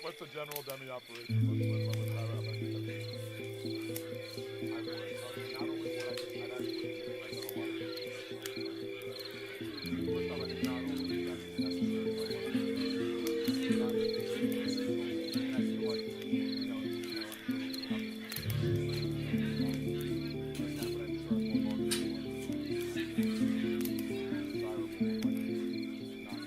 what's the general dummy operation? What would that I think that'd be. I would. Not only would I'd actually like a lot of first off, I think not only is that necessary, but I want to not just make it and I feel like I mean this is obviously but I'm sure it's more desirable like not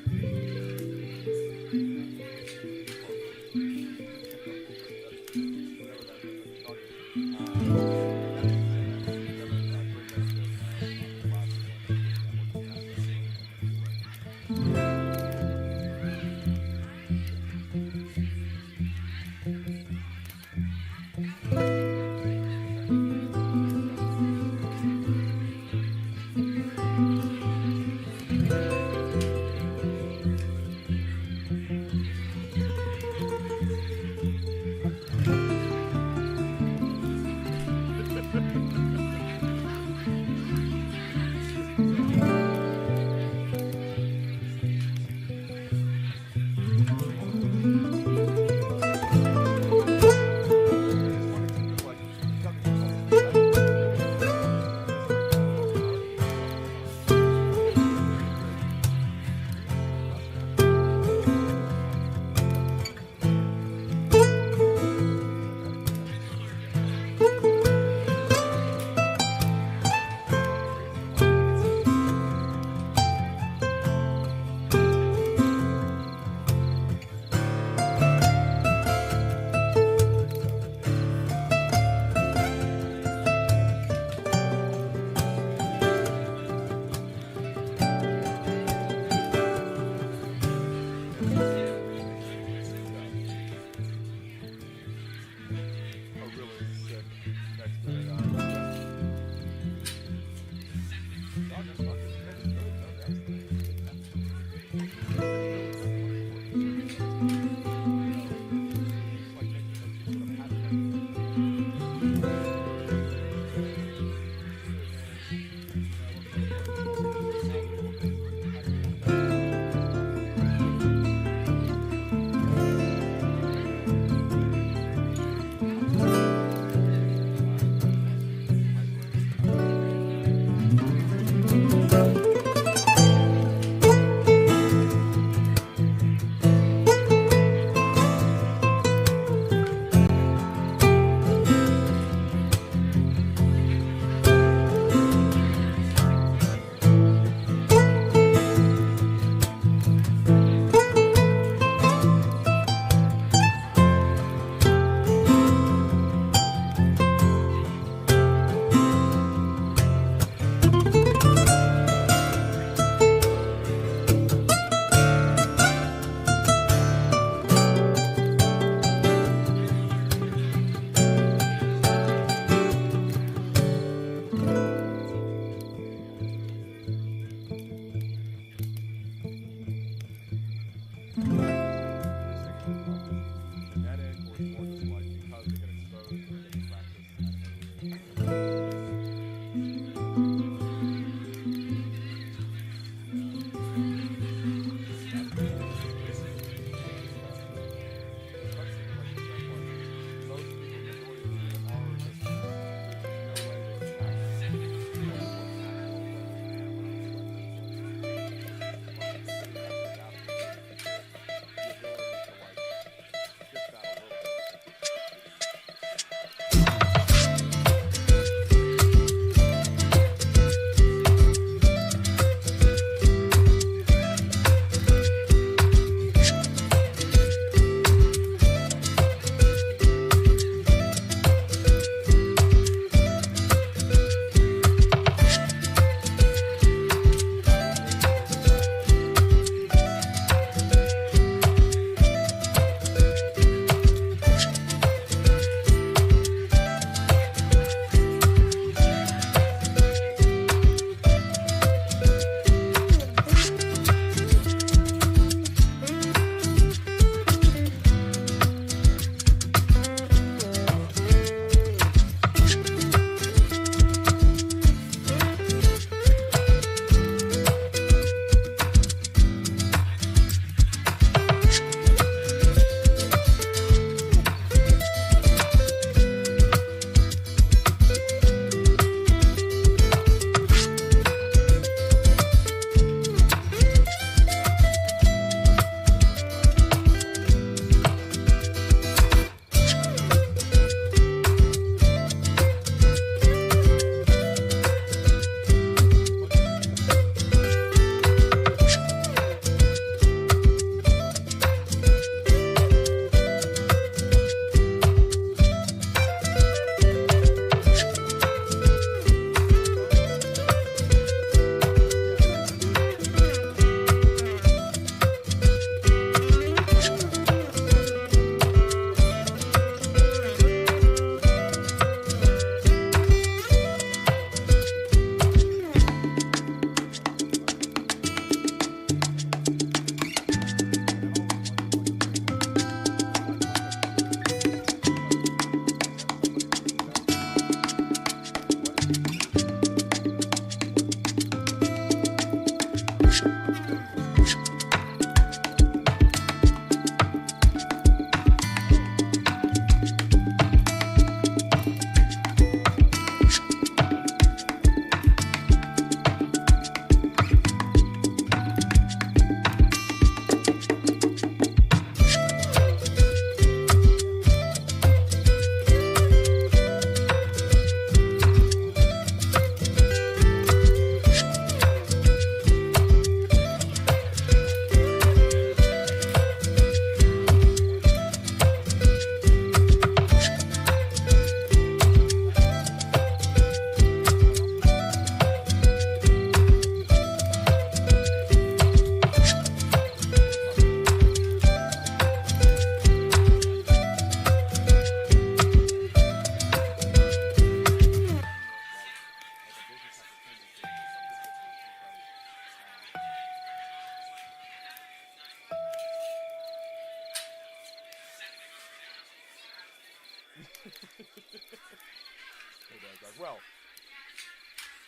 Dog. Well.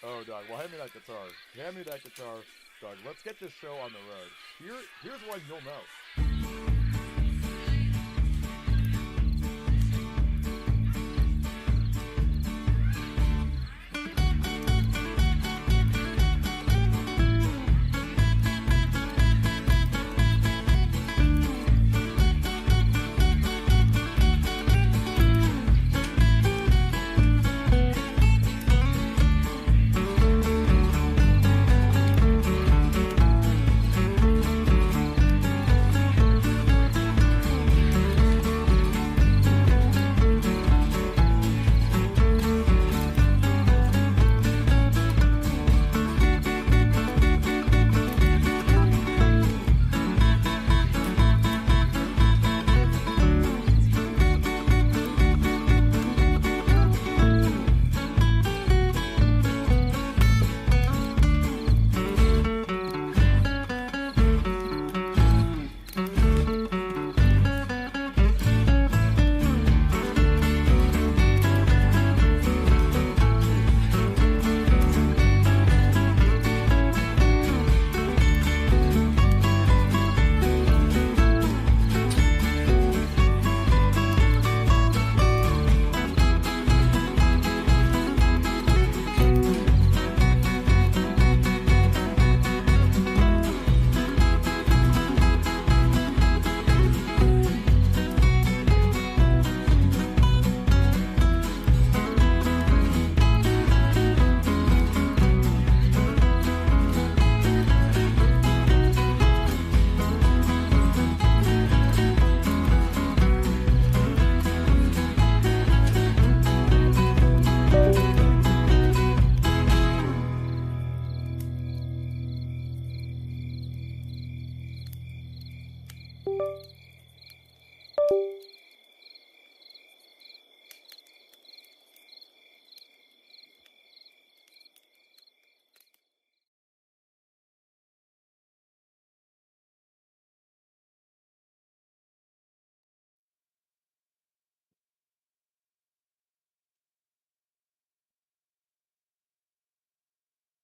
Oh, dog. Well, hand me that guitar. Hand me that guitar. Dog, let's get this show on the road. Here's when you'll know.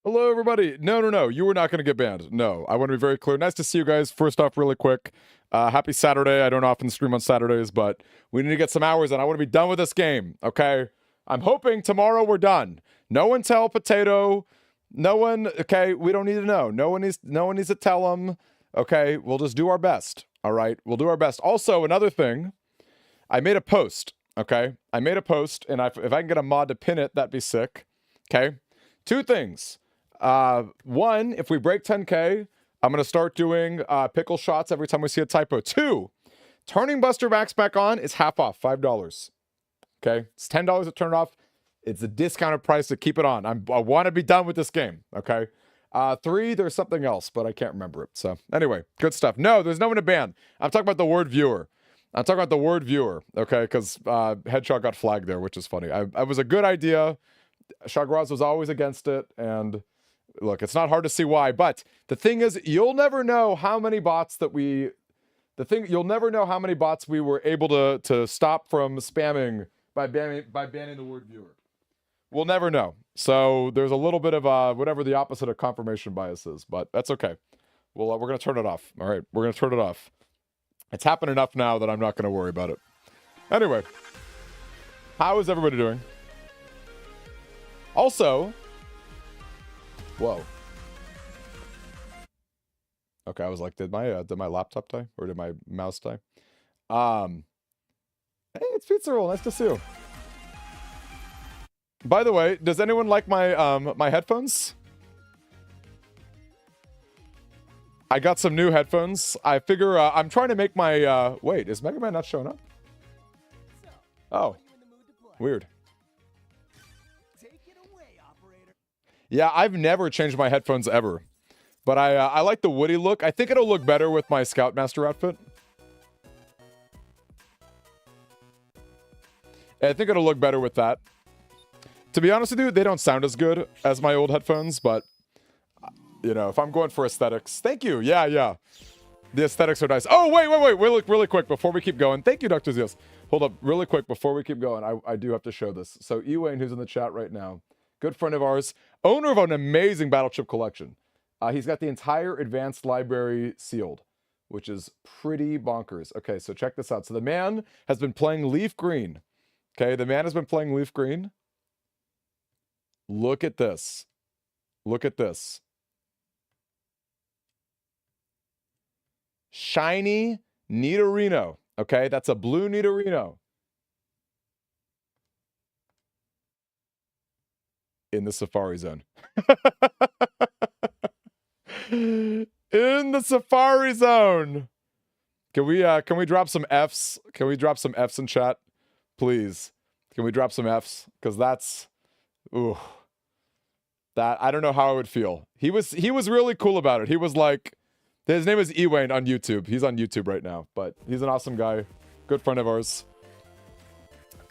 Hello, everybody. No. You were not going to get banned. No, I want to be very clear. Nice to see you guys. First off, really quick, happy Saturday. I don't often stream on Saturdays, but we need to get some hours in. I want to be done with this game, okay? I'm hoping tomorrow we're done. No one tell Potato. No one, okay? We don't need to know. No one needs to tell them, okay? We'll just do our best, all right? We'll do our best. Also, another thing, I made a post, okay? I made a post, and if I can get a mod to pin it, that'd be sick, okay? Two things. One, if we break 10K, I'm going to start doing pickle shots every time we see a typo. Two, turning Buster Max back on is half off, $5. Okay? It's $10 to turn it off. It's a discounted price to keep it on. I want to be done with this game, okay? Three, there's something else, but I can't remember it. So anyway, good stuff. No, there's no one to ban. I'm talking about the word viewer. Okay? Because Headshot got flagged there, which is funny. I was a good idea. Shagraz was always against it, and look, it's not hard to see why, but the thing is, you'll never know how many bots we were able to stop from spamming by banning the word viewer. We'll never know. So there's a little bit of whatever the opposite of confirmation bias is, but that's okay. Well, we're gonna turn it off. All right, we're gonna turn it off. It's happened enough now that I'm not gonna worry about it. Anyway, how is everybody doing? Also, whoa. Okay, I was like, did my laptop die or did my mouse die? Hey, it's Pizza Roll. Nice to see you. By the way, does anyone like my my headphones? I got some new headphones. I figure I'm trying to make my wait, is Mega Man not showing up? Oh, weird. Yeah, I've never changed my headphones ever. But I like the Woody look. I think it'll look better with my Scoutmaster outfit. I think it'll look better with that. To be honest with you, they don't sound as good as my old headphones, but, you know, if I'm going for aesthetics. Thank you. Yeah. The aesthetics are nice. Oh, wait. Really quick before we keep going. Thank you, Dr. Zeus. Hold up, really quick before we keep going. I do have to show this. So Ewain, who's in the chat right now, good friend of ours, owner of an amazing battleship collection. He's got the entire advanced library sealed, which is pretty bonkers. Okay, so check this out. So the man has been playing Leaf Green. Okay, the man has been playing Leaf Green. Look at this. Look at this. Shiny Nidorino. Okay, that's a blue Nidorino. In the Safari Zone. In the Safari Zone. Can we drop some Fs? Can we drop some Fs in chat? Please. Can we drop some Fs? Because that's ooh. That I don't know how I would feel. He was really cool about it. He was like, his name is Ewain on YouTube. He's on YouTube right now, but he's an awesome guy. Good friend of ours.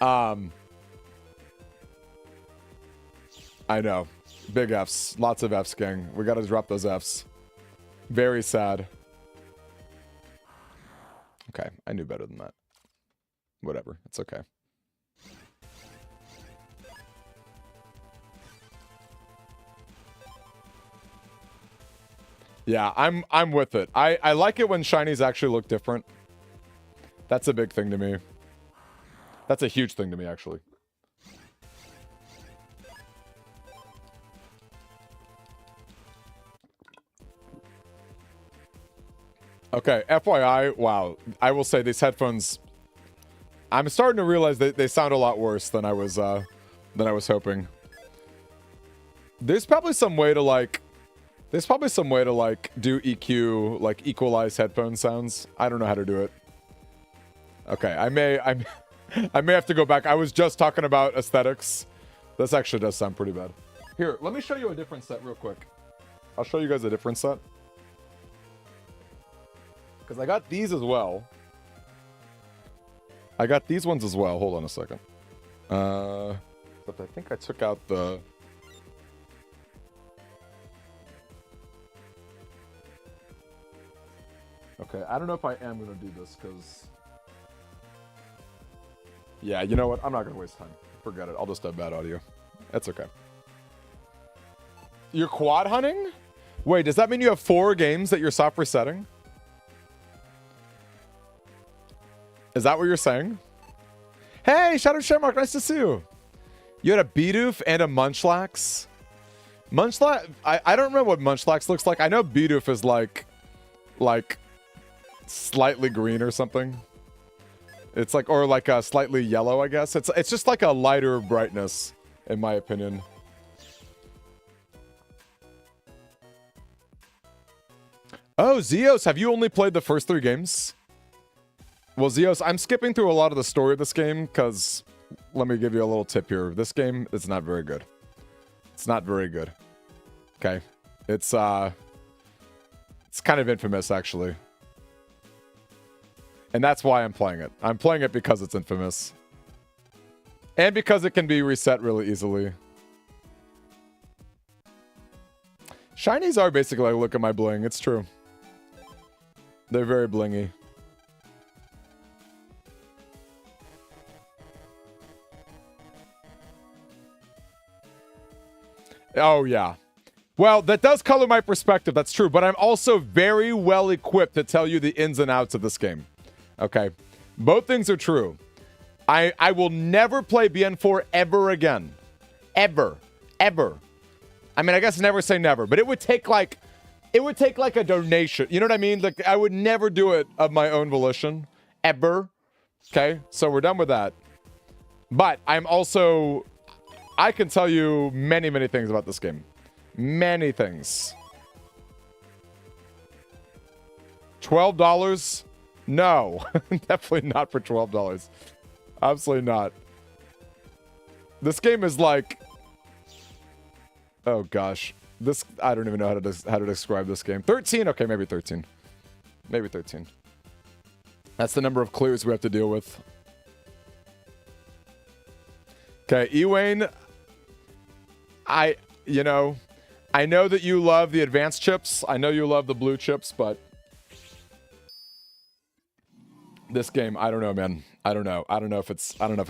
I know. Big Fs. Lots of Fs, gang. We gotta drop those Fs. Very sad. Okay, I knew better than that. Whatever. It's okay. Yeah, I'm with it. I like it when shinies actually look different. That's a big thing to me. That's a huge thing to me, actually. Okay, FYI, wow. I will say these headphones, I'm starting to realize that they sound a lot worse than I was hoping. There's probably some way to like do EQ, like equalize headphone sounds. I don't know how to do it. Okay, I may have to go back. I was just talking about aesthetics. This actually does sound pretty bad. Here, let me show you a different set real quick. I'll show you guys a different set. Because I got these as well. I got these ones as well. Hold on a second. But I think I took out the... Okay, I don't know if I am going to do this, because... Yeah, you know what? I'm not going to waste time. Forget it. I'll just have bad audio. That's okay. You're quad hunting? Wait, does that mean you have 4 games that you're soft resetting? Is that what you're saying? Hey, Shadow Shamrock, nice to see you. You had a Bidoof and a Munchlax? Munchlax, I don't remember what Munchlax looks like. I know Bidoof is like slightly green or something. It's like, or like a slightly yellow, I guess. It's just like a lighter brightness, in my opinion. Oh, Zeos, have you only played the first 3 games? Well, Zeos, I'm skipping through a lot of the story of this game because, let me give you a little tip here. This game is not very good. It's not very good. Okay. It's kind of infamous, actually. And that's why I'm playing it. I'm playing it because it's infamous. And because it can be reset really easily. Shinies are basically like, look at my bling. It's true. They're very blingy. Oh, yeah. Well, that does color my perspective. That's true. But I'm also very well equipped to tell you the ins and outs of this game. Okay? Both things are true. I will never play BN4 ever again. Ever. Ever. I mean, I guess never say never. But it would take like a donation. You know what I mean? Like, I would never do it of my own volition. Ever. Okay? So we're done with that. But I'm also... I can tell you many, many things about this game. Many things. $12? No. Definitely not for $12. Absolutely not. This game is like... Oh, gosh. This... I don't even know how to describe this game. 13? Okay, maybe 13. Maybe 13. That's the number of clues we have to deal with. Okay, Ewain... I know that you love the advanced chips. I know you love the blue chips, but this game, I don't know, man. I don't know. I don't know if it's it. I don't know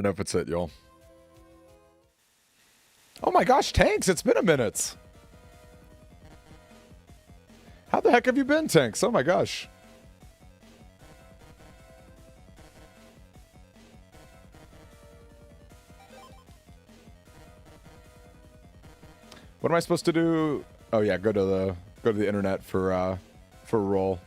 if it's it, y'all. Oh my gosh, Tanks, it's been a minute. How the heck have you been, Tanks? Oh my gosh. What am I supposed to do? Oh yeah, go to the internet for a roll.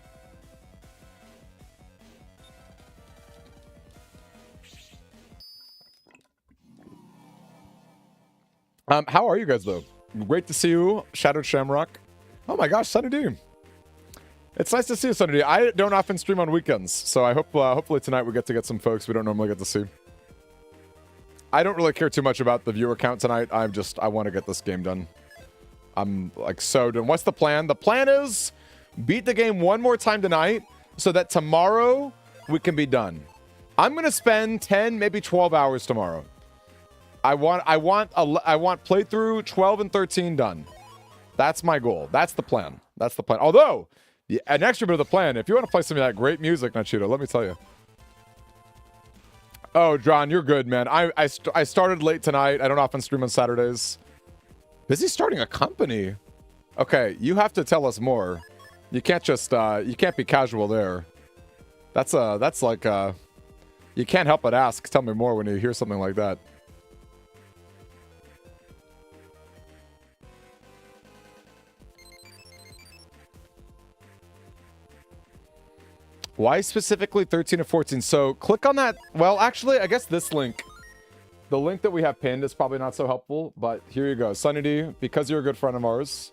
How are you guys though? Great to see you, Shadowed Shamrock. Oh my gosh, Sunny D. It's nice to see you, Sunny D. I don't often stream on weekends, so I hope hopefully tonight we get to get some folks we don't normally get to see. I don't really care too much about the viewer count tonight. I want to get this game done. I'm like so done. What's the plan? The plan is beat the game one more time tonight so that tomorrow we can be done. I'm gonna spend 10, maybe 12 hours tomorrow. I want playthrough 12 and 13 done. That's my goal. That's the plan. That's the plan. Although, an extra bit of the plan, if you want to play some of that great music, Nachito, let me tell you. Oh, John, you're good, man. I started late tonight. I don't often stream on Saturdays. Busy starting a company? Okay, you have to tell us more. You can't just, you can't be casual there. That's like, you can't help but ask. Tell me more when you hear something like that. Why specifically 13 or 14? So click on that. Well, actually, I guess this link, the link that we have pinned is probably not so helpful, but here you go. Sunny D, because you're a good friend of ours,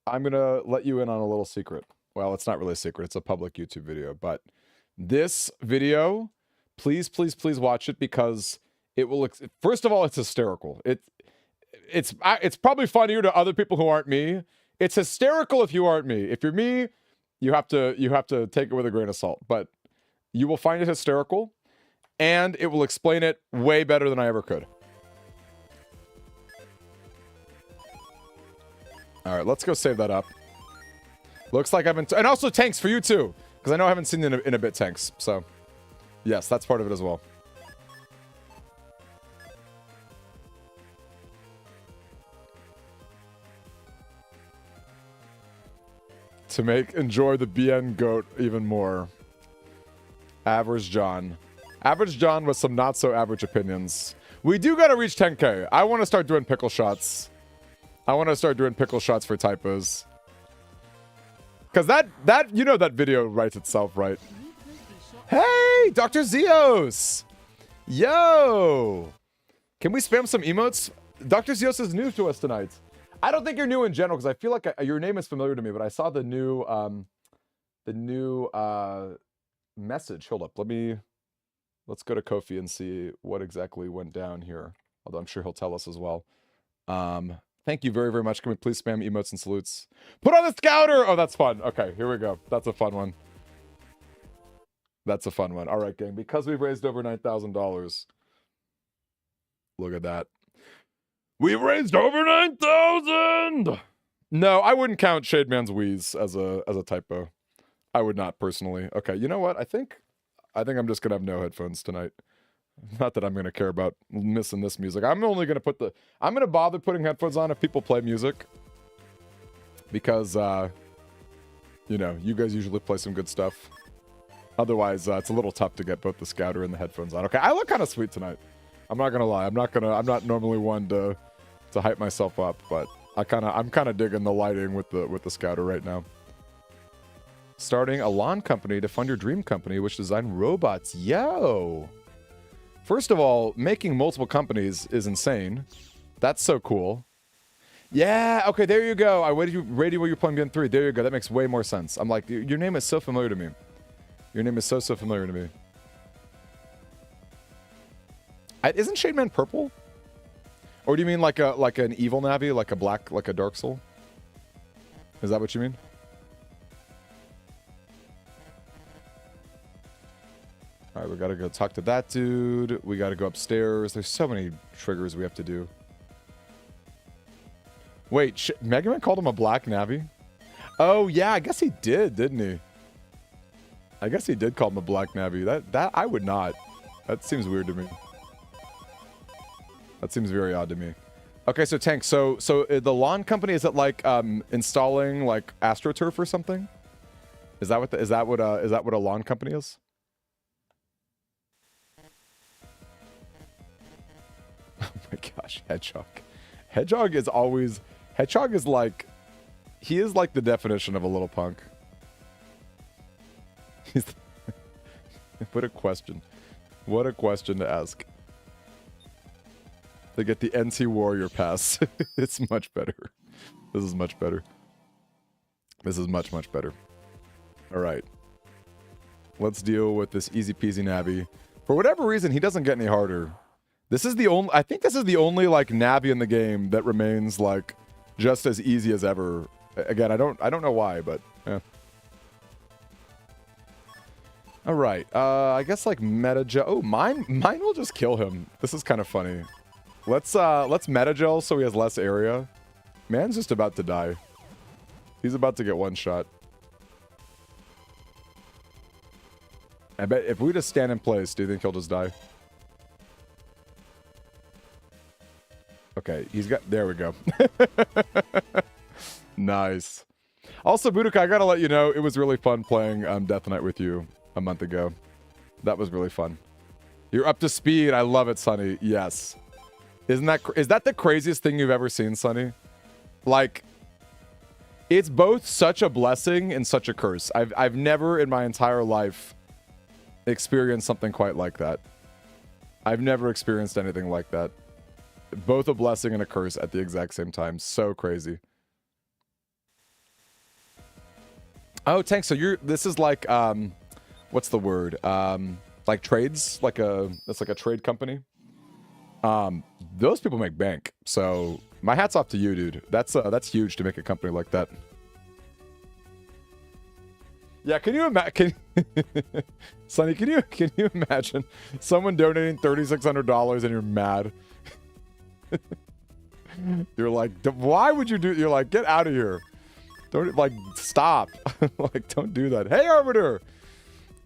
I'm going to let you in on a little secret. Well, it's not really a secret. It's a public YouTube video, but this video, please, please, please watch it because it will, first of all, it's hysterical. It's probably funnier to other people who aren't me. It's hysterical if you aren't me. If you're me, you have to take it with a grain of salt, but you will find it hysterical and it will explain it way better than I ever could. All right, let's go save that up. Looks like I've been, and also Tanks for you too, because I know I haven't seen you in a bit, Tanks. So yes, that's part of it as well. To enjoy the BN goat even more. Average John. Average John with some not so average opinions. We do gotta reach 10K. I want to start doing pickle shots. I want to start doing pickle shots for typos. Because that you know that video writes itself, right? Hey, Dr. Zeos! Yo! Can we spam some emotes? Dr. Zeos is new to us tonight. I don't think you're new in general because I feel like your name is familiar to me, but I saw the new message. Hold up, let's go to Kofi and see what exactly went down here. Although I'm sure he'll tell us as well. Thank you very, very much. Can we please spam emotes and salutes? Put on the scouter! Oh, that's fun. Okay, here we go. That's a fun one. That's a fun one. All right, gang. Because we've raised over $9,000. Look at that. We've raised over 9,000! No, I wouldn't count Shademan's wheeze as a typo. I would not personally. Okay, you know what? I think I'm just gonna have no headphones tonight. Not that I'm gonna care about missing this music. I'm only gonna I'm gonna bother putting headphones on if people play music. Because you know, you guys usually play some good stuff. Otherwise, it's a little tough to get both the scouter and the headphones on. Okay, I look kind of sweet tonight. I'm not gonna lie. I'm not normally one to hype myself up, but I'm kind of digging the lighting with the scouter right now. Starting a lawn company to fund your dream company, which design robots. Yo! First of all, making multiple companies is insane. That's so cool. Yeah, okay, there you go. I waited where you're playing BN3. There you go. That makes way more sense. I'm like, your name is so familiar to me. Your name is so familiar to me. Isn't Shademan purple? Or do you mean like an evil Navi, like a Dark Soul? Is that what you mean? All right, we gotta go talk to that dude. We gotta go upstairs. There's so many triggers we have to do. Wait, Mega Man called him a black Navi? Oh yeah, I guess he did, didn't he? I guess he did call him a black nabby. That I would not. That seems weird to me. That seems very odd to me. Okay, so Tank, so the lawn company, is it like installing like AstroTurf or something? Is that what a lawn company is? Oh my gosh, Hedgehog. Hedgehog is like, he is like the definition of a little punk. What a question. What a question to ask. They get the NT Warrior pass. It's much better. This is much better. This is much, much better. All right. Let's deal with this easy peasy nabby. For whatever reason, he doesn't get any harder. This is the only, I think this is the only like nabby in the game that remains like just as easy as ever. Again, I don't know why, but yeah. All right. I guess like meta gel. Oh, mine will just kill him. This is kind of funny. Let's meta gel so he has less area. Man's just about to die. He's about to get one shot. I bet if we just stand in place, do you think he'll just die? Okay, he's got, there we go. Nice. Also, Budoka, I gotta let you know, it was really fun playing Death Knight with you a month ago. That was really fun. You're up to speed. I love it, Sonny. Yes. Is that the craziest thing you've ever seen, Sonny? Like, it's both such a blessing and such a curse. I've never in my entire life experienced something quite like that. I've never experienced anything like that. Both a blessing and a curse at the exact same time. So crazy. Oh, Tank, so this is like what's the word? Like trades, that's like a trade company. Those people make bank. So my hat's off to you, dude. That's huge to make a company like that. Yeah, can you imagine? Sonny, can you imagine someone donating $3,600 and you're mad? You're like, why would you do? You're like, get out of here! Don't like stop! Like, don't do that. Hey, Arbiter.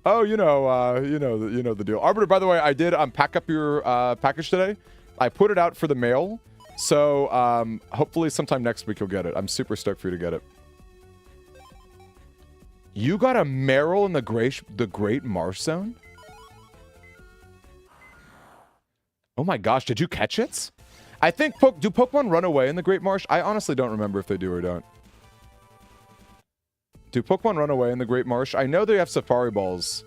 Oh, you know the deal. Arbiter, by the way, I did pack up your package today. I put it out for the mail, so hopefully sometime next week you'll get it. I'm super stoked for you to get it. You got a Meryl in the Great Marsh Zone? Oh my gosh, did you catch it? I think, do Pokemon run away in the Great Marsh? I honestly don't remember if they do or don't. Do Pokemon run away in the Great Marsh? I know they have Safari Balls.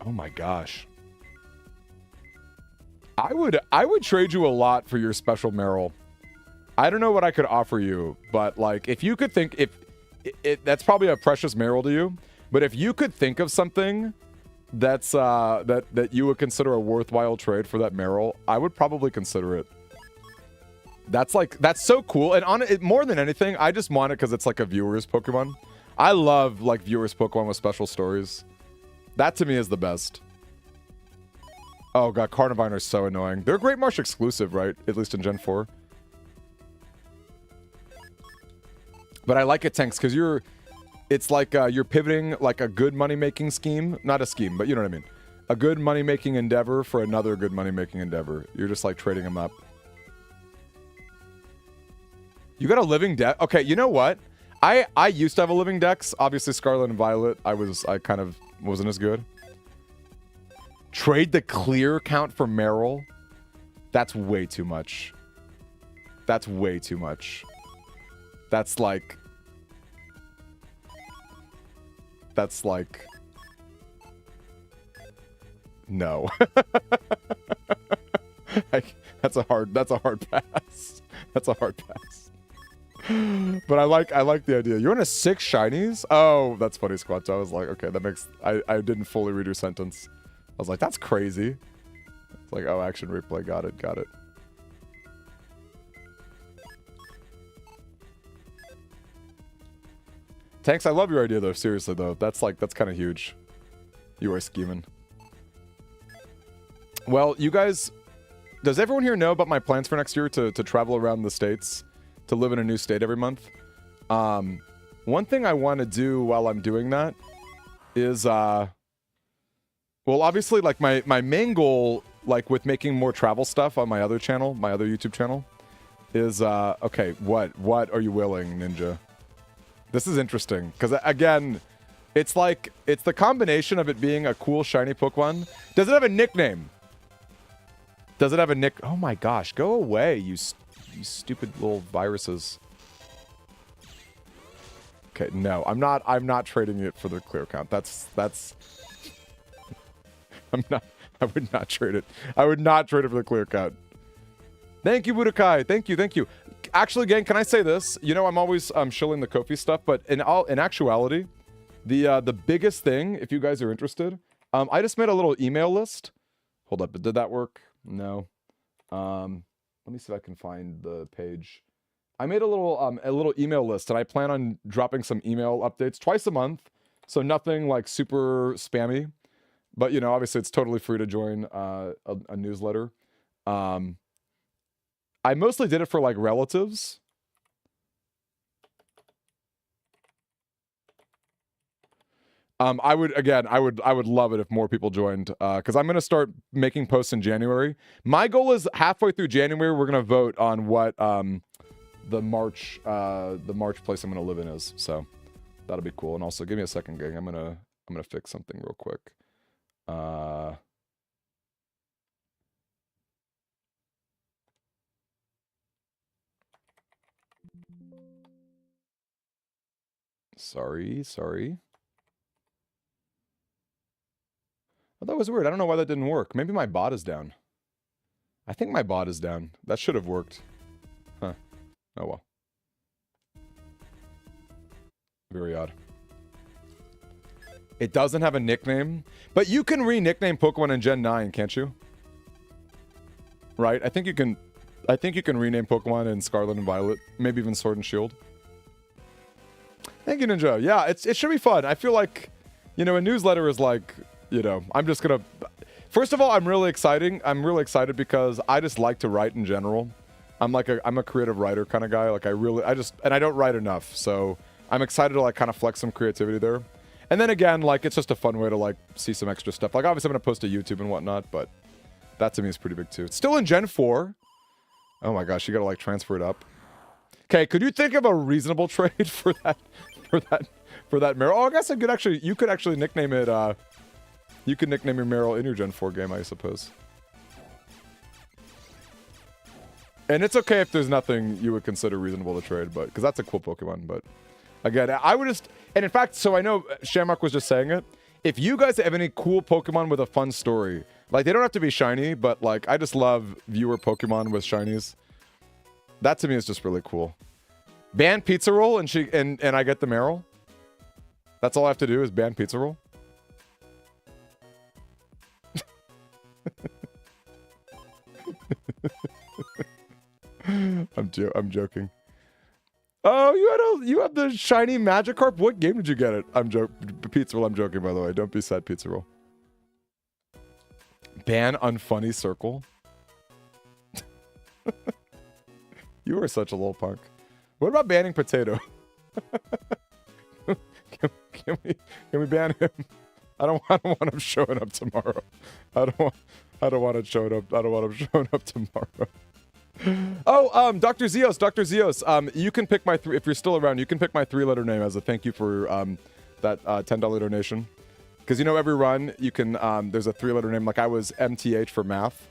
Oh my gosh. I would trade you a lot for your special Meryl. I don't know what I could offer you, but like if you could think that's probably a precious Meryl to you, but if you could think of something that's that you would consider a worthwhile trade for that Meryl, I would probably consider it. That's so cool. And on it, more than anything, I just want it because it's like a viewer's Pokemon. I love like viewers Pokemon with special stories. That to me is the best. Oh god, Carnivine are so annoying. They're Great Marsh exclusive, right? At least in Gen 4. But I like it, Tanks, because it's like you're pivoting like a good money-making scheme. Not a scheme, but you know what I mean. A good money-making endeavor for another good money-making endeavor. You're just like trading them up. You got a living deck? Okay, you know what? I used to have a living dex. Obviously, Scarlet and Violet, I kind of wasn't as good. Trade the clear count for Meryl? That's way too much. That's way too much. That's like... No. That's a hard pass. That's a hard pass. But I like the idea. You're in a 6 shinies? Oh, that's funny, Squatch. I was like, okay, that makes... I didn't fully read your sentence. I was like, that's crazy. It's like, oh, action replay. Got it. Tanks, I love your idea, though. Seriously, though. That's kind of huge. You are scheming. Well, you guys Does everyone here know about my plans for next year to travel around the states, to live in a new state every month? One thing I want to do while I'm doing that is, well, obviously, like my main goal, like with making more travel stuff on my other channel, my other YouTube channel, is, okay, what are you willing, Ninja? This is interesting, because again, it's like, it's the combination of it being a cool, shiny Pokemon. Does it have a nickname? Does it have a nick? Oh my gosh, go away, you stupid little viruses. Okay, no, I'm not trading it for the clear count. That's I would not trade it. I would not trade it for the clear count. Thank you, Budokai. Thank you. Actually, gang, can I say this? You know, I'm always shilling the Kofi stuff, but in actuality, the biggest thing, if you guys are interested, I just made a little email list. Hold up, did that work? No. Let me see if I can find the page. I made a little email list, and I plan on dropping some email updates twice a month, so nothing like super spammy. But you know, obviously, it's totally free to join a newsletter. I mostly did it for like relatives. I would love it if more people joined, because I'm gonna start making posts in January. My goal is halfway through January, we're gonna vote on what the March place I'm gonna live in is. So that'll be cool. And also, give me a second, gang. I'm gonna fix something real quick. Sorry. Oh, that was weird. I don't know why that didn't work. Maybe my bot is down. I think my bot is down. That should have worked. Huh. Oh well. Very odd. It doesn't have a nickname, but you can re-nickname Pokemon in Gen 9, can't you? Right? I think you can rename Pokemon in Scarlet and Violet, maybe even Sword and Shield. Thank you, Ninja. Yeah, it should be fun. I feel like, you know, a newsletter is like, you know, I'm just gonna... First of all, I'm really excited because I just like to write in general. I'm a creative writer kind of guy. Like I don't write enough, so I'm excited to like kind of flex some creativity there. And then again, like it's just a fun way to like see some extra stuff. Like obviously I'm gonna post to YouTube and whatnot, but that to me is pretty big too. It's still in Gen 4. Oh my gosh, you gotta like transfer it up. Okay, could you think of a reasonable trade for that Meryl? Oh, I guess you could actually nickname it. You could nickname your Meryl in your Gen 4 game, I suppose. And it's okay if there's nothing you would consider reasonable to trade, but because that's a cool Pokemon. But again, I would just, and in fact, so I know Shamrock was just saying it. If you guys have any cool Pokemon with a fun story, like they don't have to be shiny, but like I just love viewer Pokemon with shinies. That to me is just really cool. Ban Pizza Roll and I get the Meryl. That's all I have to do is ban Pizza Roll. I'm joking. Oh, you have the shiny Magikarp? What game did you get it? Pizza Roll, I'm joking, by the way. Don't be sad, Pizza Roll. Ban Unfunny Circle. You are such a little punk. What about banning Potato? Can we ban him? I don't want him showing up tomorrow. I don't want him showing up tomorrow. Oh, Dr. Zeos, you can pick my if you're still around, you can pick my 3-letter name as a thank you for that $10 donation. Because you know every run you can there's a 3-letter name, like I was MTH for math.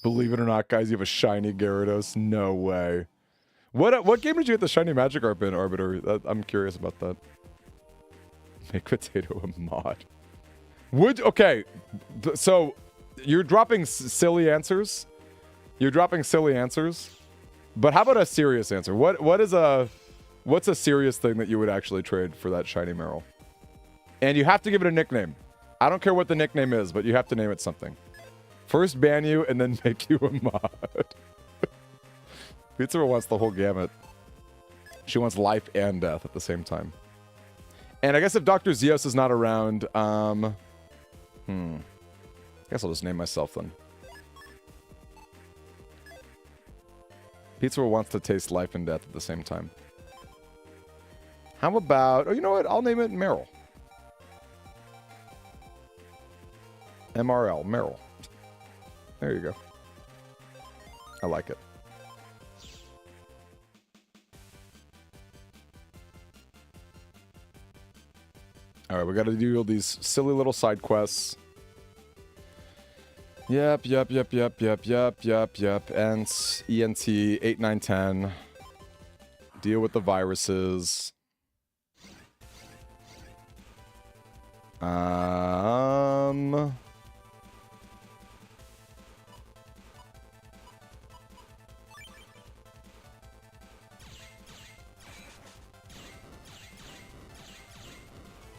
Believe it or not, guys, you have a shiny Gyarados. No way. What game did you get the shiny Magikarp in, Arbiter? I'm curious about that. Make Potato a mod. Okay, so you're dropping silly answers. But how about a serious answer? What's a serious thing that you would actually trade for that shiny Meryl? And you have to give it a nickname. I don't care what the nickname is, but you have to name it something. First ban you and then make you a mod. Pizza wants the whole gamut. She wants life and death at the same time. And I guess if Dr. Zeus is not around, I guess I'll just name myself then. Pizza wants to taste life and death at the same time. How about... Oh, you know what? I'll name it Meryl. MRL. Meryl. There you go. I like it. Alright, we gotta do all these silly little side quests. Yep. Ents, ENT, 8, 9, 10. Deal with the viruses.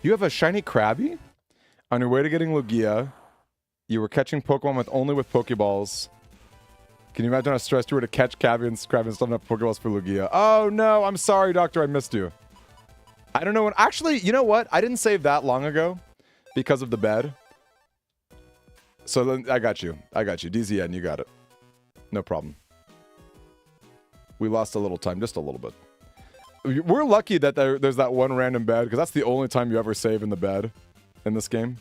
You have a shiny Krabby? On your way to getting Lugia, you were catching Pokemon only with Pokeballs. Can you imagine how stressed you were to catch Krabby and still not have Pokeballs for Lugia? Oh no, I'm sorry, Doctor, I missed you. I don't know when... Actually, you know what? I didn't save that long ago because of the bed. So then I got you. DZN, you got it. No problem. We lost a little time, just a little bit. We're lucky that there's that one random bed, because that's the only time you ever save in the bed in this game.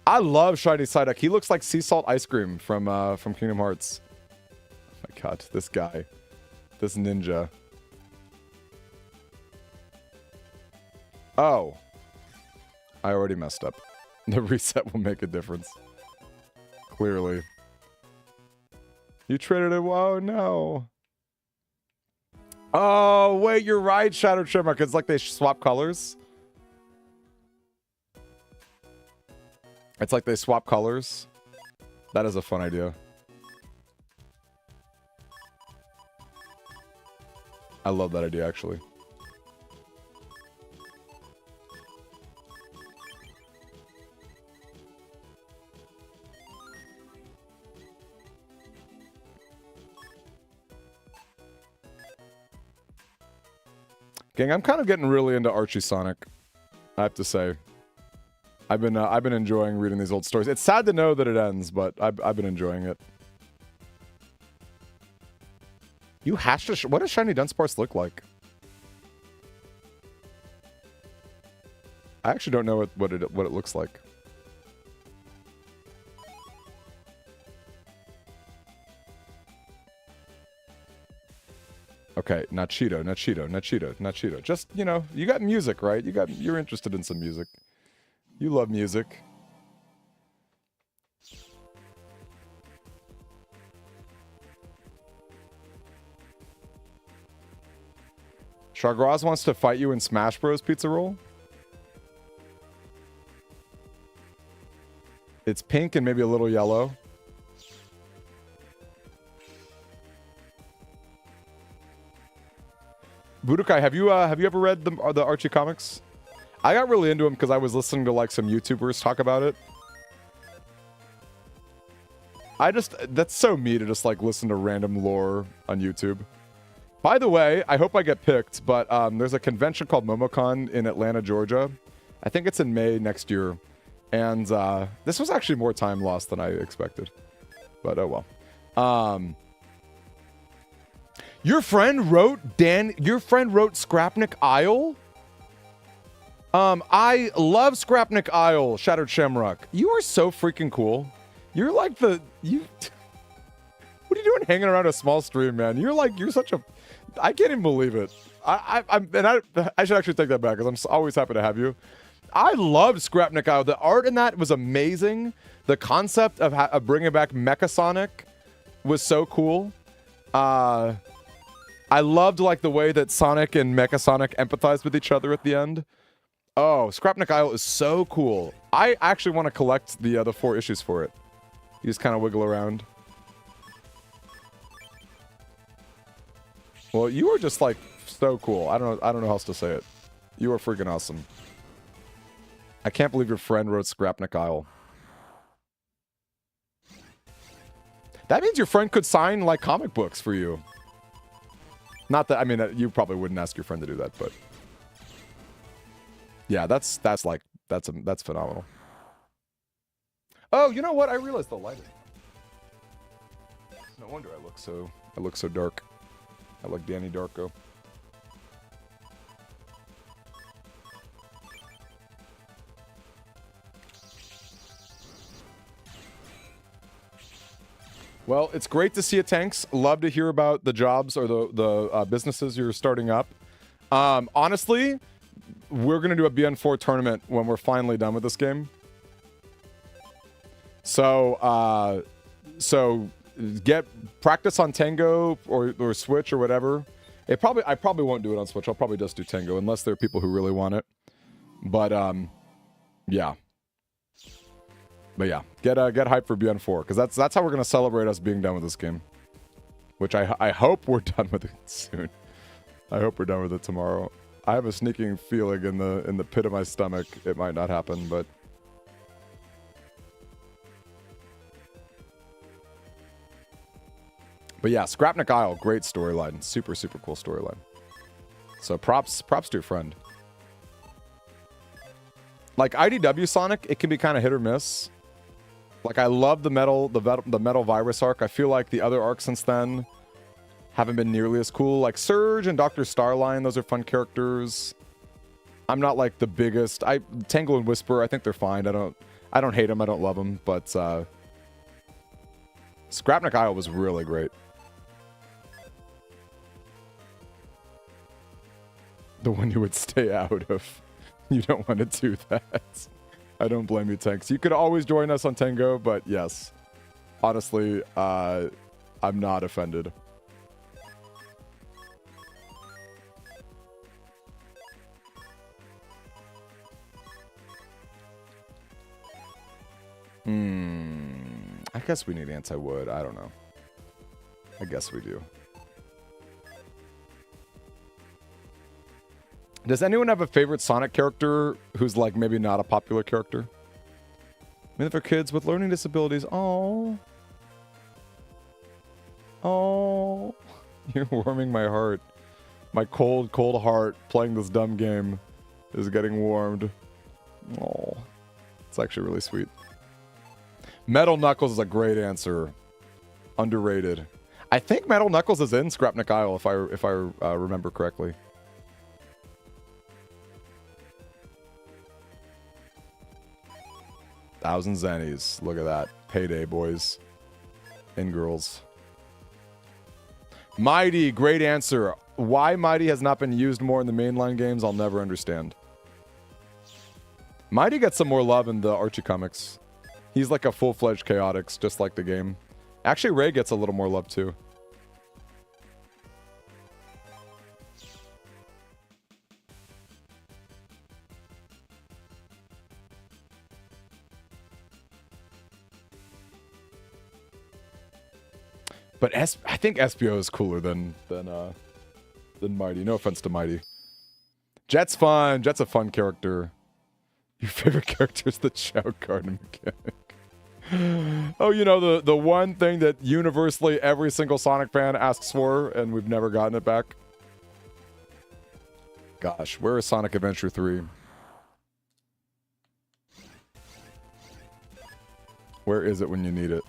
I love Shiny Psyduck. He looks like sea salt ice cream from Kingdom Hearts. Oh my god, this guy. This ninja. Oh. I already messed up. The reset will make a difference. Clearly. You traded it. Oh no. Oh, wait, you're right, Shadow Shamrock. It's like they swap colors. It's like they swap colors. That is a fun idea. I love that idea, actually. Gang, I'm kind of getting really into Archie Sonic, I have to say. I've been enjoying reading these old stories. It's sad to know that it ends, but I've been enjoying it. You hashed a... What does Shiny Dunsparce look like? I actually don't know what it looks like. Okay, not Cheeto. Just, you know, you got music, right? You're interested in some music. You love music. Chargraz wants to fight you in Smash Bros. Pizza Roll. It's pink and maybe a little yellow. Budokai, have you ever read the Archie comics? I got really into them because I was listening to like some YouTubers talk about it. That's so me to just like listen to random lore on YouTube. By the way, I hope I get picked, but there's a convention called MomoCon in Atlanta, Georgia. I think it's in May next year. And this was actually more time lost than I expected. But oh well. Your friend wrote Scrapnik Isle? I love Scrapnik Isle, Shattered Shamrock. You are so freaking cool. You're like what are you doing hanging around a small stream, man? You're such a... I can't even believe it. I should actually take that back, because I'm always happy to have you. I loved Scrapnik Isle. The art in that was amazing. The concept of bringing back Mecha Sonic was so cool. I loved like the way that Sonic and Mecha Sonic empathized with each other at the end. Oh, Scrapnik Isle is so cool. I actually want to collect the 4 issues for it. You just kind of wiggle around. Well, you are just like so cool. I don't know how else to say it. You are freaking awesome. I can't believe your friend wrote Scrapnik Isle. That means your friend could sign like comic books for you. Not that, I mean, you probably wouldn't ask your friend to do that, but... Yeah, that's phenomenal. Oh, you know what? I realized the lighting. No wonder I look so dark. I look Danny Darko. Well, it's great to see you, Tanks. Love to hear about the jobs or the businesses you're starting up. Honestly, we're gonna do a BN4 tournament when we're finally done with this game. So, get practice on Tango or Switch or whatever. I probably won't do it on Switch. I'll probably just do Tango unless there are people who really want it. But yeah. But yeah, get hyped for BN4 because that's how we're gonna celebrate us being done with this game. Which I hope we're done with it soon. I hope we're done with it tomorrow. I have a sneaking feeling in the pit of my stomach it might not happen, but. But yeah, Scrapnik Isle, great storyline. Super, super cool storyline. So props to your friend. Like IDW Sonic, it can be kind of hit or miss. Like I love the metal virus arc. I feel like the other arcs since then haven't been nearly as cool. Like Surge and Dr. Starline, those are fun characters. I'm not like the biggest. Tangle and Whisper, I think they're fine. I don't hate them. I don't love them, but Scrapnik Isle was really great. The one you would stay out of. You don't want to do that. I don't blame you, Tanks. You could always join us on Tango, but yes. Honestly, I'm not offended. I guess we need anti-wood. I don't know. I guess we do. Does anyone have a favorite Sonic character who's like maybe not a popular character? Maybe for kids with learning disabilities. Oh, you're warming my heart. My cold, cold heart playing this dumb game is getting warmed. Oh, it's actually really sweet. Metal Knuckles is a great answer. Underrated. I think Metal Knuckles is in Scrapnik Isle if I remember correctly. Thousand Zennies. Look at that. Payday, boys. And girls. Mighty, great answer. Why Mighty has not been used more in the mainline games, I'll never understand. Mighty gets some more love in the Archie comics. He's like a full-fledged Chaotix, just like the game. Actually, Ray gets a little more love, too. But I think Espio is cooler than Mighty. No offense to Mighty. Jet's fun. Jet's a fun character. Your favorite character is the Chow Garden mechanic. Oh, you know, the one thing that universally every single Sonic fan asks for, and we've never gotten it back. Gosh, where is Sonic Adventure 3? Where is it when you need it?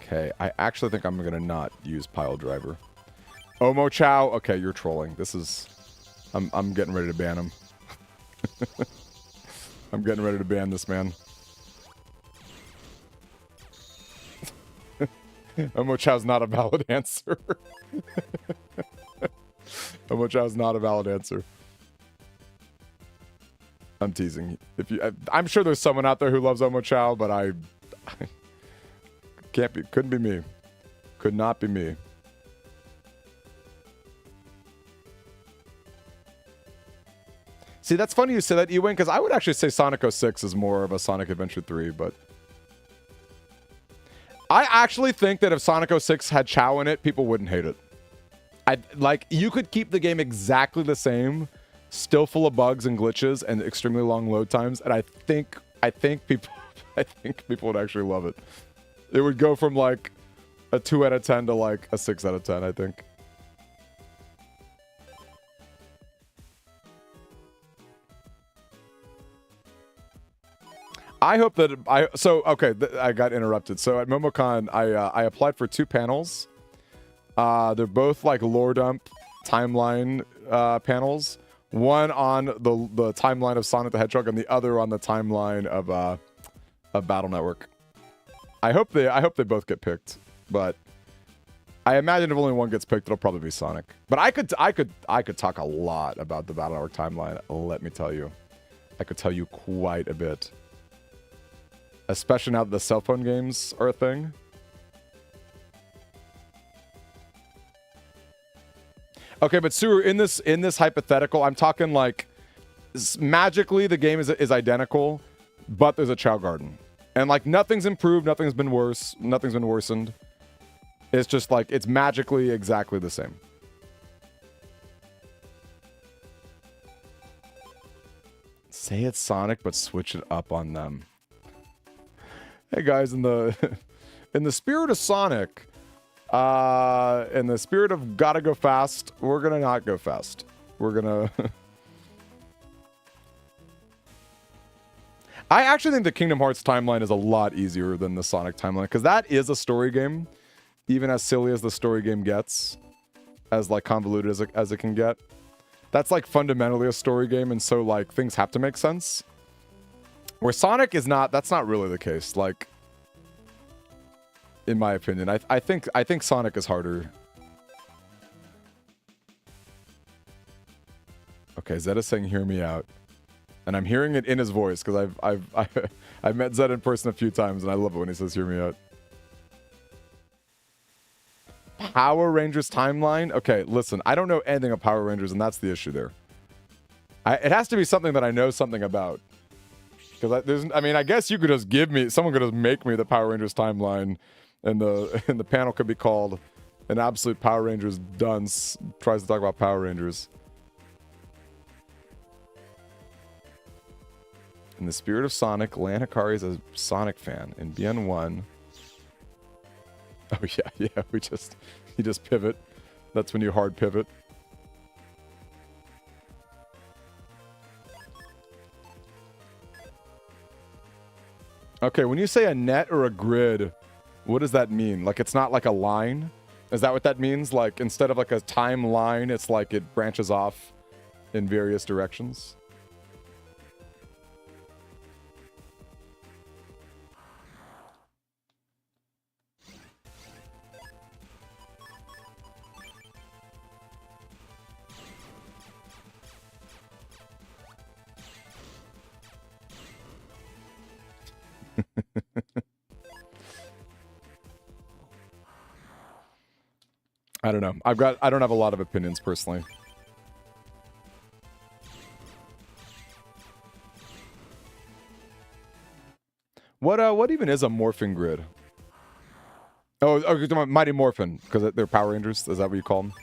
Okay, I actually think I'm gonna not use Pile Driver. Omo Chow, okay, you're trolling. This is... I'm getting ready to ban him. I'm getting ready to ban this man. Omo Chow's not a valid answer. Omo Chow's not a valid answer. I'm teasing. I'm sure there's someone out there who loves Omo Chow, but I can't be. Couldn't be me. Could not be me. See, that's funny you say that, Ewing, because I would actually say Sonic 06 is more of a Sonic Adventure 3, but... I actually think that if Sonic 06 had Chow in it, people wouldn't hate it. Like, you could keep the game exactly the same, still full of bugs and glitches and extremely long load times, and I think people would actually love it. It would go from, like, a 2 out of 10 to like a 6 out of 10, I think. I hope that I got interrupted. So at MomoCon, I applied for 2 panels. They're both like lore dump timeline panels. One on the timeline of Sonic the Hedgehog, and the other on the timeline of Battle Network. I hope they both get picked, but I imagine if only one gets picked, it'll probably be Sonic. But I could talk a lot about the Battle Network timeline. Let me tell you, I could tell you quite a bit. Especially now that the cell phone games are a thing. Okay, but Sewer, in this hypothetical, I'm talking like magically the game is identical, but there's a Chow Garden. And like nothing's improved, nothing's been worse, nothing's been worsened. It's just like it's magically exactly the same. Say it's Sonic, but switch it up on them. Hey guys, in the spirit of Sonic, in the spirit of gotta go fast, we're gonna not go fast. We're gonna. I actually think the Kingdom Hearts timeline is a lot easier than the Sonic timeline, because that is a story game, even as silly as the story game gets, as like convoluted as it can get. That's like fundamentally a story game, and so like things have to make sense. Where Sonic is not, that's not really the case. Like, in my opinion, I think Sonic is harder. Okay, Zed is saying "hear me out," and I'm hearing it in his voice because I've met Zed in person a few times, and I love it when he says "hear me out." Power Rangers timeline. Okay, listen, I don't know anything of Power Rangers, and that's the issue there. It has to be something that I know something about. Because I guess you could just someone could just make me the Power Rangers timeline, and the panel could be called "An Absolute Power Rangers Dunce Tries to Talk About Power Rangers." In the spirit of Sonic, Lan Hikari is a Sonic fan. In BN1, oh yeah, you just pivot. That's when you hard pivot. Okay, when you say a net or a grid, what does that mean? Like, it's not like a line? Is that what that means? Like, instead of like a timeline, it's like it branches off in various directions? I don't know. I don't have a lot of opinions personally. What even is a morphing grid? Oh, you're talking about Mighty Morphin because they're Power Rangers. Is that what you call them?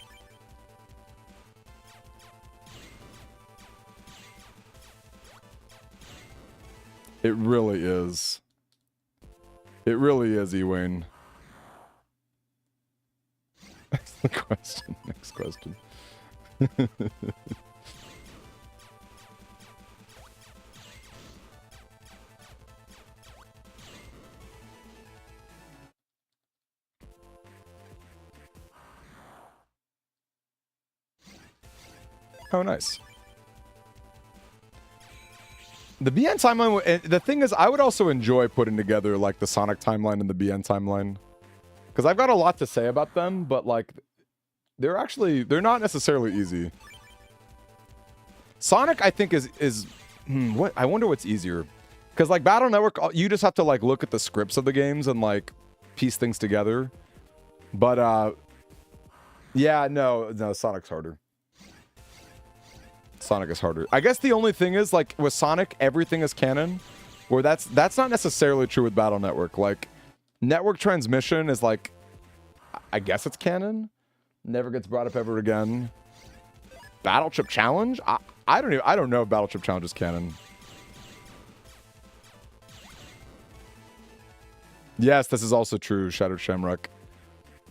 It really is. It really is, Ewayne. Next question. Next question. Oh, nice. The BN timeline, the thing is, I would also enjoy putting together like the Sonic timeline and the BN timeline. Because I've got a lot to say about them, but like, they're not necessarily easy. Sonic, I think, what? I wonder what's easier. Because like Battle Network, you just have to like look at the scripts of the games and like piece things together. But yeah, no, Sonic's harder. Sonic is harder. I guess the only thing is like with Sonic, everything is canon. Where that's not necessarily true with Battle Network. Like network transmission is like, I guess it's canon. Never gets brought up ever again. Battle Chip Challenge? I don't know if Battle Chip Challenge is canon. Yes, this is also true, Shattered Shamrock.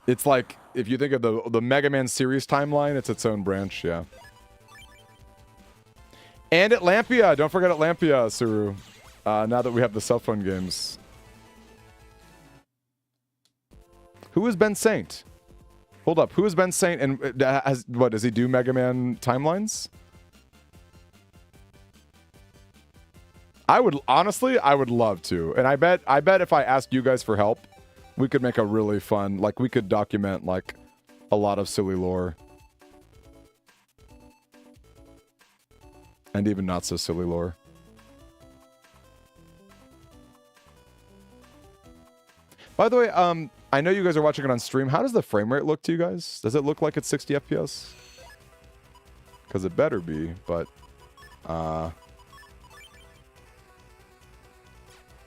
It's like, if you think of the Mega Man series timeline, it's its own branch, yeah. And Atlampia! Don't forget Atlampia, Suru. Now that we have the cell phone games. Who is Ben Saint? Hold up, who is Ben Saint, and does he do Mega Man timelines? I would love to, and I bet if I asked you guys for help, we could make a really fun, like, we could document, like, a lot of silly lore. And even not so silly lore. By the way, I know you guys are watching it on stream. How does the frame rate look to you guys? Does it look like it's 60 FPS? Because it better be, but...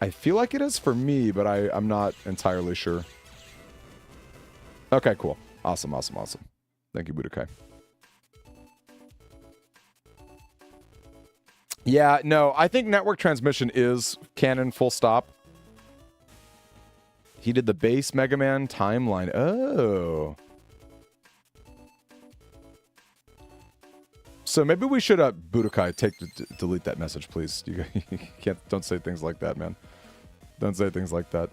I feel like it is for me, but I'm not entirely sure. Okay, cool. Awesome, awesome, awesome. Thank you, Budokai. Yeah, no, I think network transmission is canon full stop. He did the base Mega Man timeline. Oh. So maybe we should, Budokai, delete that message, please. You don't say things like that, man. Don't say things like that.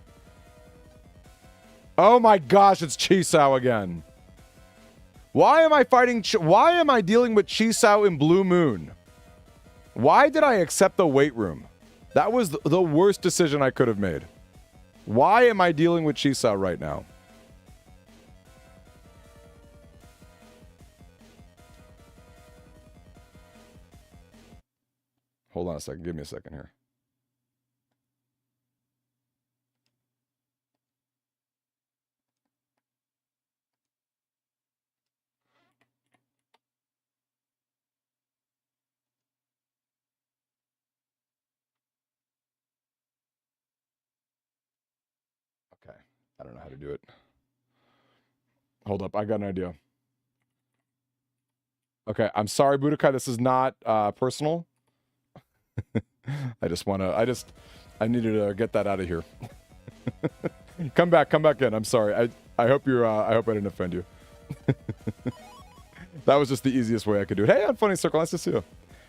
Oh my gosh, it's Chisao again. Why am I fighting? Why am I dealing with Chisao in Blue Moon? Why did I accept the weight room? That was the worst decision I could have made. Why am I dealing with Chisao right now? Hold on a second. Give me a second here. Okay. I don't know how to do it. Hold up. I got an idea. Okay. I'm sorry, Budokai. This is not personal. I needed to get that out of here. Come back in. I'm sorry. I hope I didn't offend you. That was just the easiest way I could do it. Hey, on Funny Circle, nice to see you.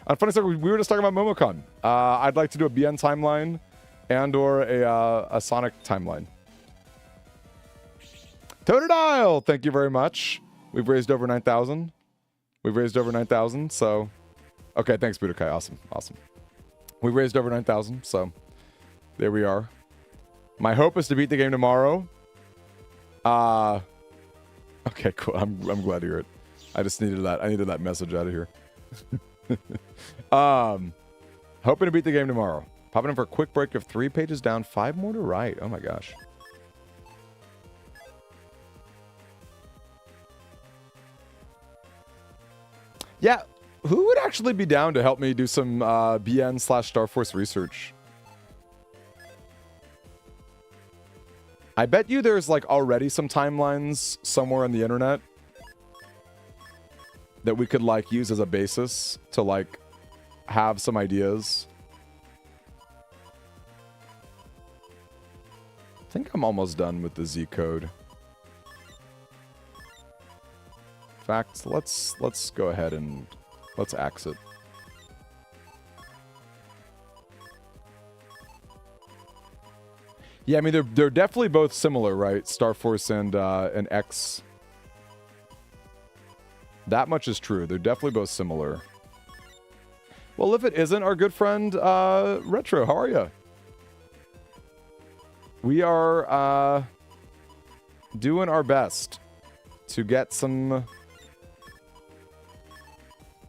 On Funny Circle, we were just talking about Momocon. I'd like to do a BN timeline and/or a Sonic timeline. Totodile, thank you very much. We've raised over 9,000. So, okay, thanks, Budokai. Awesome. We've raised over 9,000, so there we are. My hope is to beat the game tomorrow. Okay, cool. I'm glad to hear it. I just needed that. I needed that message out of here. Hoping to beat the game tomorrow. Popping in for a quick break of 3 pages down, 5 more to write. Oh my gosh. Yeah, who would actually be down to help me do some BN/Star Force research? I bet you there's like already some timelines somewhere on the internet that we could like use as a basis to like have some ideas. I think I'm almost done with the Z code. In fact, let's go ahead and let's axe it. Yeah, I mean they're definitely both similar, right? Star Force and X. That much is true. They're definitely both similar. Well, if it isn't our good friend Retro, how are you? We are doing our best to get some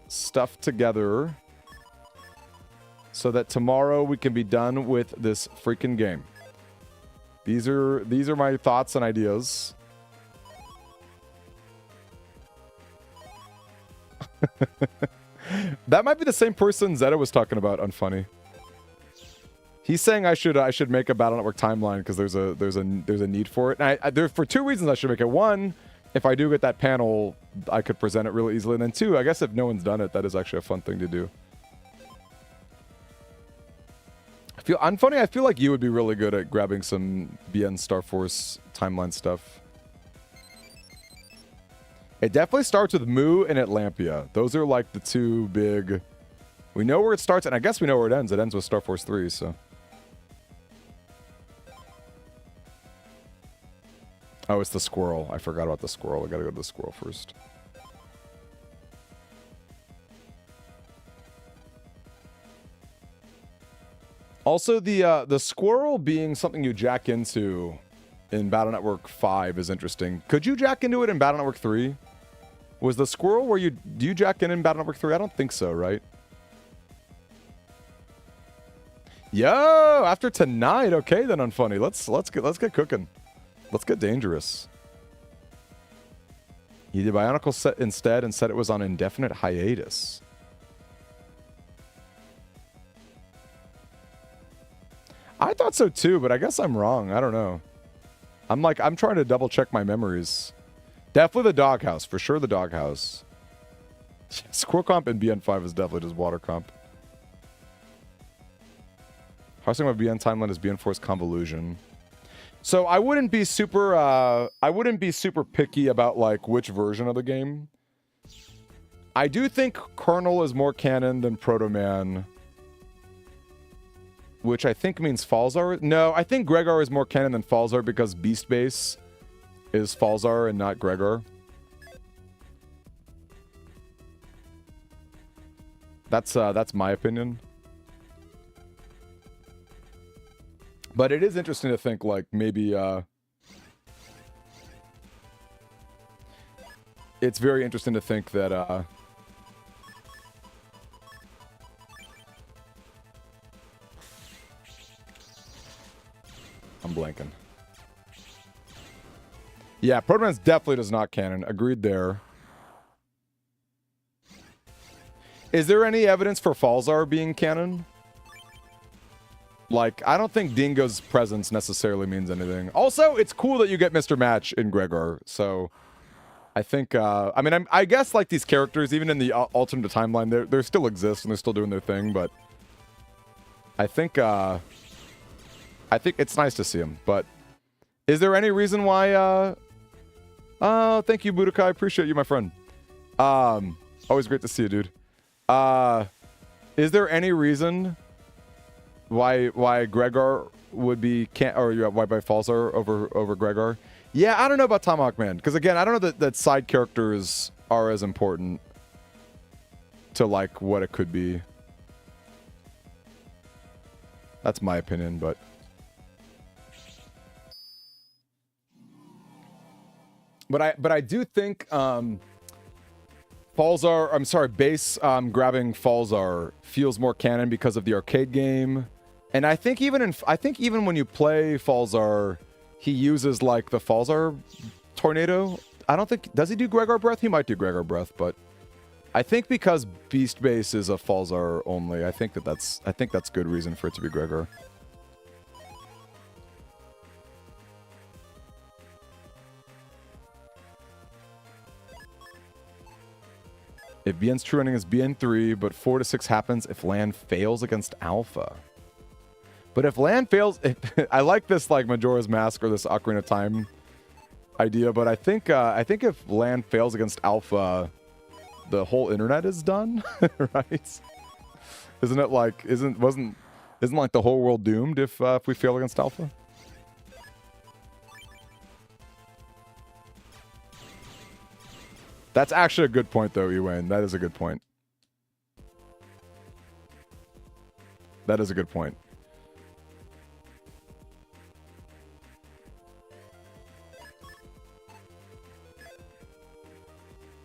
stuff together so that tomorrow we can be done with this freaking game. These are my thoughts and ideas. That might be the same person Zeta was talking about on Funny. He's saying I should make a Battle Network timeline because there's a need for it. And there for 2 reasons I should make it. 1, if I do get that panel, I could present it really easily. And then 2, I guess if no one's done it, that is actually a fun thing to do. On Funny, I feel like you would be really good at grabbing some BN Star Force timeline stuff. It definitely starts with Mu and Atlampia. Those are like the two big... We know where it starts, and I guess we know where it ends. It ends with Star Force 3, so... Oh, it's the squirrel. I forgot about the squirrel. I gotta go to the squirrel first. Also, the squirrel being something you jack into in Battle Network 5 is interesting. Could you jack into it in Battle Network 3? Was the squirrel where do you jack in Battle Network 3? I don't think so, right? Yo, after tonight, okay then, Unfunny. Let's get cooking. Let's get dangerous. You did Bionicle set instead and said it was on indefinite hiatus. I thought so too, but I guess I'm wrong. I don't know. I'm trying to double check my memories. Definitely the doghouse. For sure the doghouse. Squirrel comp in BN5 is definitely just water comp. Parsing my BN timeline is BN4's convolution. So I wouldn't be super picky about like which version of the game. I do think Colonel is more canon than Proto Man, which I think means Falzar. No, I think Gregor is more canon than Falzar because Beast Base is Falzar and not Gregor. That's my opinion. But it is interesting to think, like, maybe, it's very interesting to think that, I'm blanking. Yeah, Proto Man's definitely does not canon. Agreed there. Is there any evidence for Falzar being canon? Like, I don't think Dingo's presence necessarily means anything. Also, it's cool that you get Mr. Match in Gregor, so I think, I mean, I guess, like, these characters, even in the alternate timeline, they still exist and they're still doing their thing, but I think it's nice to see them, but is there any reason why, oh, thank you, Budokai, I appreciate you, my friend. Always great to see you, dude. Is there any reason why Gregor would be why by Falzar over Gregor? Yeah, I don't know about Tomahawk Man, because again, I don't know that side characters are as important to like what it could be. That's my opinion, but I do think Falzar, I'm sorry, Base grabbing Falzar feels more canon because of the arcade game. And I think even when you play Falzar, he uses like the Falzar tornado. I don't think, does he do Gregor Breath? He might do Gregor Breath, but I think because Beast Base is a Falzar only, I think that's good reason for it to be Gregor. If BN's true ending is BN3, but 4 to 6 happens if land fails against Alpha. But if land fails, I like this like Majora's Mask or this Ocarina of Time idea, but I think if land fails against Alpha, the whole internet is done, right? Isn't it like isn't like the whole world doomed if we fail against Alpha? That's actually a good point, though, Ewan. That is a good point. That is a good point.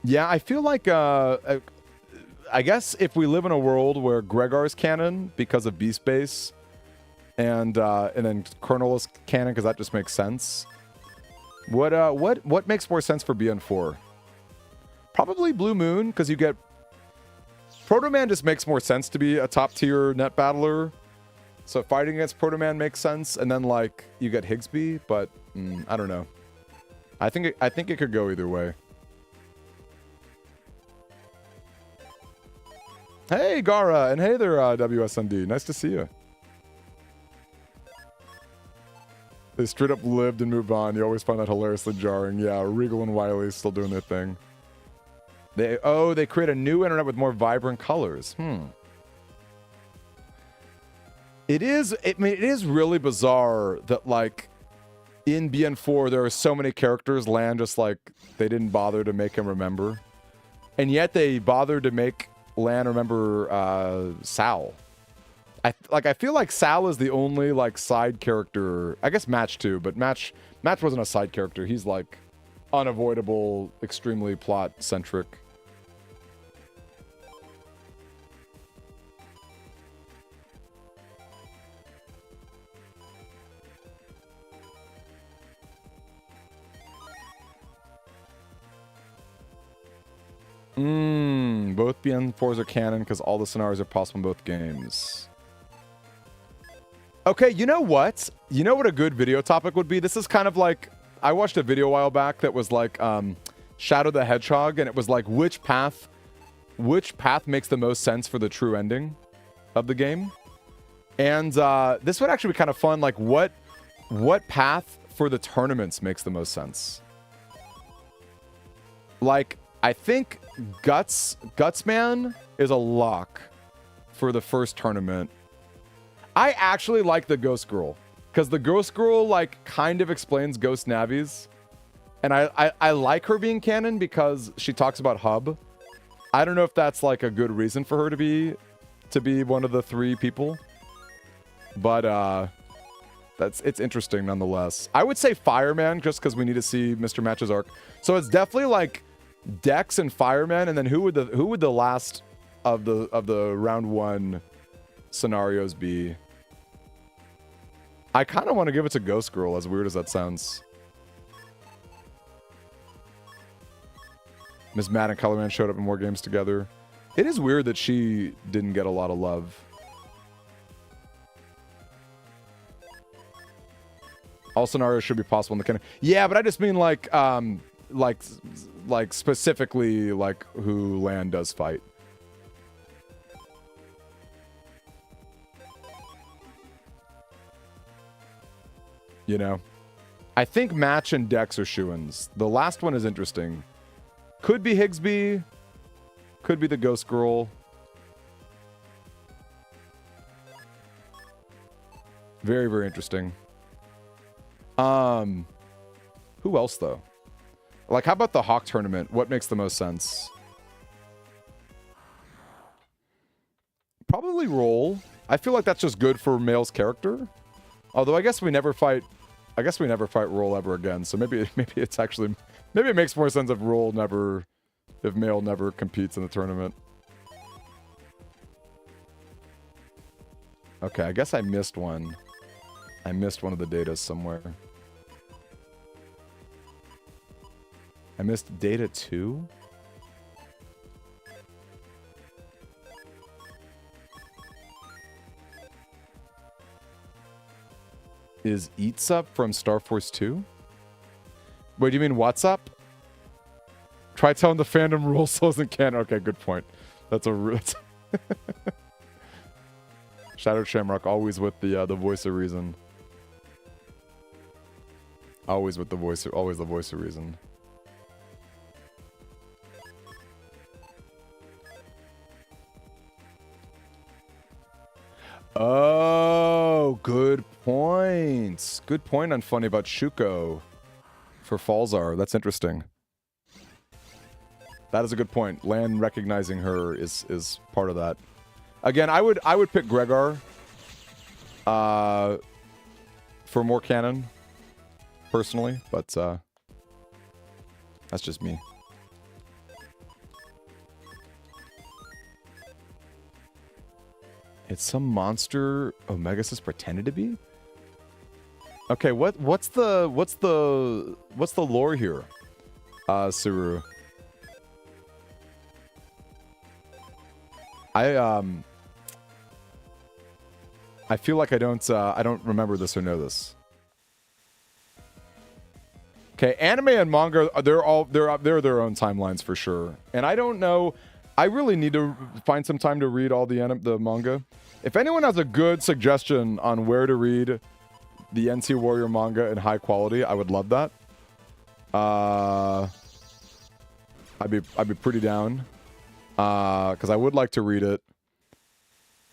Yeah, I feel like, I guess if we live in a world where Gregor's canon because of Beast Base, and then Colonel is canon because that just makes sense. What makes more sense for BN4? Probably Blue Moon, because you get... Proto Man just makes more sense to be a top-tier net battler. So fighting against Proto Man makes sense, and then, like, you get Higsby, but I don't know. I think it could go either way. Hey, Gara, and hey there, WSND. Nice to see you. They straight up lived and moved on. You always find that hilariously jarring. Yeah, Regal and Wiley still doing their thing. They create a new internet with more vibrant colors. It is really bizarre that, like, in BN4 there are so many characters Lan just, like, they didn't bother to make him remember. And yet they bothered to make Lan remember Sal. I feel like Sal is the only, like, side character. I guess Match too, but Match wasn't a side character. He's, like, unavoidable, extremely plot centric. Both BN4s are canon because all the scenarios are possible in both games. Okay, you know what? You know what a good video topic would be? This is kind of like, I watched a video a while back that was like Shadow the Hedgehog, and it was like which path makes the most sense for the true ending of the game. And this would actually be kind of fun. Like what path for the tournaments makes the most sense? Like, I think Gutsman is a lock for the first tournament. I actually like the Ghost Girl, because the Ghost Girl, like, kind of explains Ghost Navis. And I like her being canon because she talks about Hub. I don't know if that's, like, a good reason for her to be one of the 3 people. But it's interesting nonetheless. I would say Fireman, just because we need to see Mr. Match's arc. So it's definitely, like, Dex and Fireman, and then who would the last of the round 1 scenarios be? I kind of want to give it to Ghost Girl, as weird as that sounds. Miss Matt and Colorman showed up in more games together. It is weird that she didn't get a lot of love. All scenarios should be possible in the canon. Yeah, but I just mean like specifically like who Lan does fight. You know, I think Match and Dex are shoo-ins. The last one is interesting. Could be Higsby. Could be the Ghost Girl. Very, very interesting. Who else though? Like, how about the Hawk tournament? What makes the most sense? Probably Roll. I feel like that's just good for Male's character. Although I guess we never fight Roll ever again. So maybe it's actually, maybe it makes more sense if Male never competes in the tournament. Okay, I guess I missed one. I missed one of the data somewhere. I missed data 2? Is Eats Up from Star Force 2? Wait, do you mean what's up? Try telling the fandom Roll Souls and canon. Okay, good point. That's a Shattered Shamrock, always with the voice of reason. Always the voice of reason. Oh, good points. Good point on Funny about Shuko for Falzar. That's interesting. That is a good point. Lan recognizing her is part of that. Again, I would pick Gregar for more canon, personally, but that's just me. It's some monster Omegasis pretended to be? Okay, what's the lore here? Suru. I feel like I don't remember this or know this. Okay, anime and manga, they're their own timelines for sure. And I don't know, I really need to find some time to read all the manga. If anyone has a good suggestion on where to read the NC Warrior manga in high quality, I would love that. I'd be pretty down. Because I would like to read it.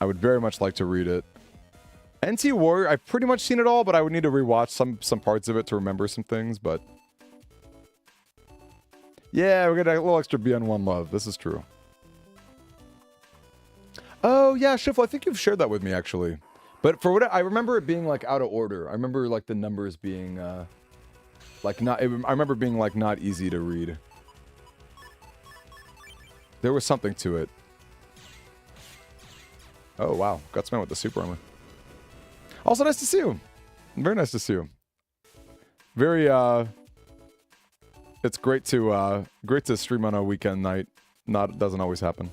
I would very much like to read it. NT Warrior, I've pretty much seen it all, but I would need to rewatch some parts of it to remember some things, but... Yeah, we're gonna get a little extra BN1 love. This is true. Oh, yeah, Schiffle, I think you've shared that with me, actually. But for what I remember it being, like, out of order. I remember, like, the numbers being, like, not... I remember being, like, not easy to read. There was something to it. Oh, wow. Gutsman with the super armor. Also, nice to see you. Very nice to see you. Very, it's great to stream on a weekend night. Doesn't always happen.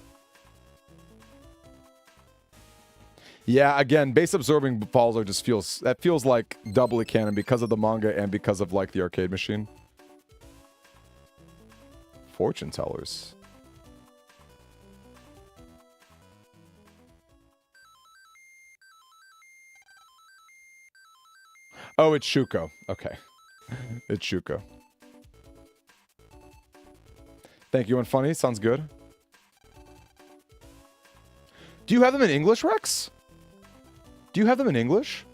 Yeah, again, base absorbing balls are just feels like doubly canon because of the manga and because of like the arcade machine. Fortune tellers. Oh, it's Shuko. Okay. It's Shuko. Thank you, and funny. Sounds good. Do you have them in English, Rex? Do you have them in English?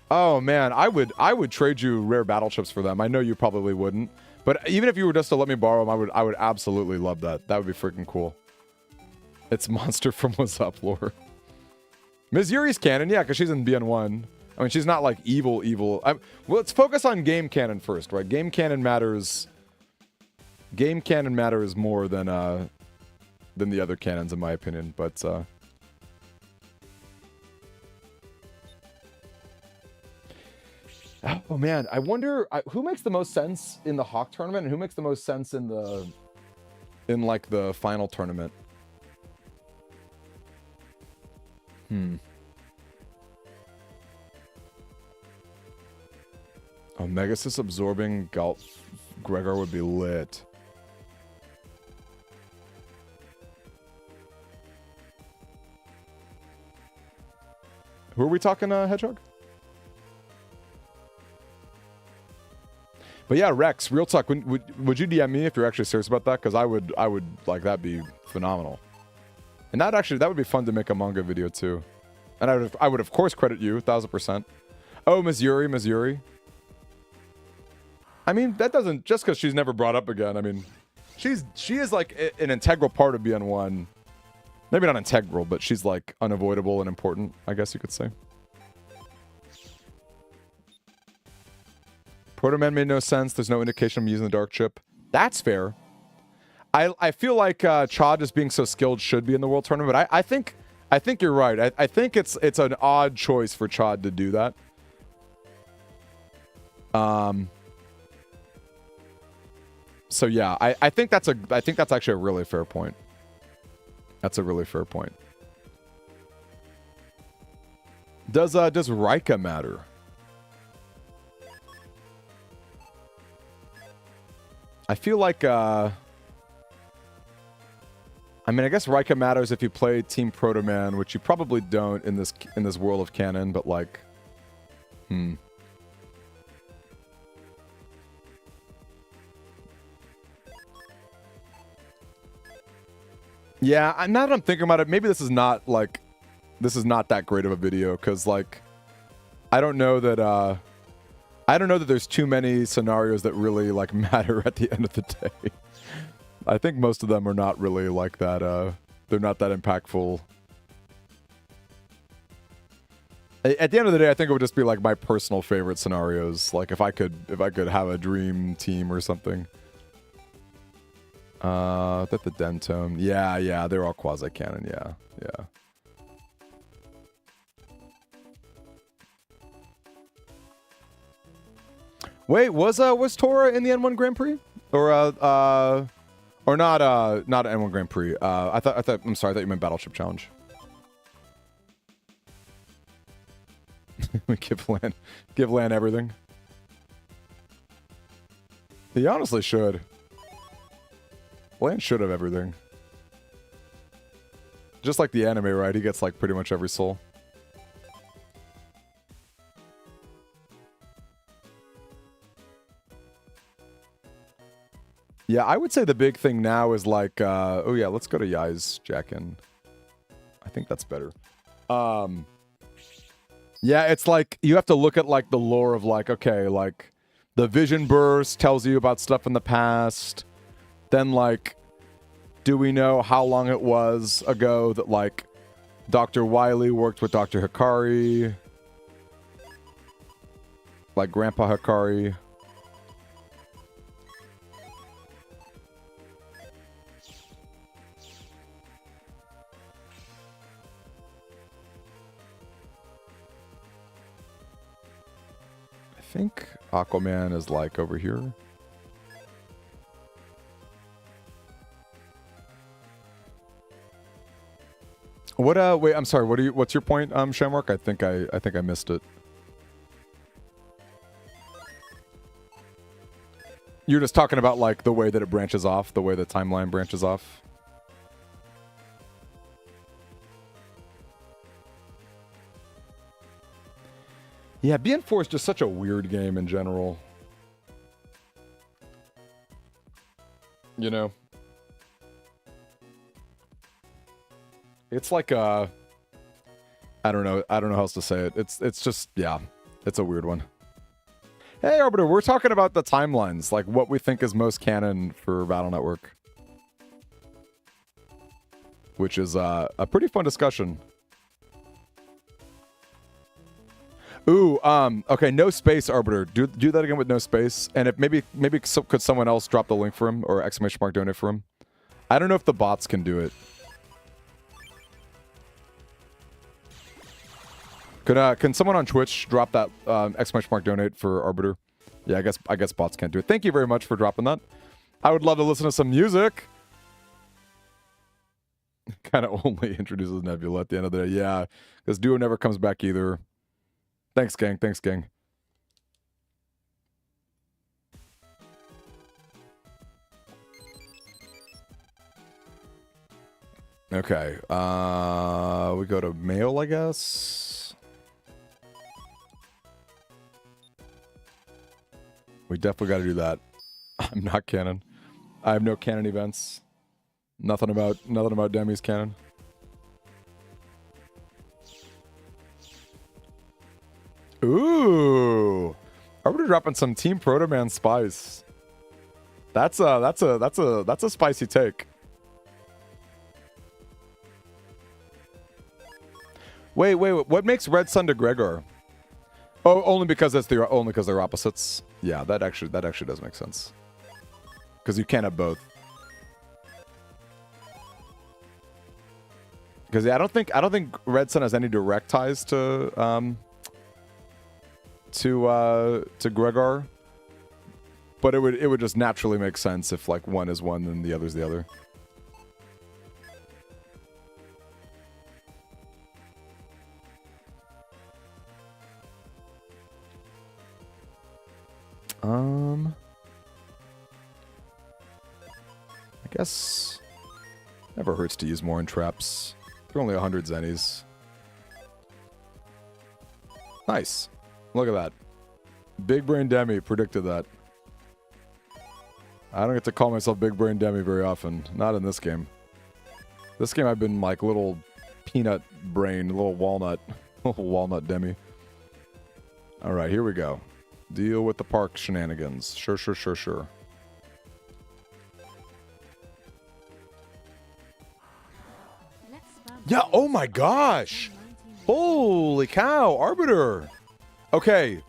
Oh man, I would trade you rare battle chips for them. I know you probably wouldn't, but even if you were just to let me borrow them, I would absolutely love that. That would be freaking cool. It's Monster from What's Up lore. Ms. Yuri's canon, yeah, because she's in BN1. I mean, she's not like evil. Well, let's focus on game canon first, right? Game canon matters. Game canon matters more than the other canons, in my opinion. But oh man, I wonder who makes the most sense in the Hawk tournament, and who makes the most sense in like the final tournament. Oh, Megasis absorbing Galt Gregor would be lit. Who are we talking, Hedgehog? But yeah, Rex, real talk. Would you DM me if you're actually serious about that? Because I would like that'd be phenomenal. And that would be fun to make a manga video too. And I would of course credit you 1000%. Oh, Missouri. I mean, that doesn't just because she's never brought up again. I mean, she is like an integral part of BN1. Maybe not integral, but she's like unavoidable and important, I guess you could say. Proto Man made no sense. There's no indication I'm using the dark chip. That's fair. I feel like Chad just being so skilled should be in the world tournament. But I think you're right. I think it's an odd choice for Chad to do that. So yeah, I think that's actually a really fair point. That's a really fair point. Does Rika matter? I feel like I mean, I guess Rika matters if you play Team Proto Man, which you probably don't in this world of canon, but like Yeah, now that I'm thinking about it, maybe this is not that great of a video, because like I don't know that there's too many scenarios that really like matter at the end of the day. I think most of them are not really like that. They're not that impactful. At the end of the day, I think it would just be like my personal favorite scenarios. Like if I could have a dream team or something. That the Dentome. Yeah, they're all quasi-canon, yeah. Wait, was Tora in the N1 Grand Prix? Or not N1 Grand Prix. I'm sorry, I thought you meant Battleship Challenge. give Lan everything. He honestly should. Lan should have everything. Just like the anime, right? He gets like pretty much every soul. Yeah, I would say the big thing now is like, oh yeah, let's go to Yai's Jack-in. I think that's better. Yeah, it's like you have to look at like the lore of like, okay, like the vision burst tells you about stuff in the past. Then like, do we know how long it was ago that like Dr. Wily worked with Dr. Hikari? Like Grandpa Hikari. I think Aquaman is like over here. What wait, I'm sorry, what's your point, Shamrock? I think I missed it. You're just talking about like the way that it branches off, the way the timeline branches off. Yeah, BN4 is just such a weird game in general. You know? It's like I don't know how else to say it. It's just, yeah, it's a weird one. Hey Arbiter, we're talking about the timelines, like what we think is most canon for Battle Network. Which is a pretty fun discussion. Ooh, okay, no space, Arbiter. Do that again with no space. And if maybe could someone else drop the link for him or exclamation mark donate for him? I don't know if the bots can do it. Can someone on Twitch drop that exclamation mark donate for Arbiter? Yeah, I guess bots can't do it. Thank you very much for dropping that. I would love to listen to some music. Kind of only introduces Nebula at the end of the day. Yeah, because Duo never comes back either. Thanks, gang. Thanks, gang. Okay. We go to mail, I guess. We definitely got to do that. I'm not canon. I have no canon events. Nothing about Demi's canon. Ooh, Arbiter dropping some Team Proto Man spice. That's a spicy take. Wait, what makes Red Sun to Gregor? Oh, only because they're opposites. Yeah, that actually does make sense. Because you can't have both. Because yeah, I don't think Red Sun has any direct ties to Gregor, but it would just naturally make sense if like one is one and the other's the other. I guess never hurts to use more in traps. They're only 100 zennies. Nice. Look at that. Big Brain Demi predicted that. I don't get to call myself Big Brain Demi very often. Not in this game. This game I've been like little peanut brain, little walnut. Little walnut Demi. Alright, here we go. Deal with the park shenanigans. Sure. Yeah, oh my gosh! Holy cow, Arbiter! Okay,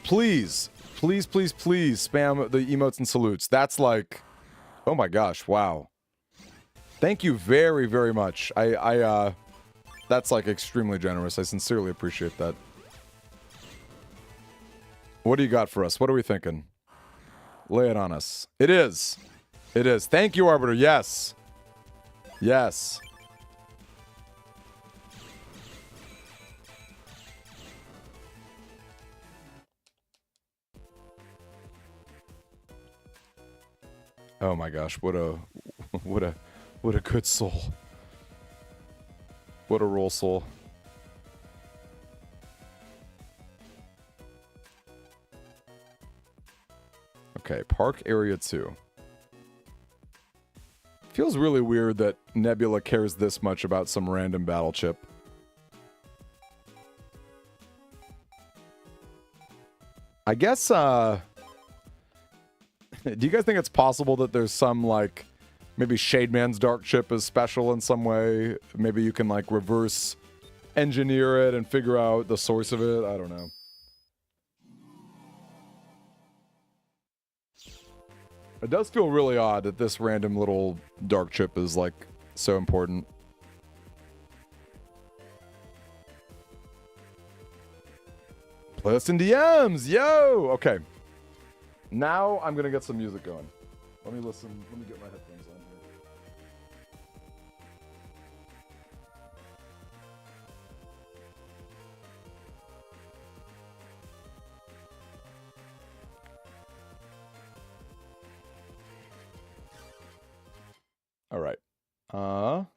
please spam the emotes and salutes. That's like, oh my gosh, wow. Thank you very, very much. That's like extremely generous. I sincerely appreciate that. What do you got for us? What are we thinking? Lay it on us. It is. Thank you, Arbiter. Yes. Oh my gosh, what a good soul. What a roll soul. Okay, Park Area 2. Feels really weird that Nebula cares this much about some random battle chip. I guess, do you guys think it's possible that there's some, like, maybe Shademan's dark chip is special in some way? Maybe you can, like, reverse engineer it and figure out the source of it? I don't know. It does feel really odd that this random little dark chip is, like, so important. Playlist and DMs! Yo! Okay. Now I'm gonna get some music going. Let me listen. Let me get my headphones on here. All right. Oh,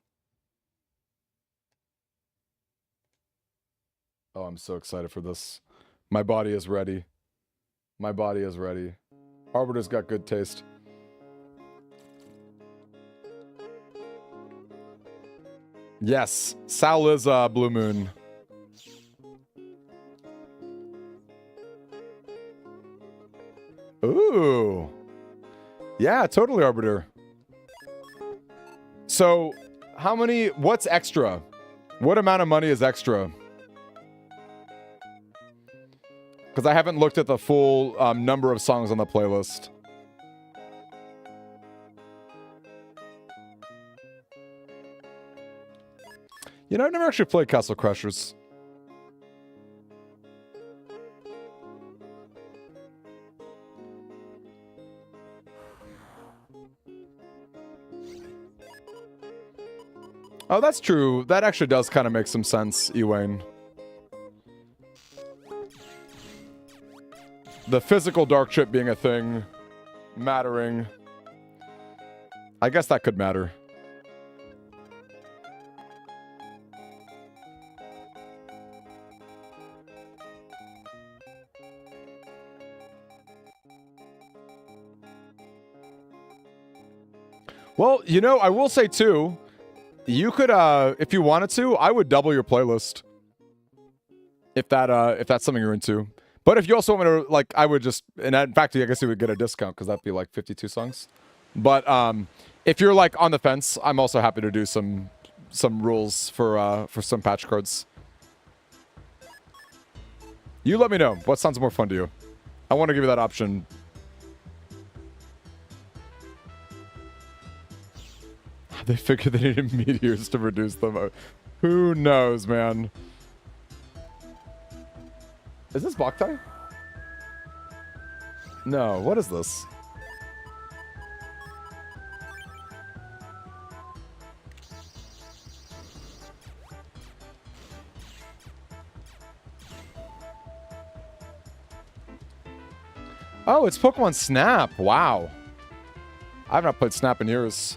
I'm so excited for this. My body is ready. My body is ready. Arbiter's got good taste. Yes, Sal is Blue Moon. Ooh. Yeah, totally Arbiter. So, how many, what's extra? What amount of money is extra? Because I haven't looked at the full number of songs on the playlist. You know, I've never actually played Castle Crashers. Oh, that's true. That actually does kind of make some sense, Ewain. The physical dark chip being a thing, mattering. I guess that could matter. Well, you know, I will say too, you could, if you wanted to, I would double your playlist. If that's something you're into. But if you also want me to, like, I would just, and in fact, I guess you would get a discount because that'd be like 52 songs. But if you're like on the fence, I'm also happy to do some rules for some patch cards. You let me know what sounds more fun to you. I want to give you that option. They figured they needed meteors to reduce them. Who knows, man? Is this Boktai? No, what is this? Oh, it's Pokemon Snap. Wow. I've not played Snap in years.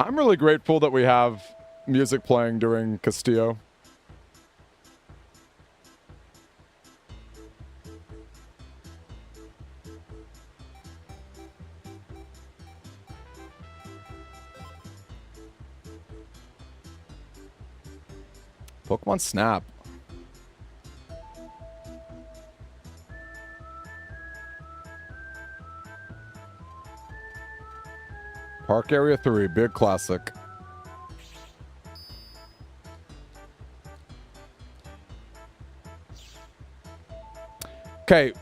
I'm really grateful that we have music playing during Castillo. Pokemon Snap. Park Area 3, big classic. Okay,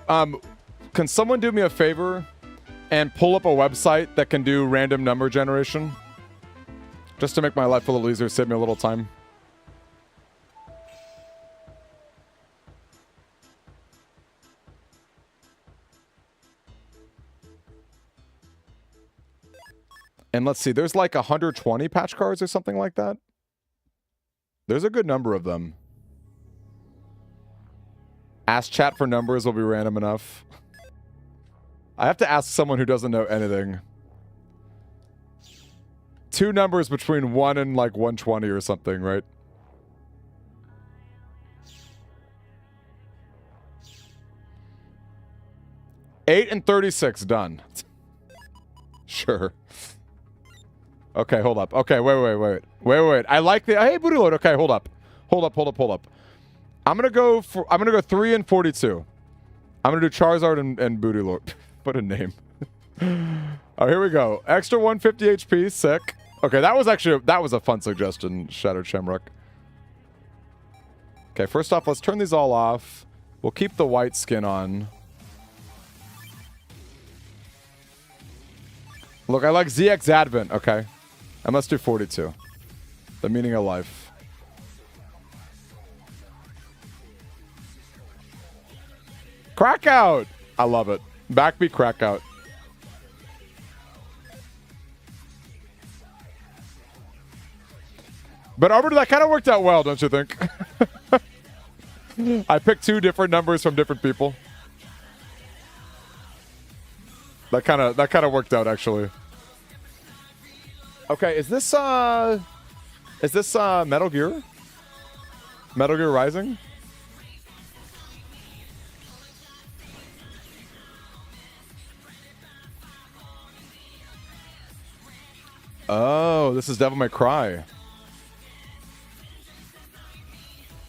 can someone do me a favor and pull up a website that can do random number generation? Just to make my life a little easier, save me a little time. And let's see, there's like 120 patch cards or something like that. There's a good number of them. Ask chat for numbers will be random enough. I have to ask someone who doesn't know anything. 2 numbers between 1 and like 120 or something, right? 8 and 36, done. Sure. Okay, hold up. Okay, wait. I like the... Hey, booty load. Okay, hold up. Hold up. I'm gonna go 3 and 42. I'm gonna do Charizard and booty lord. What a name. Oh, here we go. Extra 150 HP, sick. Okay, that was a fun suggestion, Shattered Shamrock. Okay, first off, let's turn these all off. We'll keep the white skin on. Look, I like ZX Advent. Okay. And let's do 42. The meaning of life. Crack out! I love it. Backbeat crack out. But Arbiter, that kind of worked out well, don't you think? I picked 2 different numbers from different people. That kind of worked out, actually. Okay, is this Metal Gear? Metal Gear Rising? Oh, this is Devil May Cry.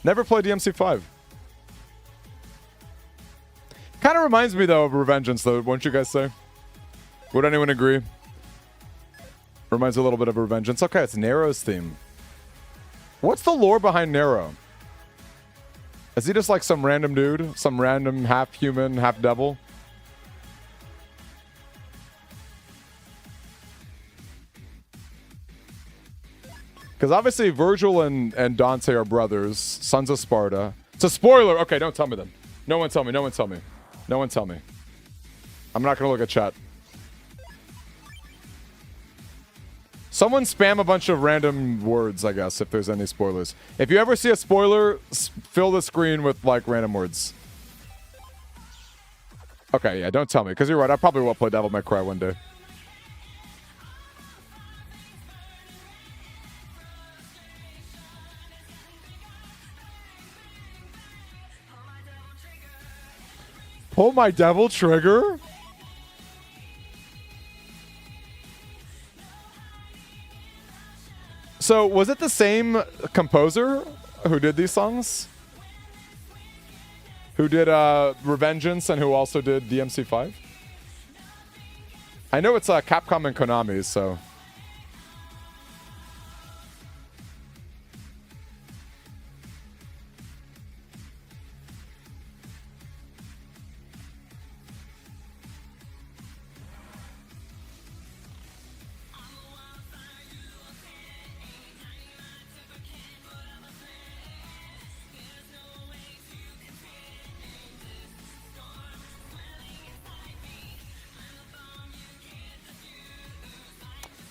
Never played DMC5. Kind of reminds me, though, of Revengeance, though, won't you guys say? Would anyone agree? Reminds a little bit of Revengeance. Okay, it's Nero's theme. What's the lore behind Nero? Is he just like some random dude? Some random half-human, half-devil? Because obviously Virgil and Dante are brothers, sons of Sparta. It's a spoiler! Okay, don't tell me then. No one tell me. I'm not going to look at chat. Someone spam a bunch of random words, I guess, if there's any spoilers. If you ever see a spoiler, fill the screen with, like, random words. Okay, yeah, don't tell me, because you're right. I probably will play Devil May Cry one day. Pull my devil trigger? So, was it the same composer who did these songs? Who did Revengeance and who also did DMC5? I know it's Capcom and Konami, so...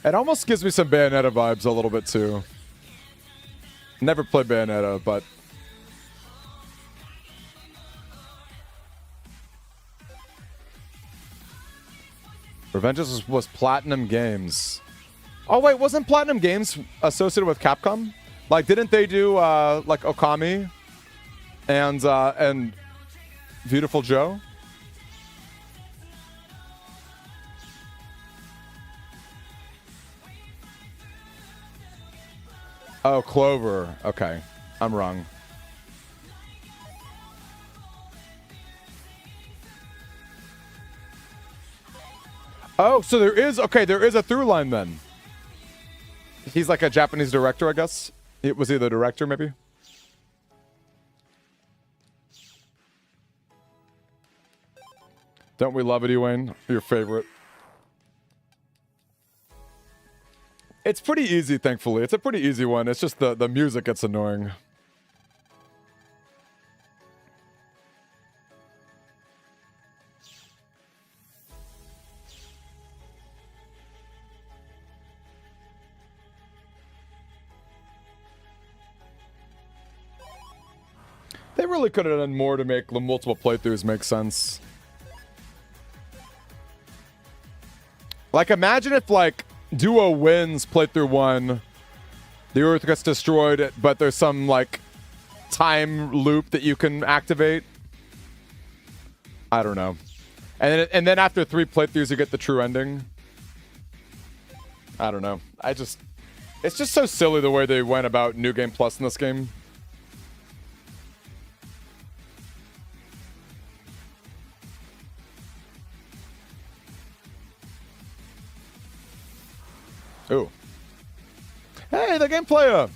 It almost gives me some Bayonetta vibes a little bit, too. Never played Bayonetta, but... Revengeance was Platinum Games. Oh, wait, wasn't Platinum Games associated with Capcom? Like, didn't they do, like, Okami? And Beautiful Joe? Oh, Clover. Okay. I'm wrong. Oh, so there is a through line then. He's like a Japanese director, I guess. Was he the director, maybe? Don't we love it, Ewain? Your favorite. It's pretty easy, thankfully. It's a pretty easy one. It's just the music gets annoying. They really could have done more to make the multiple playthroughs make sense. Like, imagine if, like, Duo wins playthrough 1, the Earth gets destroyed, but there's some, like, time loop that you can activate. I don't know. And then after 3 playthroughs, you get the true ending. I don't know. It's just so silly the way they went about New Game Plus in this game. Ooh. Hey, the game player.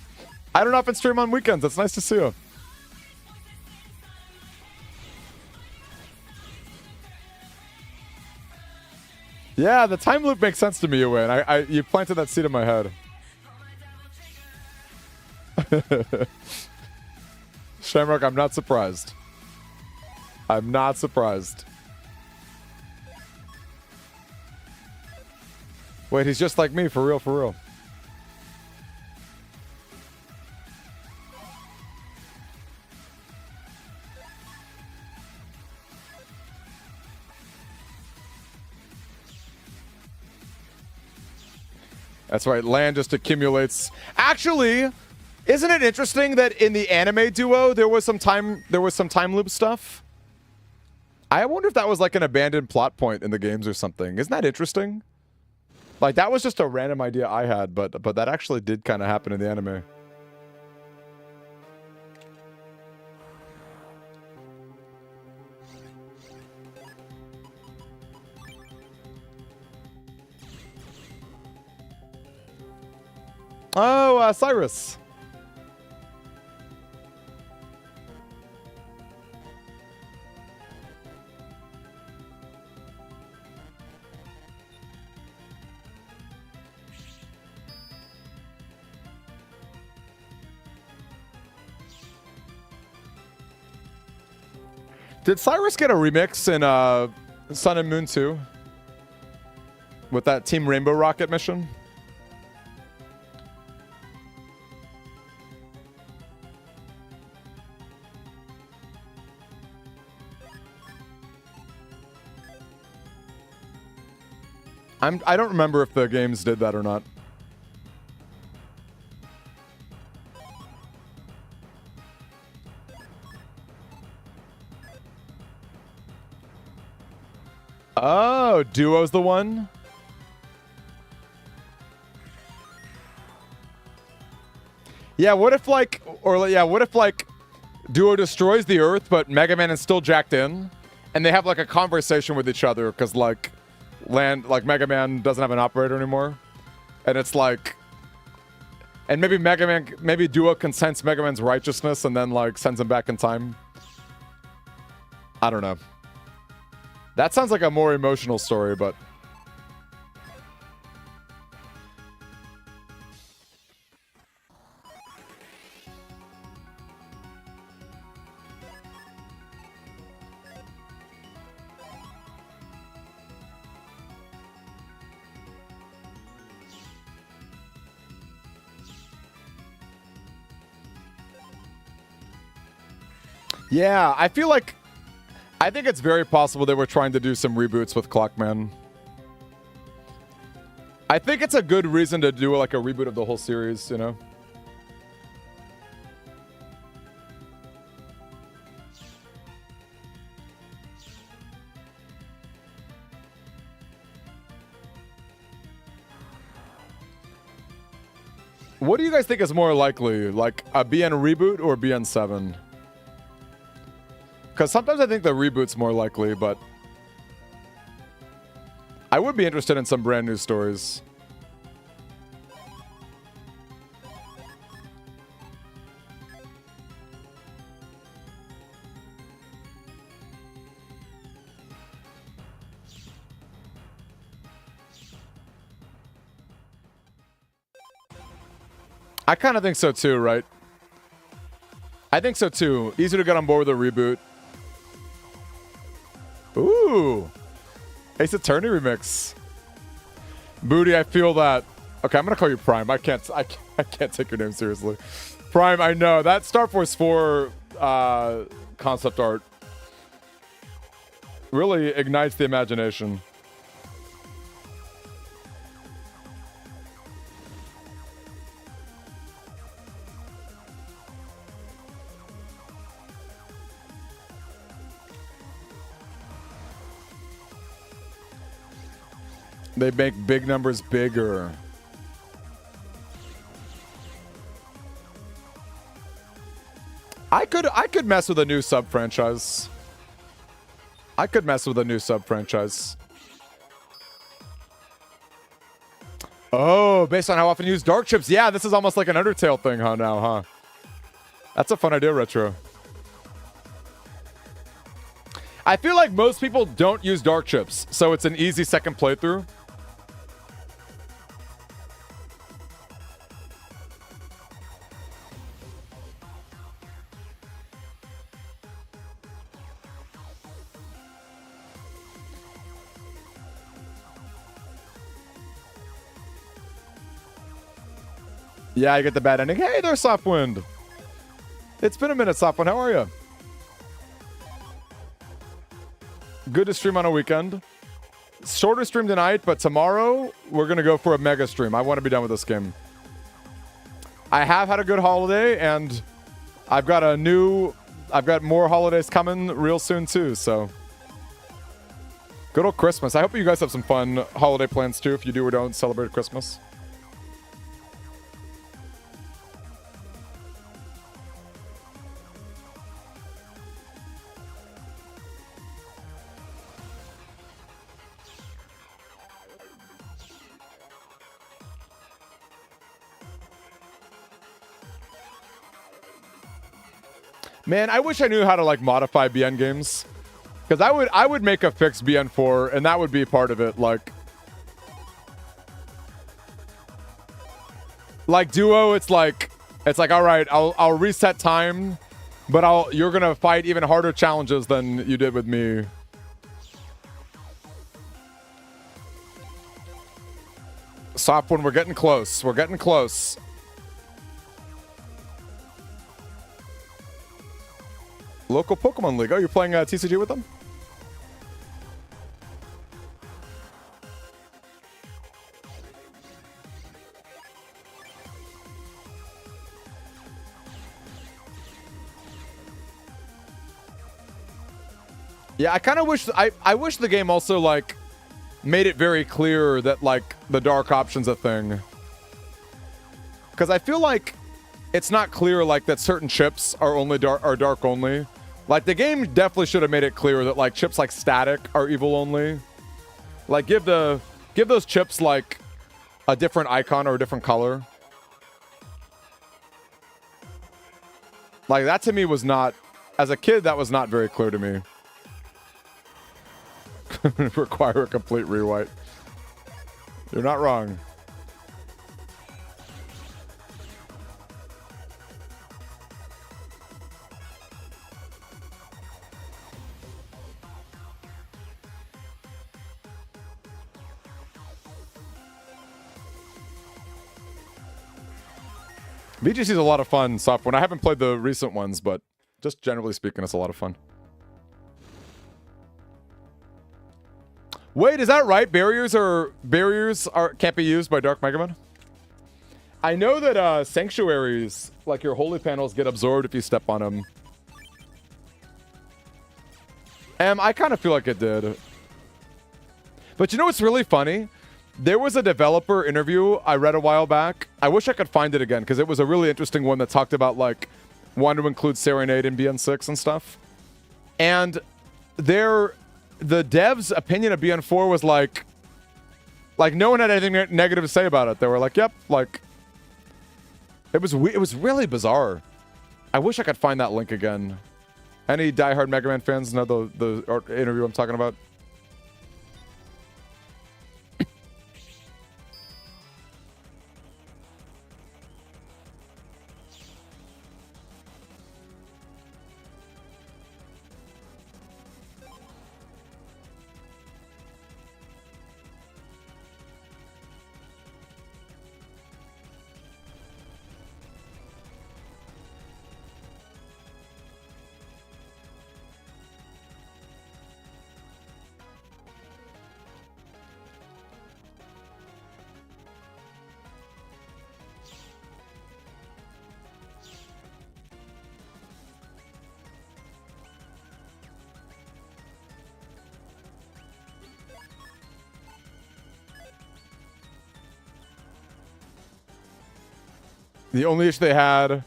I don't often stream on weekends. It's nice to see you. Yeah, the time loop makes sense to me, Ewan. You planted that seed in my head. Shamrock, I'm not surprised. I'm not surprised. Wait, he's just like me, for real, for real. That's right, land just accumulates. Actually, isn't it interesting that in the anime duo there was some time loop stuff? I wonder if that was like an abandoned plot point in the games or something. Isn't that interesting? Like that was just a random idea I had, but that actually did kind of happen in the anime. Oh, Cyrus. Did Cyrus get a remix in Sun and Moon 2? With that Team Rainbow Rocket mission? I don't remember if the games did that or not. Oh, Duo's the one? Yeah, what if like Duo destroys the Earth, but Mega Man is still jacked in, and they have like a conversation with each other because like Mega Man doesn't have an operator anymore, and it's like, and maybe Duo can sense Mega Man's righteousness and then like sends him back in time. I don't know. That sounds like a more emotional story, but yeah, I think it's very possible they were trying to do some reboots with Clockman. I think it's a good reason to do like a reboot of the whole series, you know? What do you guys think is more likely, like a BN reboot or BN7? Because sometimes I think the reboot's more likely, but I would be interested in some brand new stories. I kind of think so too, right? I think so too. Easier to get on board with a reboot. Ooh. Ace Attorney remix. Booty, I feel that. Okay, I'm gonna call you Prime. I can't take your name seriously. Prime, I know. That Star Force 4 concept art really ignites the imagination. They make big numbers bigger. I could mess with a new sub franchise. I could mess with a new sub franchise. Oh, based on how often you use dark chips. Yeah, this is almost like an Undertale thing, huh? Now, huh? That's a fun idea, Retro. I feel like most people don't use dark chips, so it's an easy second playthrough. Yeah, I get the bad ending. Hey there, Softwind. It's been a minute, Softwind. How are you? Good to stream on a weekend. Shorter stream tonight, but tomorrow we're going to go for a mega stream. I want to be done with this game. I have had a good holiday, and I've got more holidays coming real soon too, so. Good old Christmas. I hope you guys have some fun holiday plans too, if you do or don't celebrate Christmas. Man, I wish I knew how to like modify BN games, because I would make a fixed BN4, and that would be part of it. Like duo, it's like all right, I'll reset time, but you're gonna fight even harder challenges than you did with me. Soft one, we're getting close. We're getting close. Local Pokemon League. Oh, you're playing TCG with them? Yeah, I kind of wish I wish the game also like made it very clear that like the dark option's a thing. Because I feel like it's not clear like that certain chips are dark only. Like the game definitely should have made it clear that like chips like static are evil only. Like give those chips like a different icon or a different color. Like that to me was not, as a kid, that was not very clear to me. Require a complete rewrite. You're not wrong. VGC is a lot of fun software. I haven't played the recent ones, but just generally speaking, it's a lot of fun. Wait, is that right? Barriers can't be used by Dark Mega Man? I know that sanctuaries, like your holy panels, get absorbed if you step on them. I kind of feel like it did. But you know what's really funny? There was a developer interview I read a while back. I wish I could find it again, because it was a really interesting one that talked about, like, wanting to include Serenade in BN6 and stuff. And the devs' opinion of BN4 was like no one had anything negative to say about it. They were like, yep, like, it was really bizarre. I wish I could find that link again. Any diehard Mega Man fans know the interview I'm talking about? The only issue they had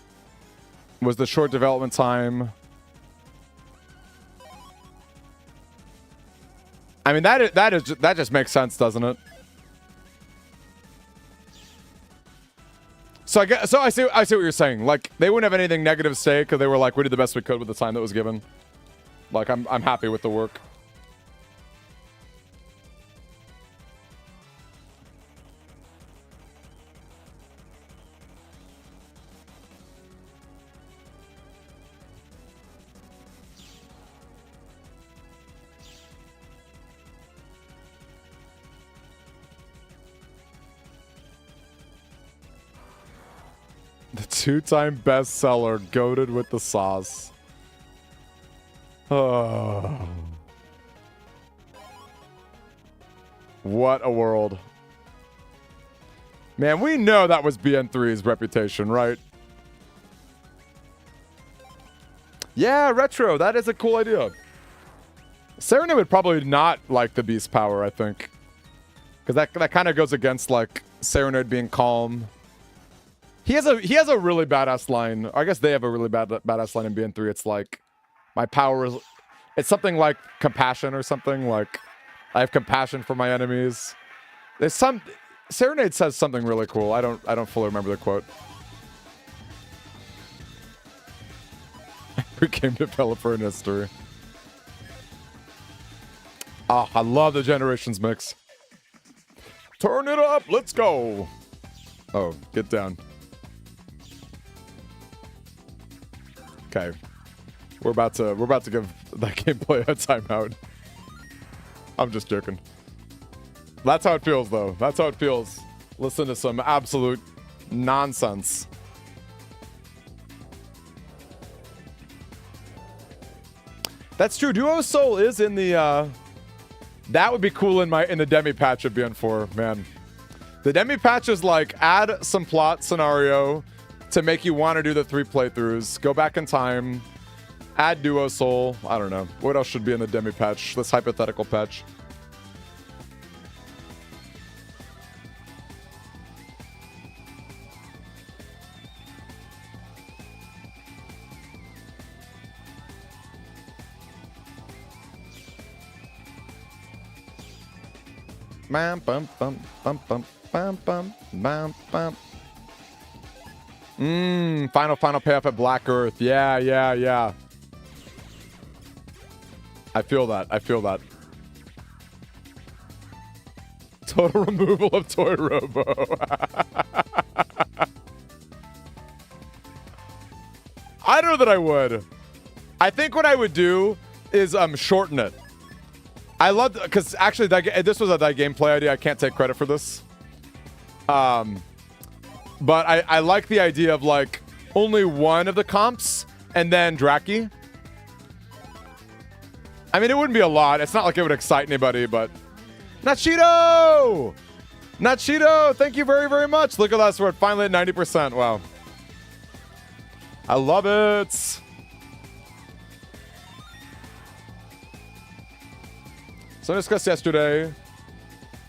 was the short development time. I mean, that just makes sense, doesn't it? So I see what you're saying. Like, they wouldn't have anything negative to say because they were like, we did the best we could with the time that was given. Like, I'm happy with the work. The 2-time bestseller, goated with the sauce. Oh. What a world. Man, we know that was BN3's reputation, right? Yeah, retro. That is a cool idea. Serenade would probably not like the beast power, I think. Because that kind of goes against, like, Serenade being calm. He has a really badass line. I guess they have a really badass line in BN3. It's like, my power is... It's something like compassion or something. Like, I have compassion for my enemies. There's some... Serenade says something really cool. I don't fully remember the quote. Every game developer in history. Ah, I love the Generations mix. Turn it up. Let's go. Oh, get down. Okay, we're about to give that gameplay a timeout. I'm just joking. That's how it feels, though. That's how it feels. Listen to some absolute nonsense. That's true. Duo Soul is in the. That would be cool in the demi patch of BN4, man. The demi patch is like add some plot scenario to make you want to do the 3 playthroughs. Go back in time. Add Duo Soul. I don't know. What else should be in the demi patch? This hypothetical patch. Bam bum bum bum bum bam bum bam bum. Final payoff at Black Earth. Yeah. I feel that. Total removal of Toy Robo. I don't know that I would. I think what I would do is shorten it. I love, because actually this was that gameplay idea. I can't take credit for this. But I like the idea of like only one of the comps and then Draki. I mean, it wouldn't be a lot. It's not like it would excite anybody, but Nachito, thank you very, very much. Look at us. We're finally at 90%. Wow. I love it. So I discussed yesterday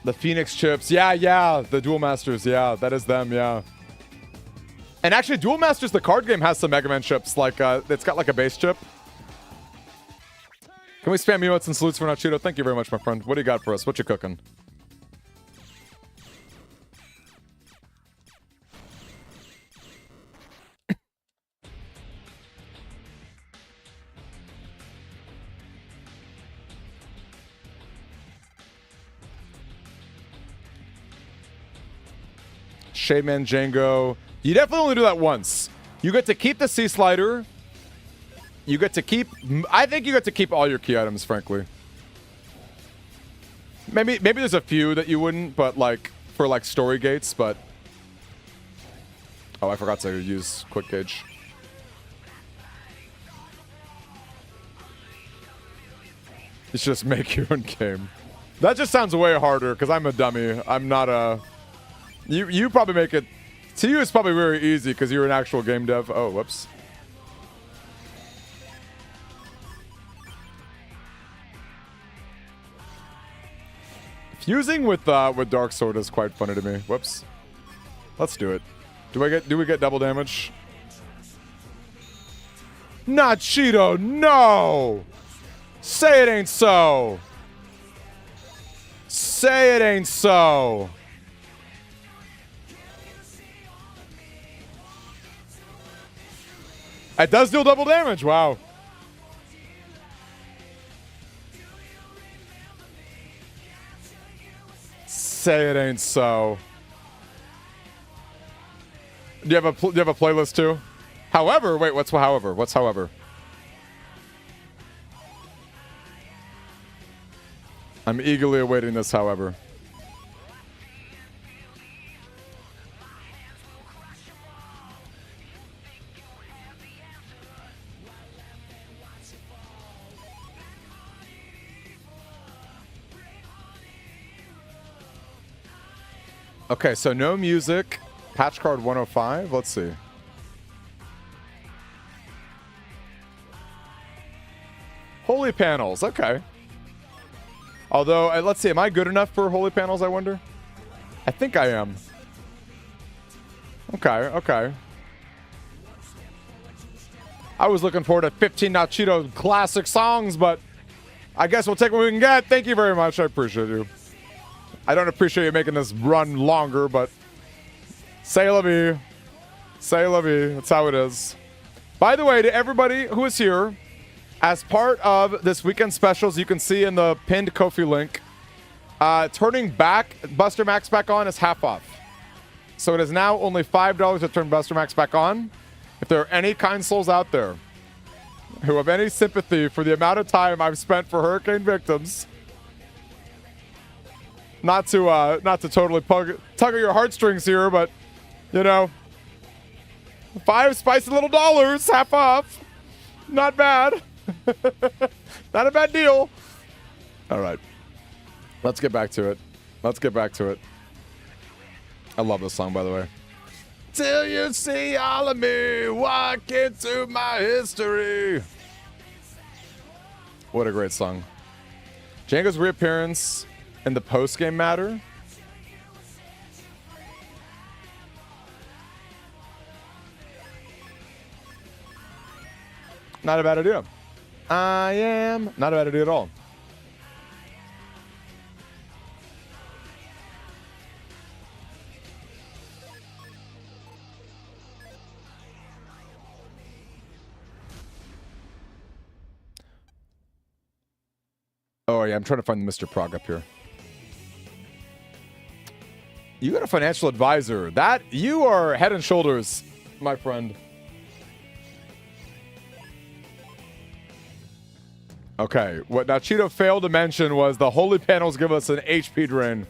the Phoenix chips. Yeah, the Duel Masters. Yeah, that is them. Yeah. And actually, Duel Masters, the card game, has some Mega Man chips. Like, it's got like a base chip. Can we spam emotes and salutes for Nachito? Thank you very much, my friend. What do you got for us? What you cooking? Shademan Django. You definitely only do that once. You get to keep the C slider. You get to keep... I think you get to keep all your key items, frankly. Maybe there's a few that you wouldn't, but like for like story gates, but... Oh, I forgot to use quick gauge. It's just make your own game. That just sounds way harder because I'm a dummy. I'm not a... You probably make it... To you, it's probably very easy because you're an actual game dev. Oh, whoops. Fusing with Dark Sword is quite funny to me. Whoops. Let's do it. Do we get double damage? Not Cheeto, no! Say it ain't so! Say it ain't so! It does deal double damage, wow. Say it ain't so. Do you have a playlist too? However, wait, what's however? What's however? I'm eagerly awaiting this, however. Okay, so no music. Patch card 105. Let's see. Holy panels. Okay. Although, let's see. Am I good enough for holy panels, I wonder? I think I am. Okay, okay. I was looking forward to 15 Nachito classic songs, but I guess we'll take what we can get. Thank you very much. I appreciate you. I don't appreciate you making this run longer, but say la vie. Say la vie. That's how it is. By the way, to everybody who is here, as part of this weekend specials, you can see in the pinned Ko-fi link, turning back Buster Max back on is half off. So it is now only $5 to turn Buster Max back on. If there are any kind souls out there who have any sympathy for the amount of time I've spent for hurricane victims, not to totally tug at your heartstrings here, but you know, 5 spicy little dollars, half off, not bad. Not a bad deal. All right, let's get back to it. Let's get back to it. I love this song, by the way. Till you see all of me walk into my history. What a great song. Django's reappearance in the post-game matter. Not a bad idea. I am not a bad idea at all. Oh yeah, I'm trying to find the Mr. Prog up here. You got a financial advisor. That you are head and shoulders, my friend. Okay, what Nachito failed to mention was the holy panels give us an HP drain.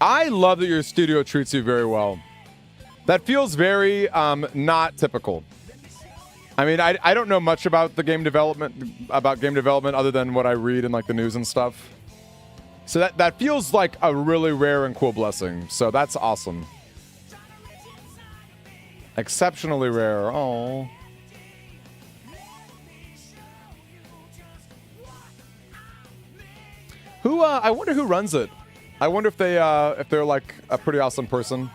I love that your studio treats you very well. That feels very not typical. I mean, I don't know much about the game development, other than what I read in like the news and stuff. So that feels like a really rare and cool blessing. So that's awesome. Exceptionally rare. Oh. Who? I wonder who runs it. I wonder if they're like a pretty awesome person.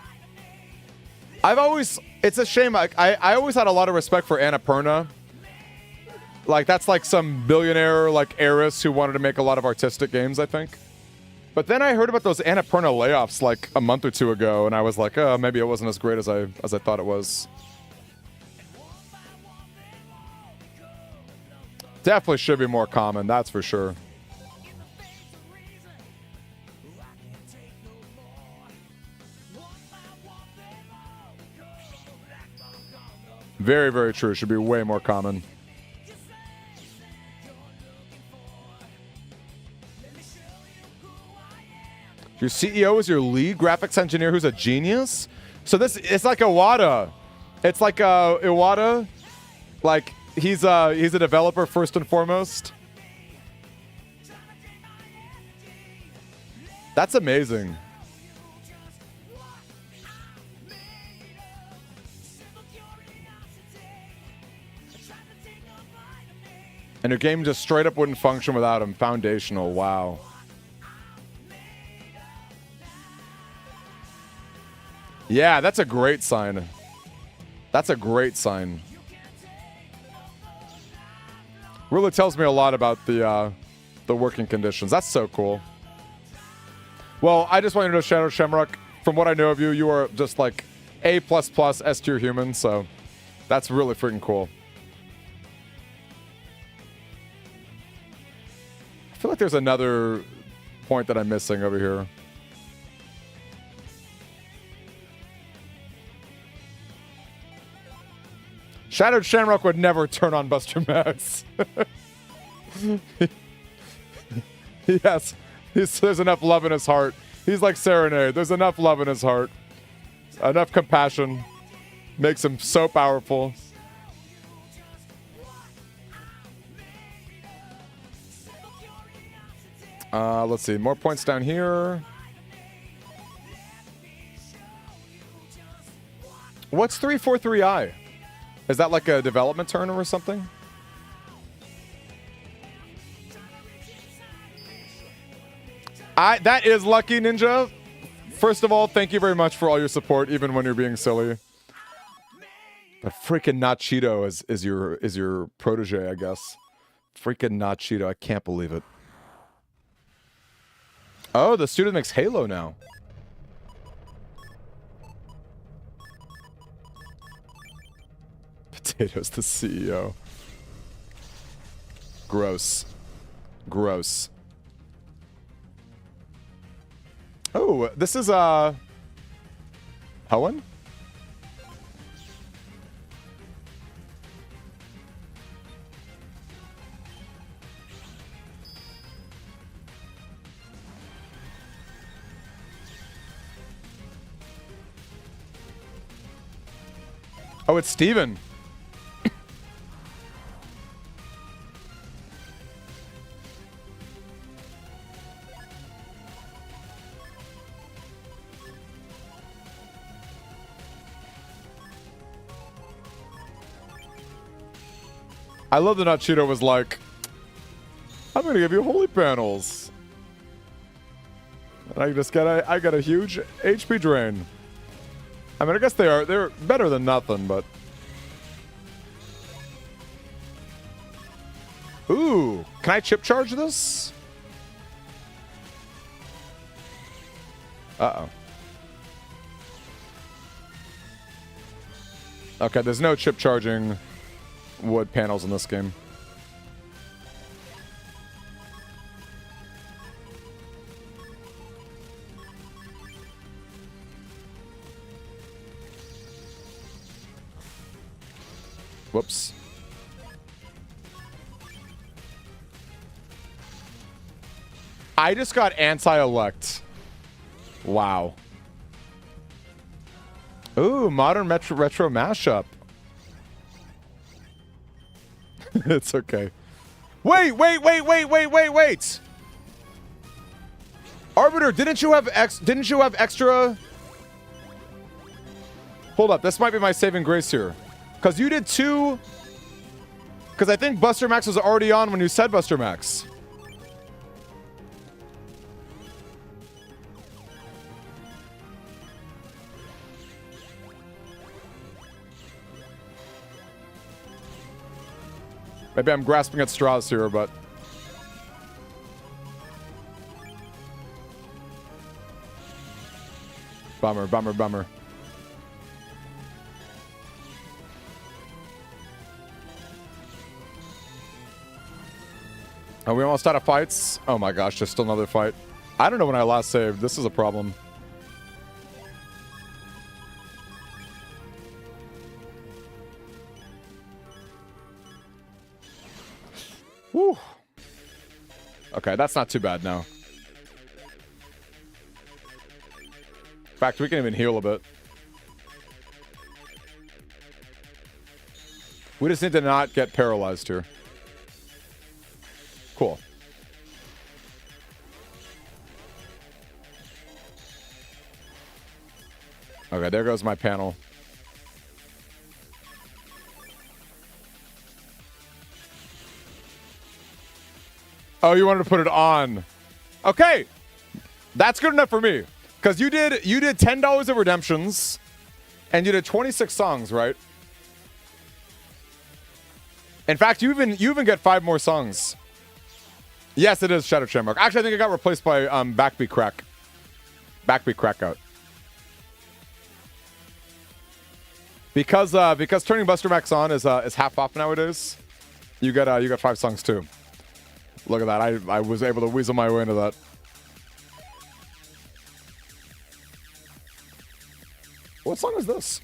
It's a shame. I always had a lot of respect for Annapurna. Like, that's like some billionaire, like, heiress who wanted to make a lot of artistic games, I think. But then I heard about those Annapurna layoffs like a month or two ago, and I was like, oh, maybe it wasn't as great as I thought it was. Definitely should be more common, that's for sure. Very, very true. Should be way more common. Your CEO is your lead graphics engineer who's a genius? So it's like Iwata. It's like Iwata. Like, he's a developer first and foremost. And your game just straight up wouldn't function without him. Foundational. Wow. Without him. Foundational. Wow. Yeah, that's a great sign. That's a great sign. Really tells me a lot about the working conditions. That's so cool. Well, I just want you to know, Shadow Shamrock, from what I know of you, you are just like A++ S tier human, so that's really freaking cool. I feel like there's another point that I'm missing over here. Shadowed Shamrock would never turn on Buster Max. Yes. There's enough love in his heart. He's like Serenade. There's enough love in his heart. Enough compassion. Makes him so powerful. Let's see. More points down here. What's 343i? Is that like a development turn or something? That is lucky, Ninja. First of all, thank you very much for all your support, even when you're being silly. But freaking Not Cheeto is your protege, I guess. Freaking Not Cheeto. I can't believe it. Oh, the student makes Halo now. Potato's the CEO. Gross. Gross. Oh, this is Helen? Oh, it's Steven. I love that Nachito was like, I'm gonna give you holy panels. And I got a huge HP drain. I mean, I guess they're better than nothing, but ooh, can I chip charge this? Uh-oh. Okay, there's no chip charging wood panels in this game. Whoops. I just got anti-elect. Wow. Ooh, modern retro mashup. It's okay. Wait. Arbiter, didn't you have extra? Hold up, this might be my saving grace here. Because you did two. Because I think Buster Max was already on when you said Buster Max. Maybe I'm grasping at straws here, but bummer. Are we almost out of fights? Oh my gosh, there's still another fight. I don't know when I last saved. This is a problem. Whew. Okay, that's not too bad now. In fact, we can even heal a bit. We just need to not get paralyzed here. Cool. Okay, there goes my panel. Oh, you wanted to put it on. Okay. That's good enough for me. Because you did $10 of redemptions, and you did 26 songs, right? In fact, you even get 5 more songs. Yes, it is Shadow Shamrock. Actually, I think it got replaced by Backbeat Crack. Backbeat Crack out. Because turning Buster Max on is half off nowadays. You got 5 songs too. Look at that. I was able to weasel my way into that. What song is this?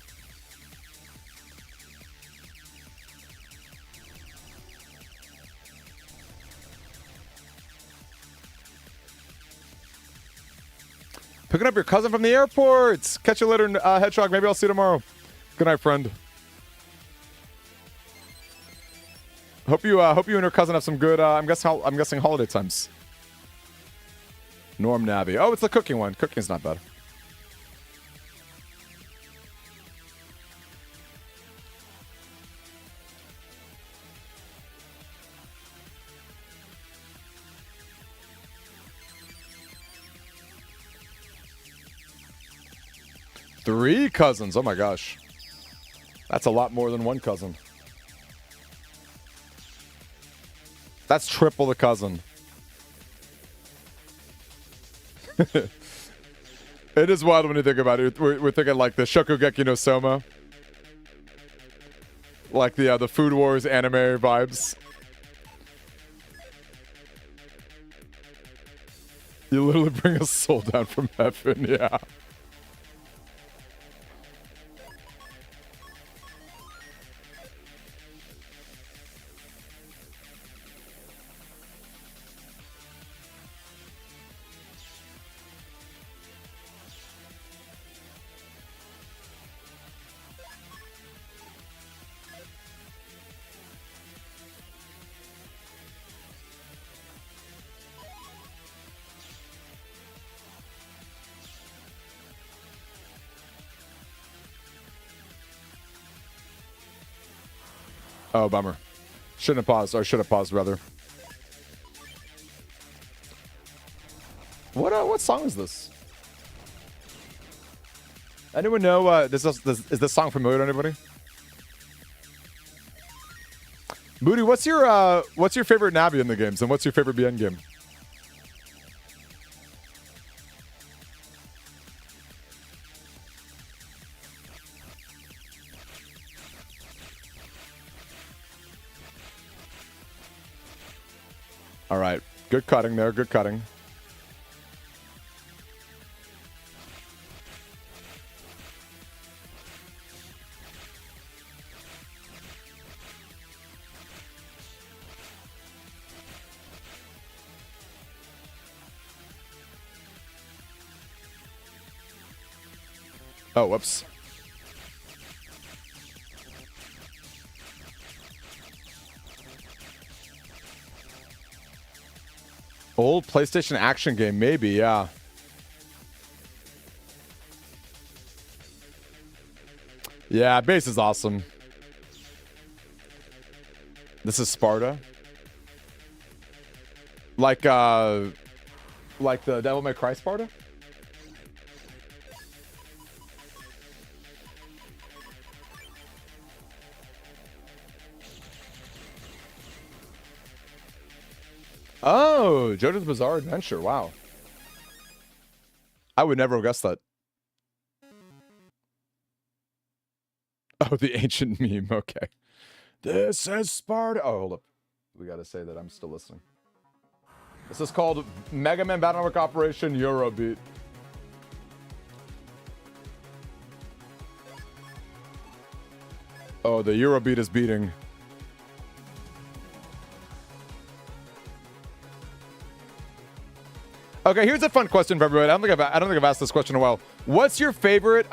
Picking up your cousin from the airport. Catch you later, Hedgehog. Maybe I'll see you tomorrow. Good night, friend. Hope you and your cousin have some good. I'm guessing holiday times. Norm Nabby. Oh, it's the cooking one. Cooking's not bad. Three cousins. Oh my gosh. That's a lot more than one cousin. That's triple the cousin. It is wild when you think about it. We're thinking like the Shokugeki no Soma. Like the Food Wars anime vibes. You literally bring a soul down from heaven, yeah. Oh, bummer. Shouldn't have paused, or should have paused, rather. What song is this? Anyone know, is this song familiar to anybody? Moody, what's your favorite Navi in the games, and what's your favorite BN game? All right. Good cutting there. Good cutting. Oh, whoops. Old PlayStation action game, maybe, yeah. Yeah, base is awesome. This is Sparta. Like the Devil May Cry Sparta? Oh, JoJo's Bizarre Adventure. Wow. I would never have guessed that. Oh, the ancient meme. Okay. This is Sparta. Oh, hold up. We got to say that I'm still listening. This is called Mega Man Battle Network Operation Eurobeat. Oh, the Eurobeat is beating. Okay, here's a fun question for everybody. I don't think I've asked this question in a while. What's your favorite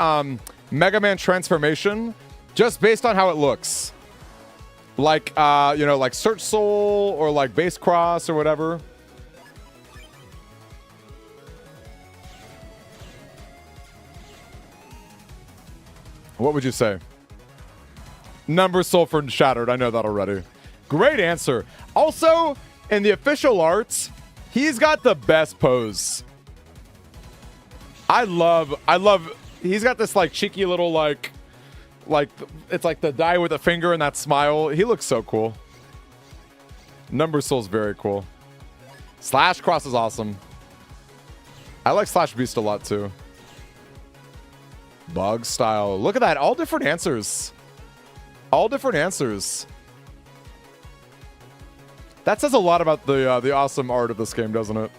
Mega Man transformation, just based on how it looks? Like like Search Soul or like Base Cross or whatever. What would you say? Number Soul for Shattered. I know that already. Great answer. Also, In the official arts, he's got the best pose. I love, he's got this like cheeky little like it's like the die with a finger and that smile. He looks so cool. Number Soul's very cool. Slash Cross is awesome. I like Slash Beast a lot too. Bug style. Look at that. All different answers. All different answers. That says a lot about the awesome art of this game, doesn't it?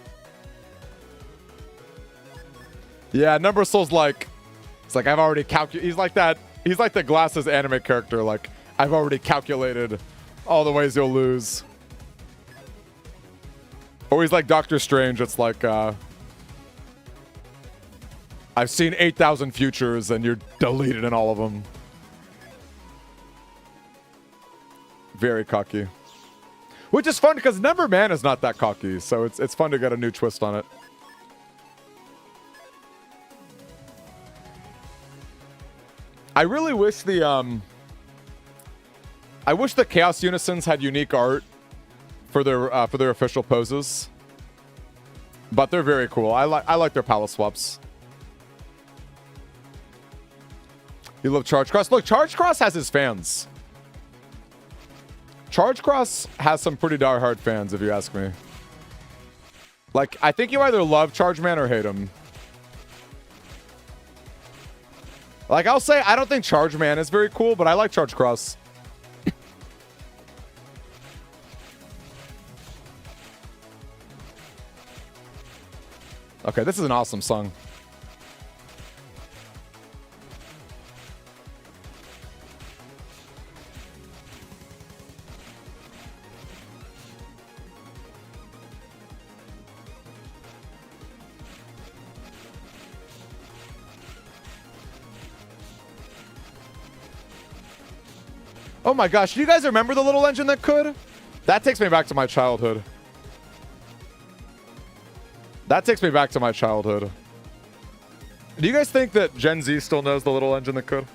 Yeah, Number Soul's like, it's like I've already calculated. He's like that. He's like the Glasses anime character. Like I've already calculated all the ways you'll lose. Or he's like Doctor Strange. It's like I've seen 8,000 futures and you're deleted in all of them. Very cocky. Which is fun because Never Man is not that cocky, so it's fun to get a new twist on it. I really wish the Chaos Unisons had unique art for their official poses. But they're very cool. I like their palace swaps. You love Charge Cross? Look, Charge Cross has his fans. Charge Cross has some pretty diehard fans, if you ask me. Like, I think you either love Charge Man or hate him. Like, I'll say I don't think Charge Man is very cool, but I like Charge Cross. Okay, this is an awesome song. Oh my gosh, do you guys remember the little engine that could? That takes me back to my childhood. That takes me back to my childhood. Do you guys think that Gen Z still knows the little engine that could?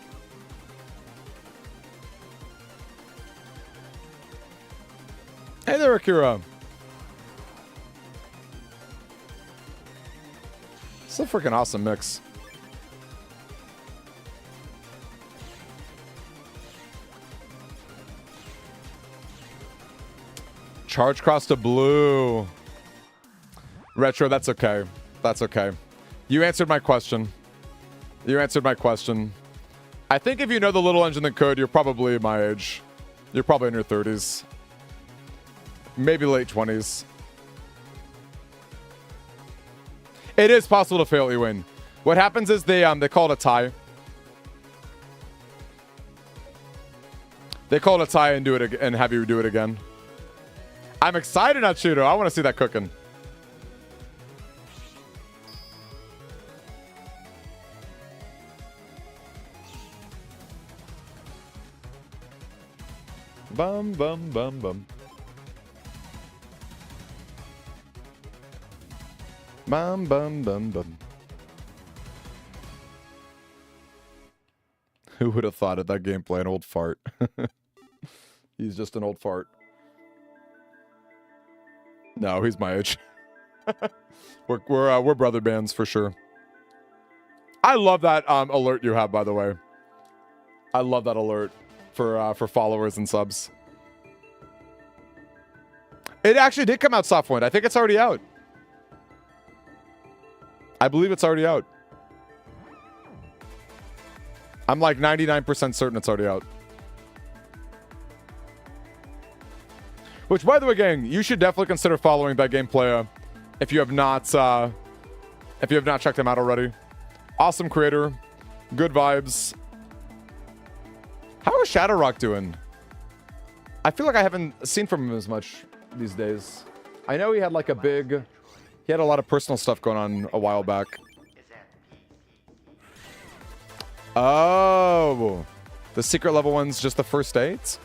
Hey there, Akira. It's a freaking awesome mix. Charge Cross to blue. Retro, that's okay. That's okay. You answered my question. You answered my question. I think if you know the little engine that could, you're probably my age. You're probably in your 30s. Maybe late 20s. It is possible to fail, Ewan. What happens is they call it a tie. They call it a tie and do it and have you do it again. I'm excited, Nachito. I want to see that cooking. Bum, bum, bum, bum. Bum, bum, bum, bum. Who would have thought of that gameplay? An old fart. He's just an old fart. No, he's my age. We're brother bands for sure. I love that alert you have, by the way. I love that alert for followers and subs. It actually did come out softwind. I think it's already out. I believe it's already out. I'm like 99% certain it's already out. Which, by the way, gang, you should definitely consider following that gameplay if you have not checked him out already. Awesome creator, good vibes. How is Shadowrock doing? I feel like I haven't seen from him as much these days. I know he had like he had a lot of personal stuff going on a while back. Oh, the secret level one's just the first 8?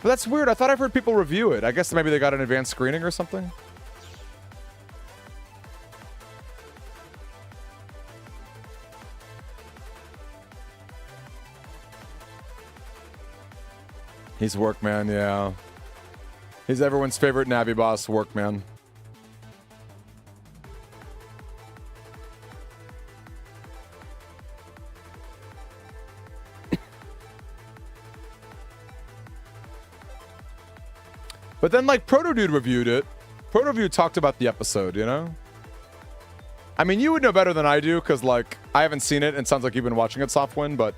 But that's weird. I thought I've heard people review it. I guess maybe they got an advanced screening or something. He's work, man. Yeah. He's everyone's favorite Navi boss, Workman. But then, like, Proto Dude reviewed it. Proto Dude talked about the episode, you know? I mean, you would know better than I do, because, like, I haven't seen it, and it sounds like you've been watching it, Softwind, but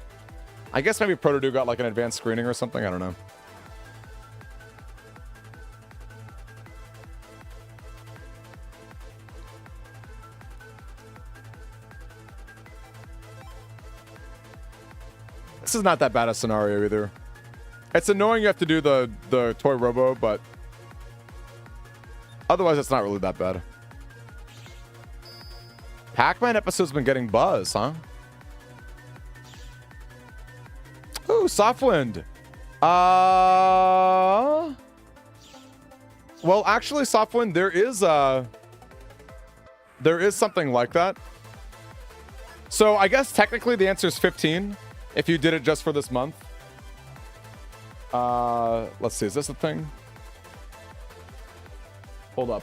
I guess maybe Proto Dude got, like, an advanced screening or something. I don't know. This is not that bad a scenario, either. It's annoying you have to do the toy robo, but otherwise it's not really that bad. Pac-Man episode's been getting buzz, huh? Ooh, Softwind. Well, actually, Softwind, there is something like that. So I guess technically the answer is 15 if you did it just for this month. Let's see, is this a thing? Hold up.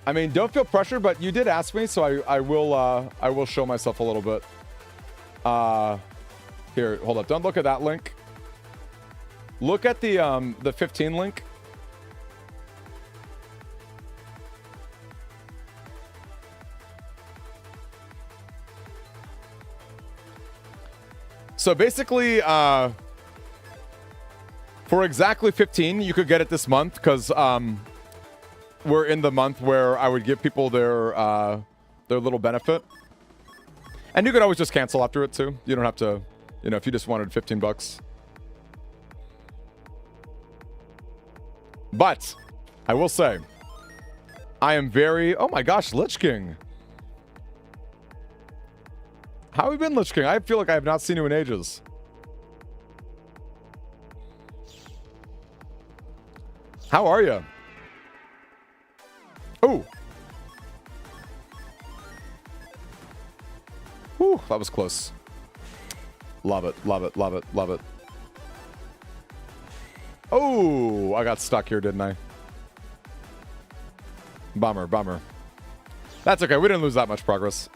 I mean, don't feel pressure, but you did ask me, so I will show myself a little bit. Here, hold up. Don't look at that link. Look at the 15 link. So basically, for exactly 15, you could get it this month, because we're in the month where I would give people their little benefit. And you could always just cancel after it too. You don't have to, you know, if you just wanted 15 bucks. But I will say, I am very, oh my gosh, Lich King. How have you been, Lich King? I feel like I have not seen you in ages. How are you? Oh. Whew, that was close. Love it. Oh, I got stuck here, didn't I? Bummer. That's okay. We didn't lose that much progress.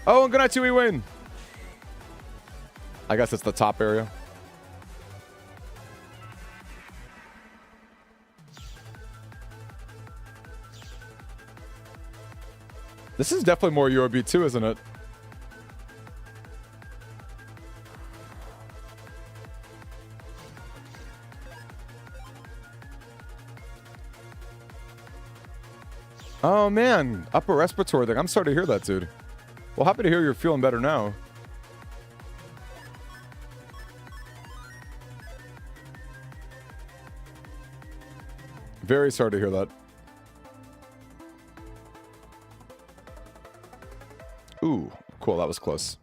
Oh, and good night to you, Wayne. I guess it's the top area. This is definitely more UOB too, isn't it? Oh man, upper respiratory thing. I'm sorry to hear that, dude. Well, happy to hear you're feeling better now. Very sorry to hear that. Ooh, cool. That was close.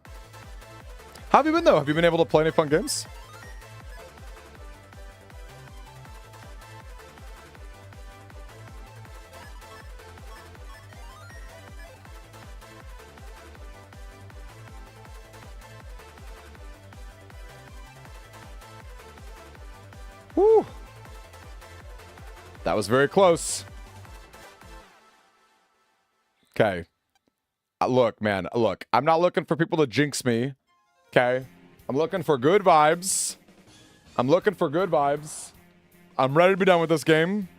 How have you been, though? Have you been able to play any fun games? Woo! That was very close. Okay. Look, man, look. I'm not looking for people to jinx me. Okay? I'm looking for good vibes. I'm ready to be done with this game.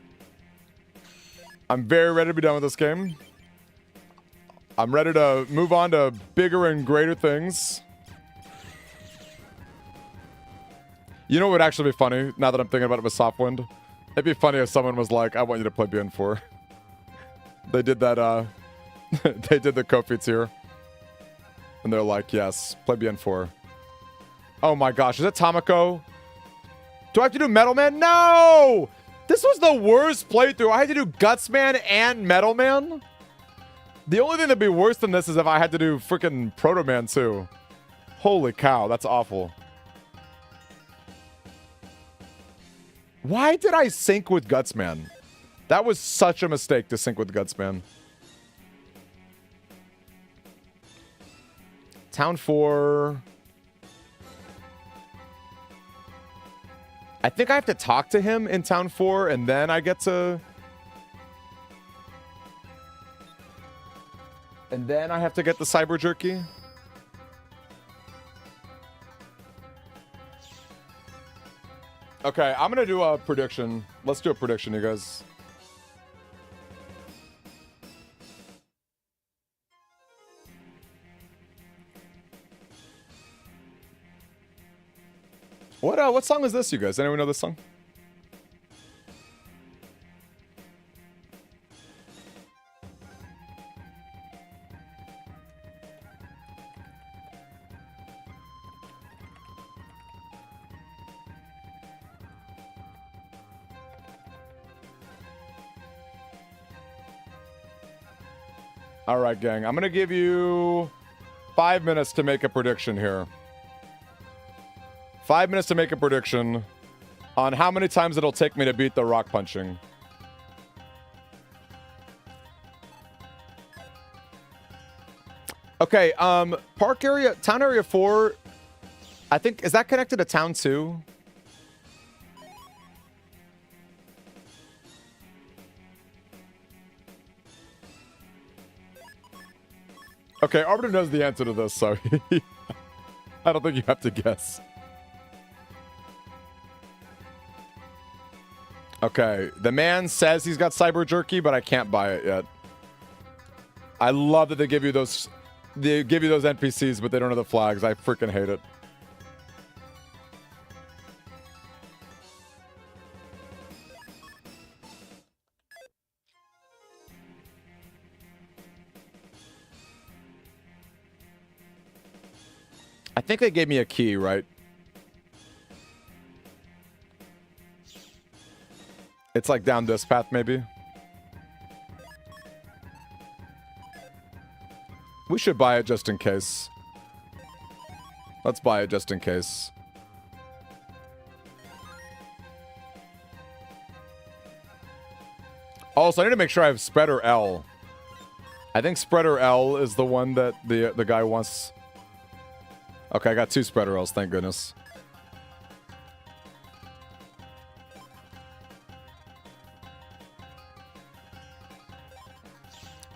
I'm very ready to be done with this game. I'm ready to move on to bigger and greater things. You know what would actually be funny, now that I'm thinking about it with Softwind? It'd be funny if someone was like, I want you to play BN4. They did that, they did the Kofi tier. And they're like, yes, play BN4. Oh my gosh, is it Tomoko? Do I have to do Metal Man? No! This was the worst playthrough. I had to do Guts Man and Metal Man? The only thing that'd be worse than this is if I had to do freaking Proto Man too. Holy cow, that's awful. Why did I sync with Guts Man? That was such a mistake to sync with Guts Man. Town 4. I think I have to talk to him in Town 4, and then I get to... And then I have to get the cyber jerky. Okay, I'm gonna do a prediction. Let's do a prediction, you guys. What song is this, you guys? Anyone know this song? All right, gang. I'm going to give you 5 minutes to make a prediction here. 5 minutes to make a prediction on how many times it'll take me to beat the rock punching. Okay, park area, town area 4, I think, is that connected to town 2? Okay, Arbiter knows the answer to this, so I don't think you have to guess. Okay, the man says he's got cyber jerky, but I can't buy it yet. I love that they give you those NPCs, but they don't have the flags. I freaking hate it. I think they gave me a key, right? It's like down this path, maybe. We should buy it just in case. Let's buy it just in case. Also, I need to make sure I have spreader L. I think spreader L is the one that the guy wants. Okay, I got 2 spreader L's, thank goodness.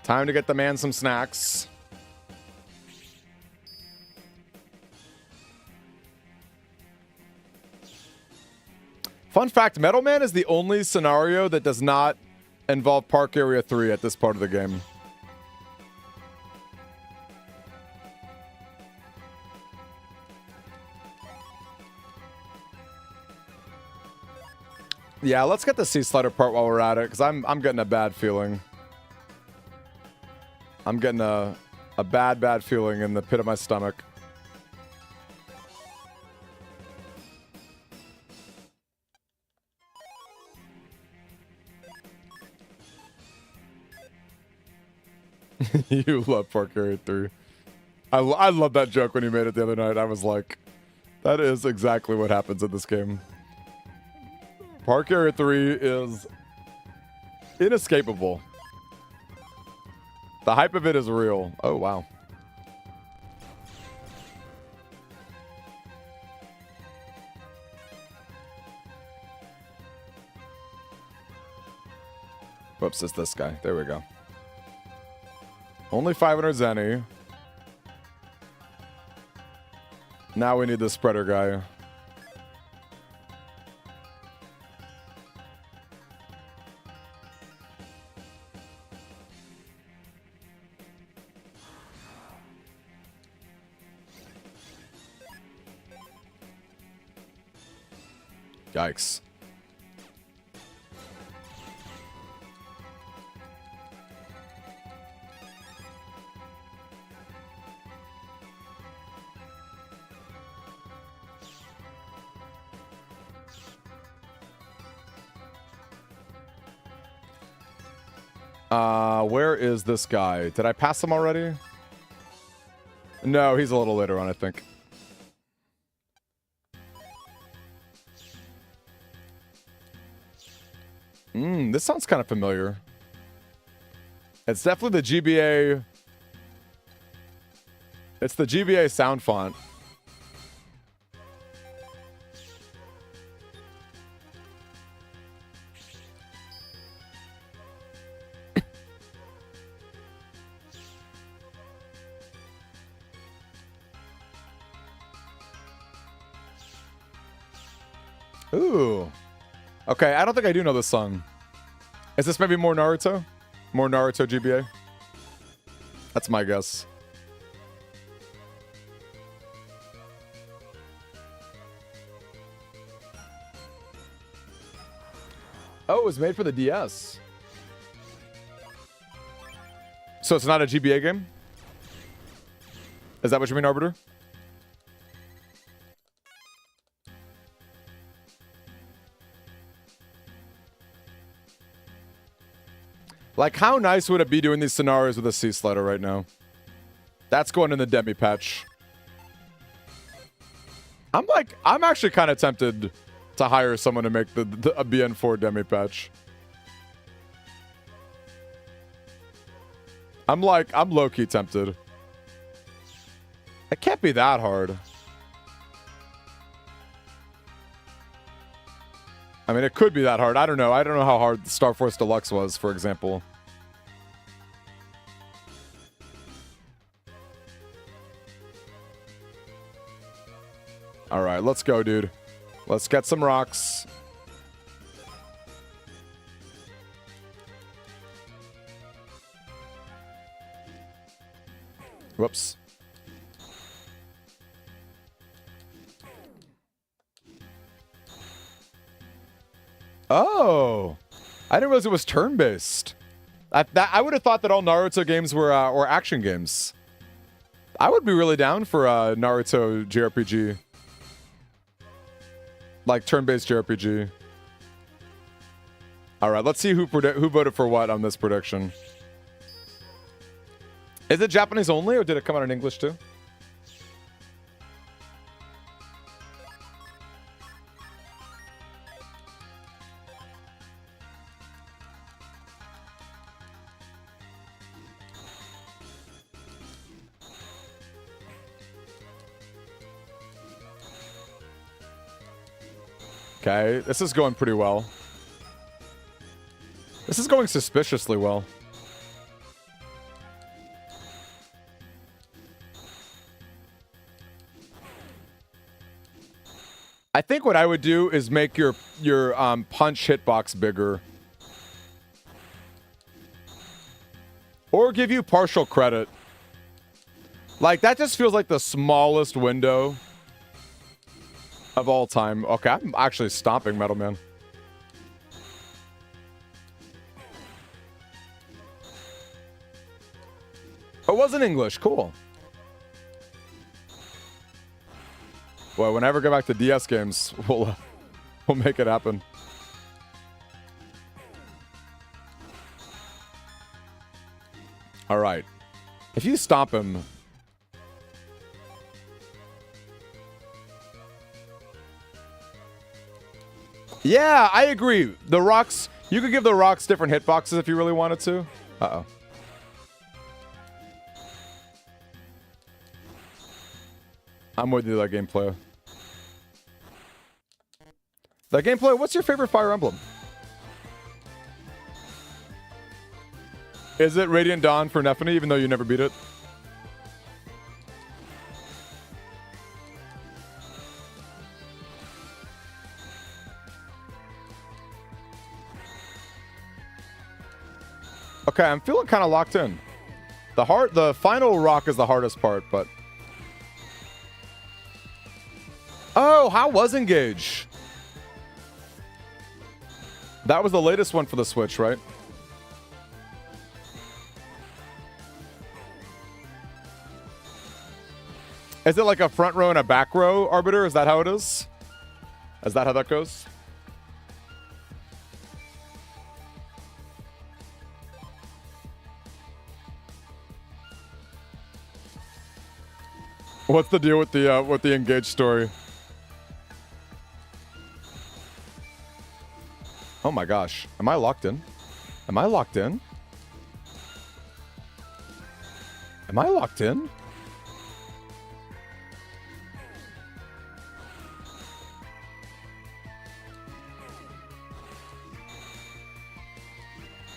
Time to get the man some snacks. Fun fact, Metal Man is the only scenario that does not involve Park Area 3 at this part of the game. Yeah, let's get the sea slider part while we're at it, because I'm getting a bad feeling. I'm getting a bad feeling in the pit of my stomach. You love Park Area 3. I love that joke when you made it the other night. I was like, that is exactly what happens in this game. Park Area 3 is inescapable. The hype of it is real. Oh, wow. Whoops, it's this guy. There we go. Only 500 Zenny. Now we need the spreader guy. Yikes. Where is this guy? Did I pass him already? No, he's a little later on, I think. This sounds kind of familiar. It's definitely the GBA It's the GBA sound font. Ooh. Okay, I don't think I do know this song. Is this maybe more Naruto? More Naruto GBA? That's my guess. Oh, it was made for the DS. So it's not a GBA game? Is that what you mean, Arbiter? Like, how nice would it be doing these scenarios with a C slider right now? That's going in the demi patch. I'm actually kind of tempted to hire someone to make a BN4 demi patch. I'm low-key tempted. It can't be that hard. I mean, it could be that hard. I don't know. I don't know how hard Star Force Deluxe was, for example. All right, let's go, dude. Let's get some rocks. Whoops. Oh, I didn't realize it was turn-based. I would have thought that all Naruto games were action games. I would be really down for a Naruto JRPG, like turn-based JRPG. All right, let's see who voted for what on this prediction. Is it Japanese only, or did it come out in English too? Okay, this is going pretty well. This is going suspiciously well. I think what I would do is make your punch hitbox bigger. Or give you partial credit. Like, that just feels like the smallest window of all time. Okay, I'm actually stomping Metal Man. It was in English. Cool. Boy, whenever I go back to DS games, we'll make it happen. All right. If you stomp him... Yeah, I agree. The rocks... You could give the rocks different hitboxes if you really wanted to. Uh-oh. I'm with you, that gameplay. That gameplay, what's your favorite Fire Emblem? Is it Radiant Dawn for Nephany, even though you never beat it? Okay, I'm feeling kind of locked in. The final rock is the hardest part, but... Oh, how was Engage? That was the latest one for the Switch, right? Is it like a front row and a back row, Arbiter? Is that how it is? Is that how that goes? What's the deal with the Engage story? Oh my gosh. Am I locked in? Am I locked in? Am I locked in?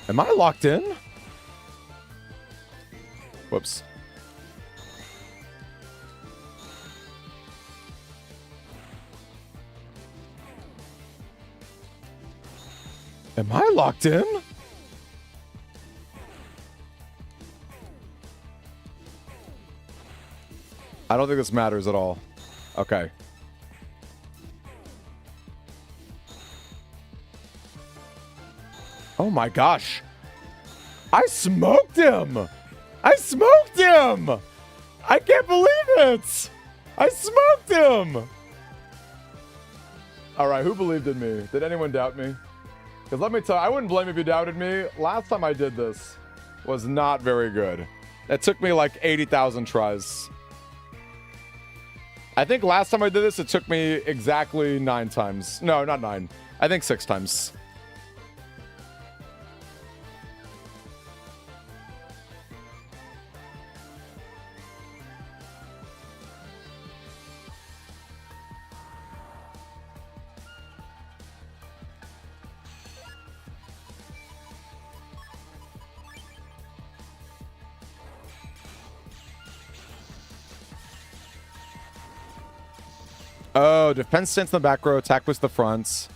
Am I locked in? Whoops. Am I locked in? I don't think this matters at all. Okay. Oh my gosh. I smoked him. I smoked him. I can't believe it. I smoked him. All right, who believed in me? Did anyone doubt me? Because let me tell you, I wouldn't blame if you doubted me. Last time I did this was not very good. It took me like 80,000 tries. I think last time I did this, it took me exactly 9 times. No, not 9. I think 6 times. Oh, defense stance in the back row, attack with the fronts.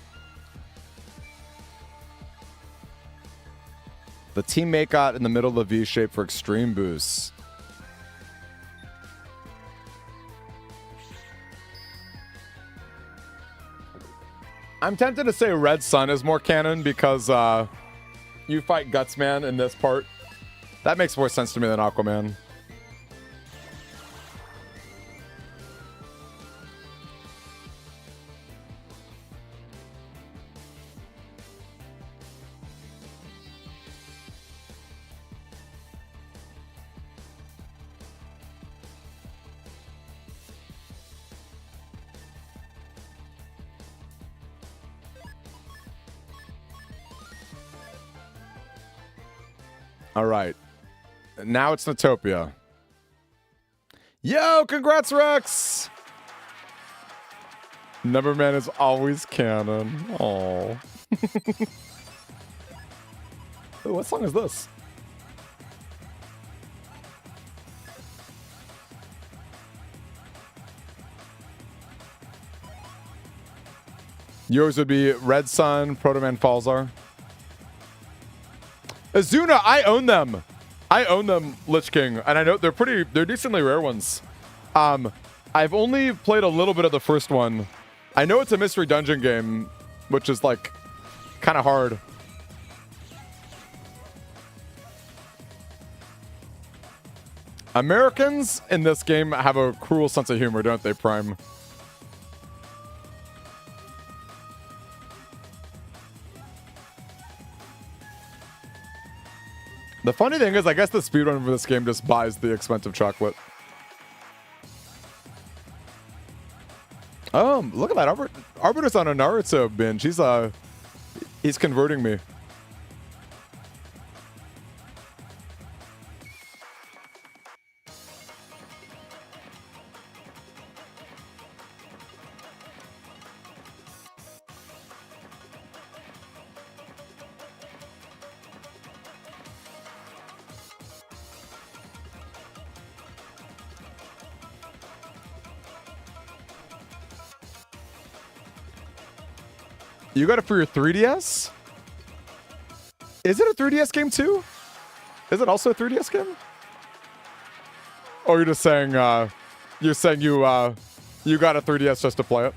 The teammate got in the middle of the V shape for extreme boosts. I'm tempted to say Red Sun is more canon because you fight Gutsman in this part. That makes more sense to me than Aquaman. All right. Now it's Natopia. Yo, congrats, Rex! Neverman is always canon. Aww. Ooh, what song is this? Yours would be Red Sun, Protoman Falzar. Azuna, I own them. I own them, Lich King, and I know they're decently rare ones. I've only played a little bit of the first one. I know it's a mystery dungeon game, which is like kind of hard. Americans in this game have a cruel sense of humor, don't they, Prime? The funny thing is, I guess the speedrun for this game just buys the expensive chocolate. Oh, look at that. Arbiter's on a Naruto binge. He's converting me. You got it for your 3DS? Is it a 3DS game too? Is it also a 3DS game? Or you're just saying you got a 3DS just to play it?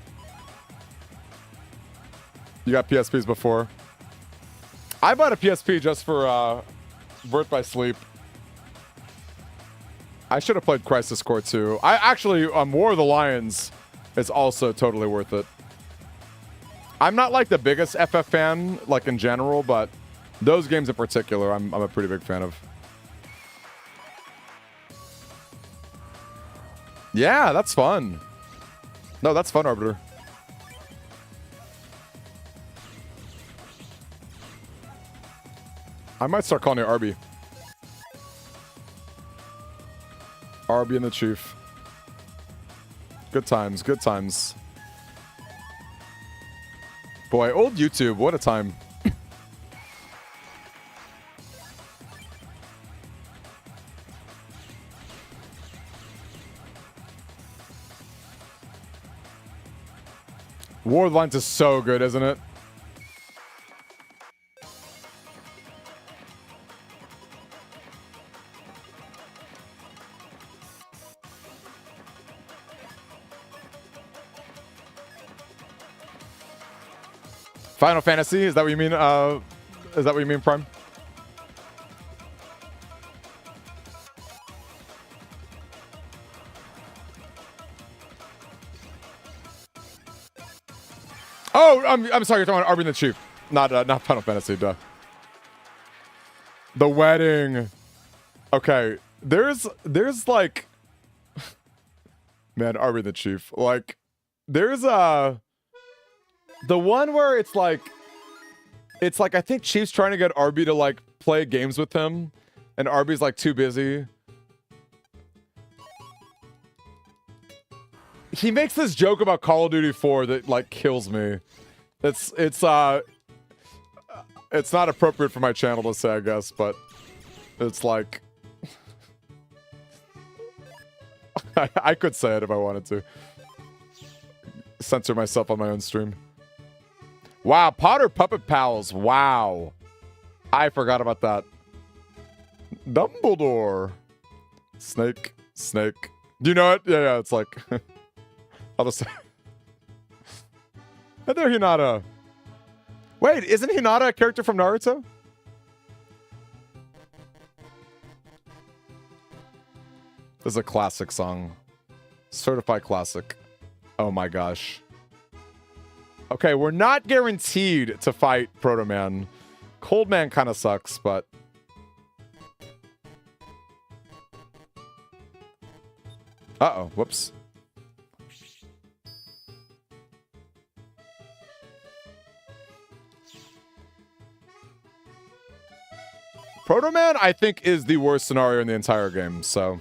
You got PSPs before. I bought a PSP just for Birth by Sleep. I should have played Crisis Core 2. I actually, War of the Lions is also totally worth it. I'm not like the biggest FF fan, like in general, but those games in particular, I'm a pretty big fan of. Yeah, that's fun. No, that's fun, Arbiter. I might start calling you Arby. Arby and the Chief. Good times, good times. Boy, old YouTube, what a time. War of the Lines is so good, isn't it? Final Fantasy, is that what you mean? Is that what you mean, Prime? Oh, I'm sorry, you're talking about Arby and the Chief. Not Final Fantasy, duh. The wedding. Okay, there's like, man, Arby and the Chief. Like, there's the one where it's like I think Chief's trying to get Arby to like play games with him, and Arby's like too busy. He makes this joke about Call of Duty 4 that like kills me. It's not appropriate for my channel to say, I guess, but it's like I could say it if I wanted to. Censor myself on my own stream. Wow, Potter Puppet Pals. Wow. I forgot about that. Dumbledore. Snake. Do you know it? Yeah, it's like I'll just say. And there, Hinata. Wait, isn't Hinata a character from Naruto? This is a classic song. Certified classic. Oh my gosh. Okay, we're not guaranteed to fight Proto Man. Cold Man kind of sucks, but... Uh-oh, whoops. Proto Man, I think, is the worst scenario in the entire game, so...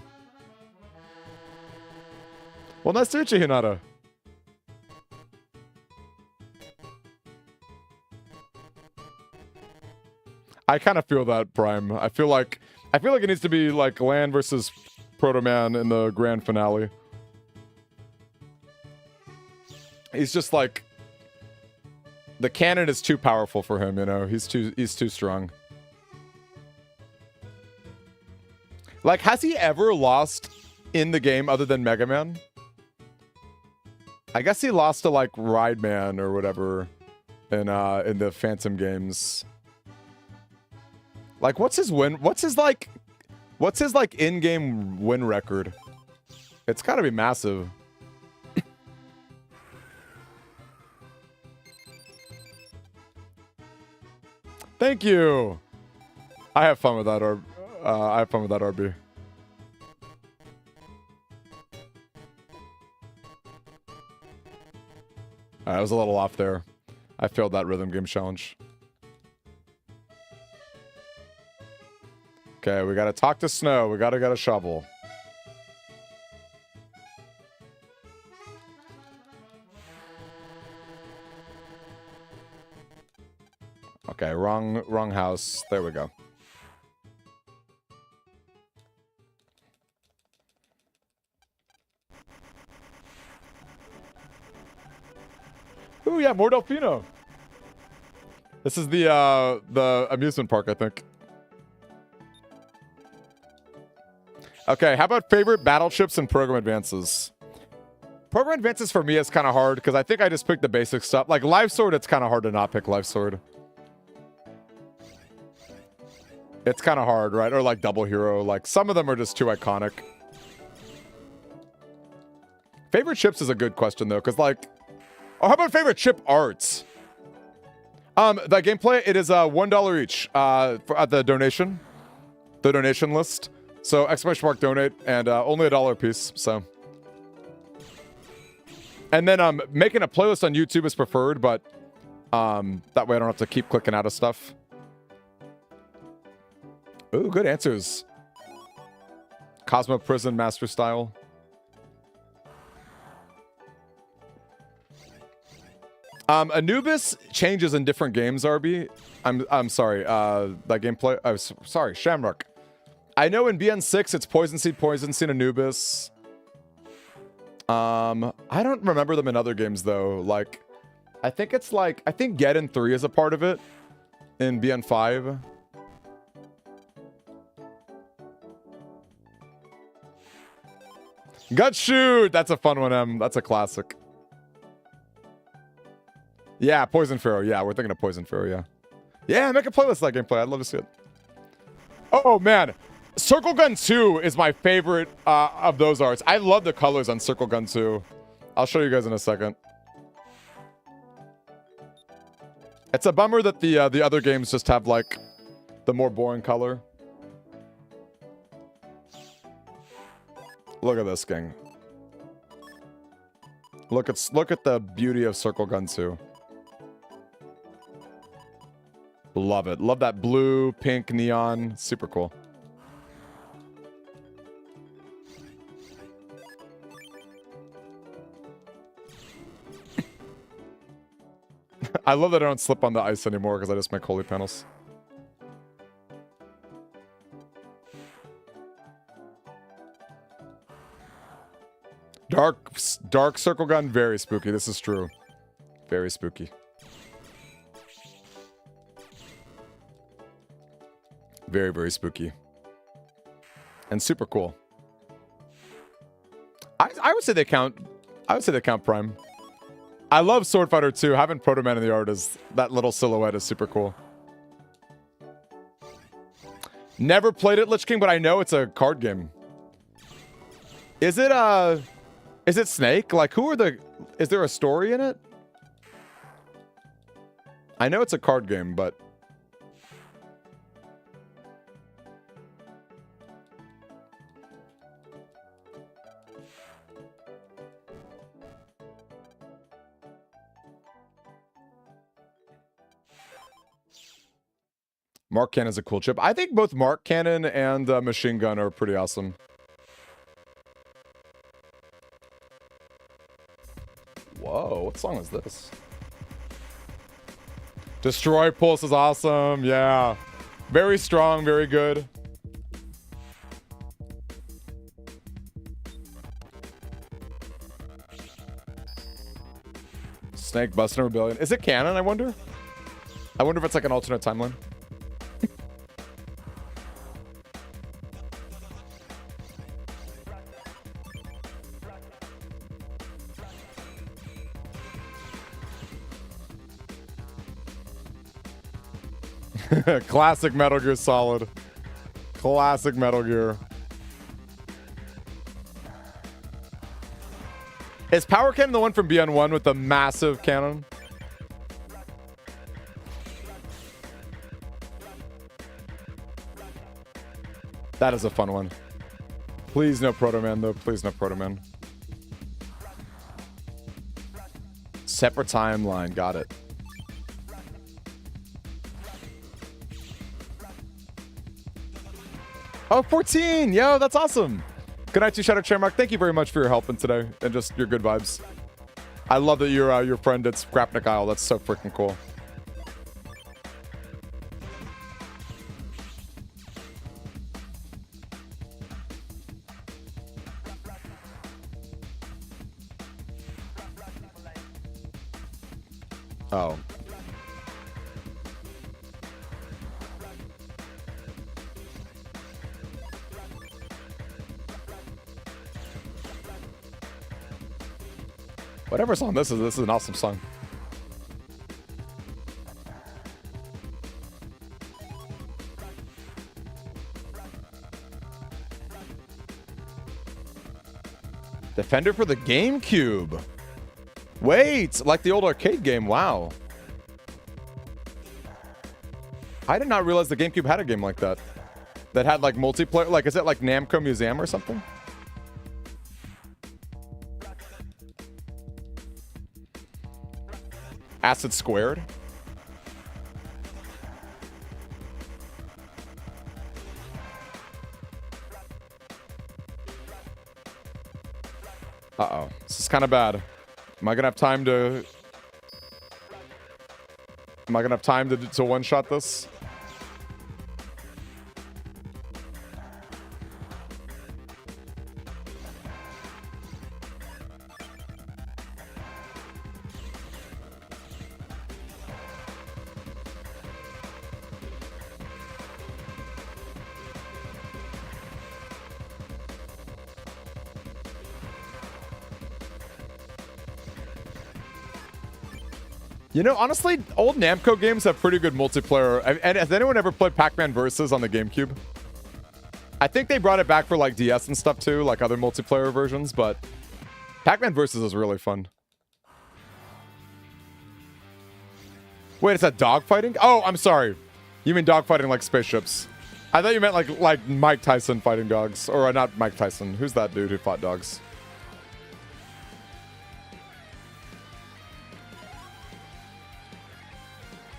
Well, nice to meet you, Hinata. I kind of feel that, Prime. I feel like it needs to be like Land versus Proto Man in the grand finale. He's just like, the cannon is too powerful for him, you know. He's too strong. Like, has he ever lost in the game other than Mega Man? I guess he lost to like Ride Man or whatever in the Phantom games. Like, what's his in-game win record? It's gotta be massive. Thank you. I have fun with that, RB. I was a little off there. I failed that rhythm game challenge. Okay, we gotta talk to Snow. We gotta get a shovel. Okay, wrong house. There we go. Ooh, yeah, more Delfino. This is the amusement park, I think. Okay, how about favorite battleships and program advances? Program advances for me is kind of hard because I think I just picked the basic stuff. Like Life Sword, it's kind of hard to not pick Life Sword. It's kind of hard, right? Or like Double Hero. Like some of them are just too iconic. Favorite ships is a good question though, because like, oh, how about favorite ship arts? The gameplay, it is $1 each at the donation list. So !mark donate and only $1 a piece. So, and then making a playlist on YouTube is preferred, but that way I don't have to keep clicking out of stuff. Ooh, good answers. Cosmo Prison Master Style. Anubis changes in different games, RB. I'm sorry. That gameplay. Oh, sorry, Shamrock. I know in BN6 it's Poison Seed, Anubis. I don't remember them in other games though. Like, I think it's like, I think Geddon 3 is a part of it in BN5. Gut shoot! That's a fun one, M. That's a classic. Yeah, Poison Pharaoh. Yeah, we're thinking of Poison Pharaoh, yeah. Yeah, make a playlist of that gameplay. I'd love to see it. Oh, man. Circle Gun 2 is my favorite of those arts. I love the colors on Circle Gun 2. I'll show you guys in a second. It's a bummer that the other games just have, like, the more boring color. Look at this, gang. Look at the beauty of Circle Gun 2. Love it. Love that blue, pink, neon. Super cool. I love that I don't slip on the ice anymore because I just make holy panels. Dark Circle Gun, very spooky. This is true. Very spooky. Very, very spooky. And super cool. I would say they count. I would say they count Prime. I love Sword Fighter 2. Having Proto Man in the art is, that little silhouette is super cool. Never played it, Lich King, but I know it's a card game. Is it Snake? Like, who are the... Is there a story in it? I know it's a card game, but... Mark Cannon is a cool chip. I think both Mark Cannon and Machine Gun are pretty awesome. Whoa, what song is this? Destroy Pulse is awesome. Yeah. Very strong, very good. Snake Busting Rebellion. Is it canon, I wonder? I wonder if it's like an alternate timeline. Classic Metal Gear Solid. Classic Metal Gear. Is Power Cannon the one from BN1 with the massive cannon? That is a fun one. Please no Proto Man, though. Please no Proto Man. Separate timeline. Got it. Oh, 14! Yo, that's awesome! Good night to you, Shadow Chairmark. Thank you very much for your help in today and just your good vibes. I love that you're your friend at Scrapnik Isle. That's so freaking cool. Oh. Whatever song this is an awesome song. Defender for the GameCube. Wait, like the old arcade game. Wow. I did not realize the GameCube had a game like that. That had like multiplayer. Like, is it like Namco Museum or something? Acid Squared. Uh-oh. This is kind of bad. Am I gonna have time to... Am I gonna have time to one-shot this? You know, honestly, old Namco games have pretty good multiplayer. And has anyone ever played Pac-Man Versus on the GameCube? I think they brought it back for like DS and stuff too, like other multiplayer versions, but Pac-Man Versus is really fun. Wait, it's a dogfighting? Oh, I'm sorry. You mean dogfighting like spaceships. I thought you meant like Mike Tyson fighting dogs. Or not Mike Tyson. Who's that dude who fought dogs?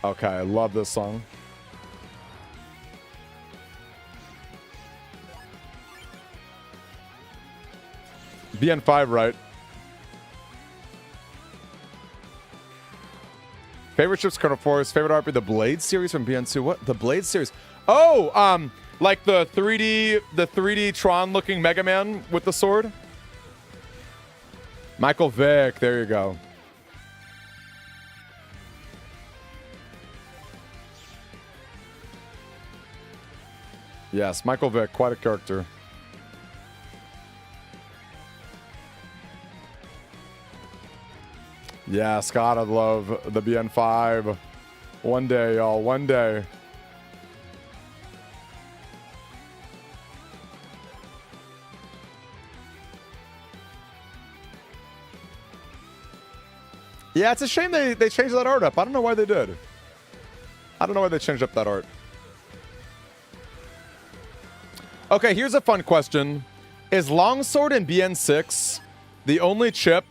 Okay, I love this song. BN5, right? Favorite ships, Colonel Force. Favorite RP, the Blade series from BN2. What? The Blade series? Oh, like the 3D Tron looking Mega Man with the sword. Michael Vick. There you go. Yes, Michael Vick, quite a character. Yeah, Scott, I love the BN5. One day, y'all, one day. Yeah, it's a shame they changed that art up. I don't know why they did. I don't know why they changed up that art. Okay, here's a fun question. Is Longsword in BN6 the only chip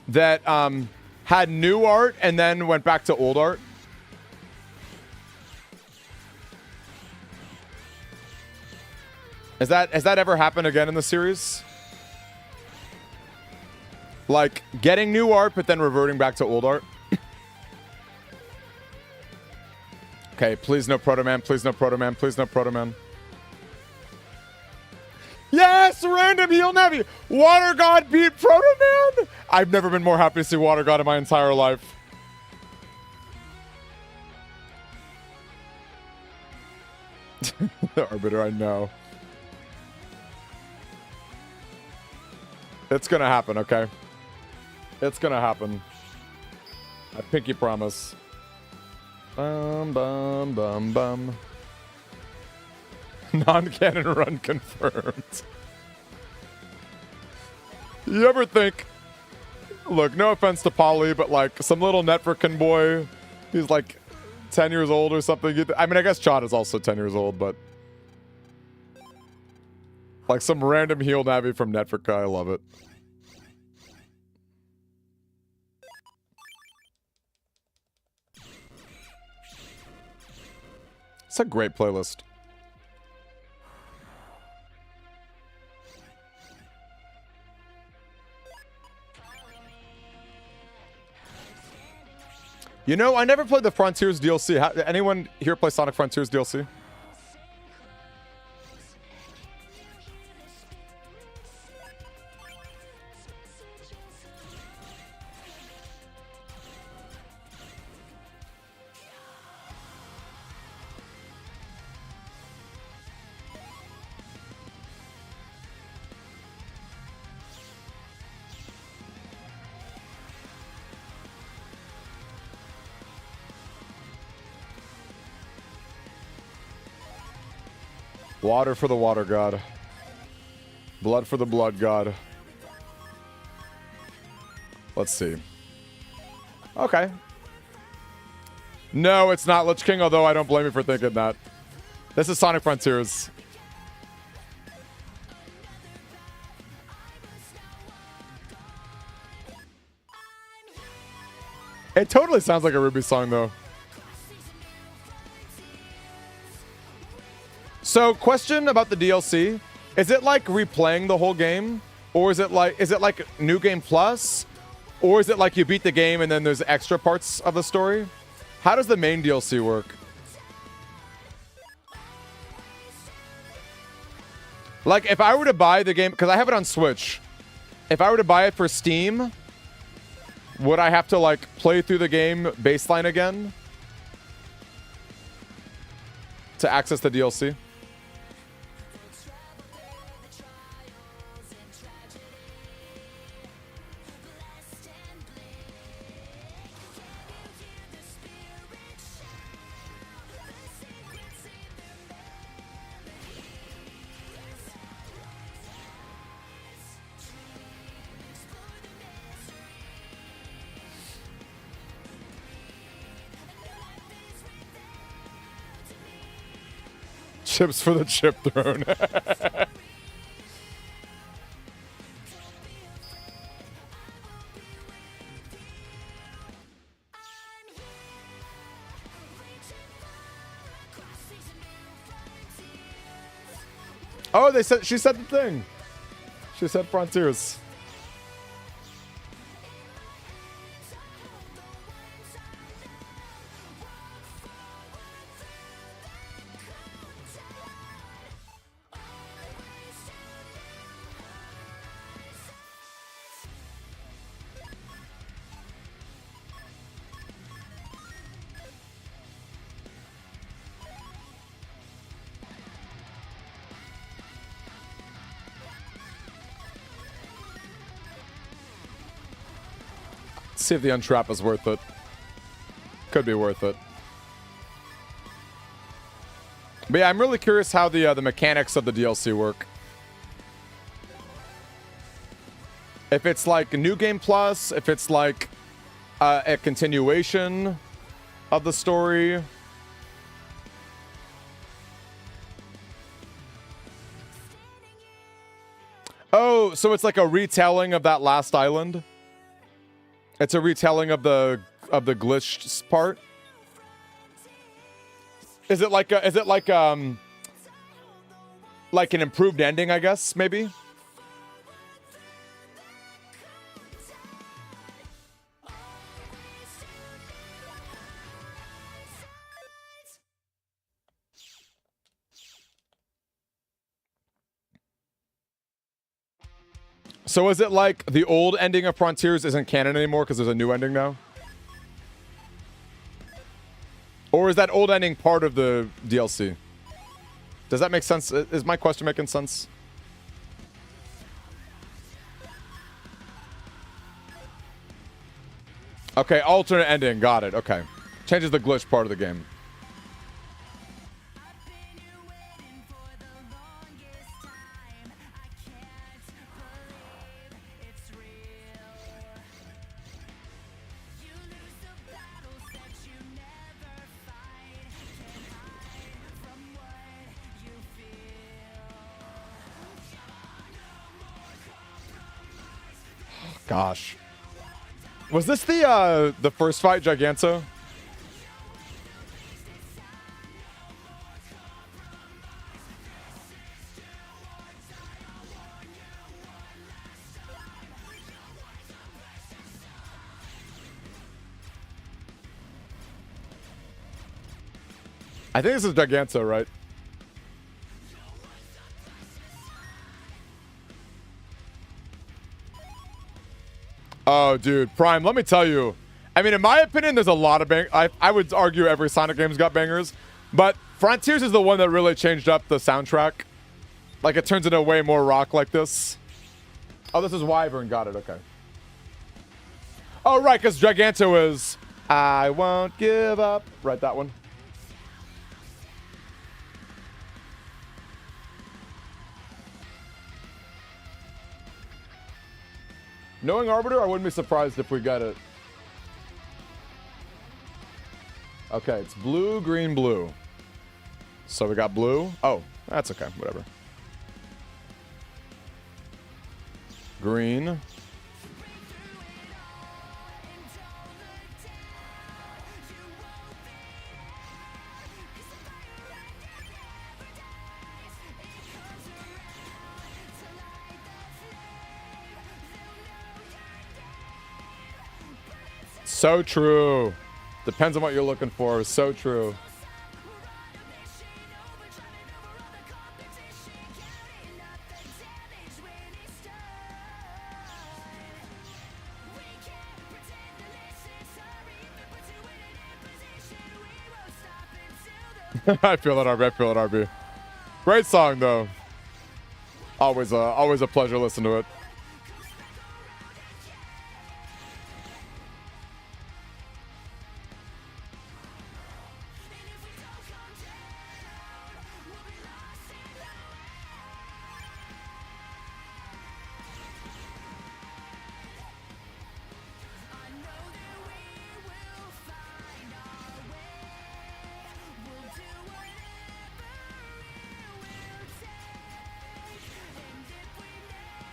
that had new art and then went back to old art? Has that ever happened again in the series? Like getting new art but then reverting back to old art? Okay, please no Proto Man, please no Proto Man, please no Proto Man. Yes, random heal Navi. Water God beat Proto Man. I've never been more happy to see Water God in my entire life. The Arbiter, I know. It's gonna happen, okay? It's gonna happen. I pinky promise. Bum bum bum bum. Non-cannon run confirmed. You ever think, look, no offense to Polly, but like some little Netfrickin boy, he's like 10 years old or something. I mean, I guess Chad is also 10 years old, but like some random heal Navi from Netfricka, I love it. It's a great playlist. You know, I never played the Frontiers DLC. Anyone here play Sonic Frontiers DLC? Water for the water god. Blood for the blood god. Let's see. Okay. No, it's not Lich King, although I don't blame you for thinking that. This is Sonic Frontiers. It totally sounds like a Ruby song, though. So, question about the DLC. Is it like replaying the whole game? Or is it like New Game Plus? Or is it like you beat the game and then there's extra parts of the story? How does the main DLC work? Like, if I were to buy the game, because I have it on Switch. If I were to buy it for Steam, would I have to, like, play through the game baseline again to access the DLC? Chips for the chip throne. Oh, they said she said the thing. She said frontiers. See if the untrap is worth it. Could be worth it. But yeah, I'm really curious how the mechanics of the DLC work. If it's like a new game plus, if it's like a continuation of the story. Oh, so it's like a retelling of that last island? It's a retelling of the glitched part. Is it like an improved ending, I guess, maybe? So is it like the old ending of Frontiers isn't canon anymore because there's a new ending now? Or is that old ending part of the DLC? Does that make sense? Is my question making sense? Okay, alternate ending. Got it. Okay. Changes the glitch part of the game. Gosh. Was this the first fight, Giganto? I think this is Giganto, right? Oh, dude, Prime, let me tell you. I mean, in my opinion, there's a lot of I would argue every Sonic game's got bangers, but Frontiers is the one that really changed up the soundtrack. Like, it turns into way more rock like this. Oh, this is Wyvern. Got it. Okay. Oh, right, because Giganto is I won't give up. Right, that one. Knowing Arbiter, I wouldn't be surprised if we got it. Okay, it's blue, green, blue. So we got blue. Oh, that's okay. Whatever. Green. So true. Depends on what you're looking for. So true. I feel it, RB. I feel it, RB. Great song, though. Always a pleasure listening to it.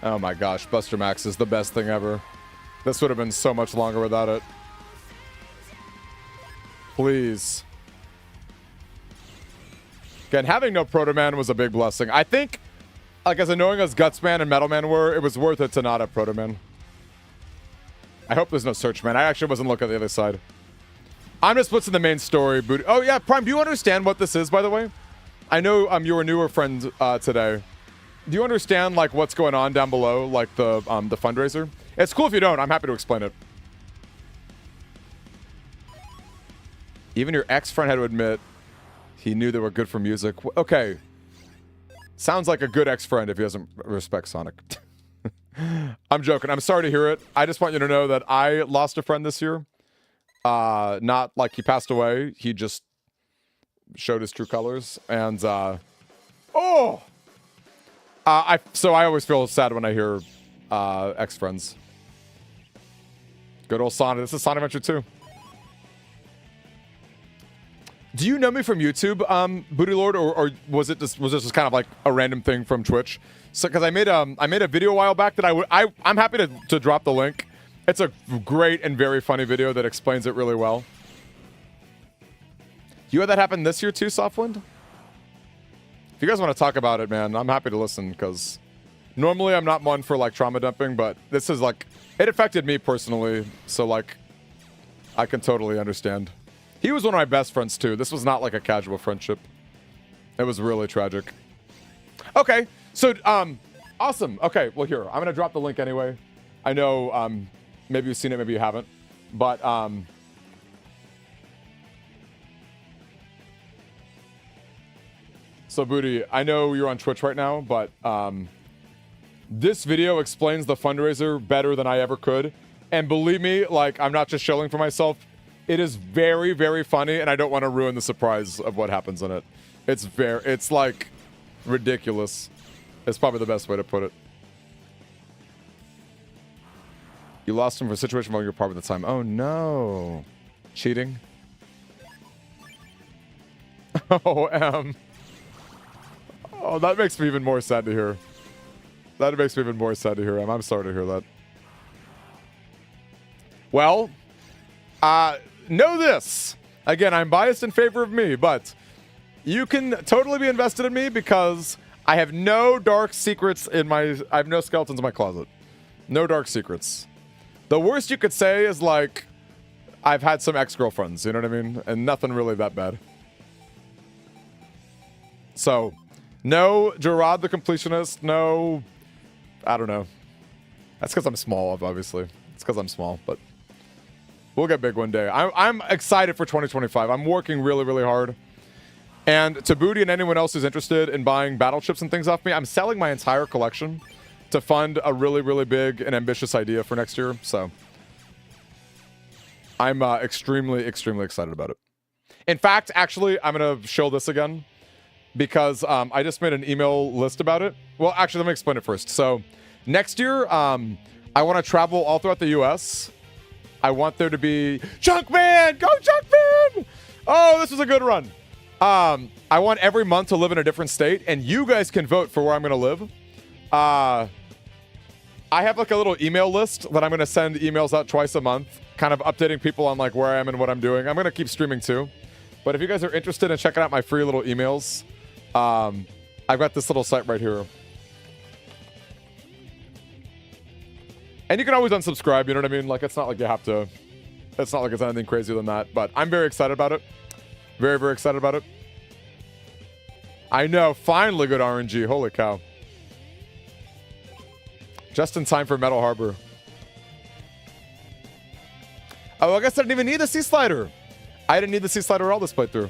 Oh my gosh, Buster Max is the best thing ever. This would have been so much longer without it. Please. Again, having no Proto Man was a big blessing. I think, like, as annoying as Guts Man and Metal Man were, it was worth it to not have Proto Man. I hope there's no Search Man. I actually wasn't looking at the other side. I'm just what's in the main story. Oh, yeah, Prime, do you understand what this is, by the way? I know you're a newer friend today. Do you understand, like, what's going on down below, like the fundraiser? It's cool if you don't. I'm happy to explain it. Even your ex-friend had to admit he knew they were good for music. Okay. Sounds like a good ex-friend if he doesn't respect Sonic. I'm joking. I'm sorry to hear it. I just want you to know that I lost a friend this year. Not like he passed away. He just showed his true colors. And, so I always feel sad when I hear ex-friends. Good old Sonic. This is Sonic Adventure 2. Do you know me from YouTube, Booty Lord, or was this just kind of like a random thing from Twitch? So, because I made a video a while back that I'm happy to drop the link. It's a great and very funny video that explains it really well. You had that happen this year too, Softwind? If you guys want to talk about it, man, I'm happy to listen, because normally I'm not one for like trauma dumping, but this is like, it affected me personally, so like, I can totally understand. He was one of my best friends too. This was not like a casual friendship. It was really tragic. Okay, so awesome. Okay, well here, I'm gonna drop the link anyway. I know maybe you've seen it, maybe you haven't, but so Booty, I know you're on Twitch right now, but this video explains the fundraiser better than I ever could. And believe me, like, I'm not just shilling for myself. It is very, very funny, and I don't want to ruin the surprise of what happens in it. It's like ridiculous. It's probably the best way to put it. You lost him for a situation while you were part of the time. Oh no. Cheating? Oh, oh, that makes me even more sad to hear. That makes me even more sad to hear, I'm sorry to hear that. Well, know this. Again, I'm biased in favor of me, but you can totally be invested in me because I have no dark secrets I have no skeletons in my closet. No dark secrets. The worst you could say is like, I've had some ex-girlfriends, you know what I mean? And nothing really that bad. So, no Gerard the Completionist, no, I don't know. That's because I'm small, obviously. It's because I'm small, but we'll get big one day. I'm excited for 2025. I'm working really, really hard. And to Booty and anyone else who's interested in buying battle chips and things off me, I'm selling my entire collection to fund a really, really big and ambitious idea for next year. So I'm extremely, extremely excited about it. In fact, actually, I'm going to show this again because I just made an email list about it. Well, actually, let me explain it first. So next year, I want to travel all throughout the U.S. I want there to be Junkman! Go Junkman! Oh, this was a good run. I want every month to live in a different state, and you guys can vote for where I'm going to live. I have like a little email list that I'm going to send emails out twice a month, kind of updating people on like where I am and what I'm doing. I'm going to keep streaming too. But if you guys are interested in checking out my free little emails, I've got this little site right here. And you can always unsubscribe, you know what I mean? Like, it's not like you have to. It's not like it's anything crazier than that. But I'm very excited about it. Very, very excited about it. I know. Finally good RNG. Holy cow. Just in time for Metal Harbor. Oh, I guess I didn't even need the C-Slider. I didn't need the C-Slider at all this playthrough.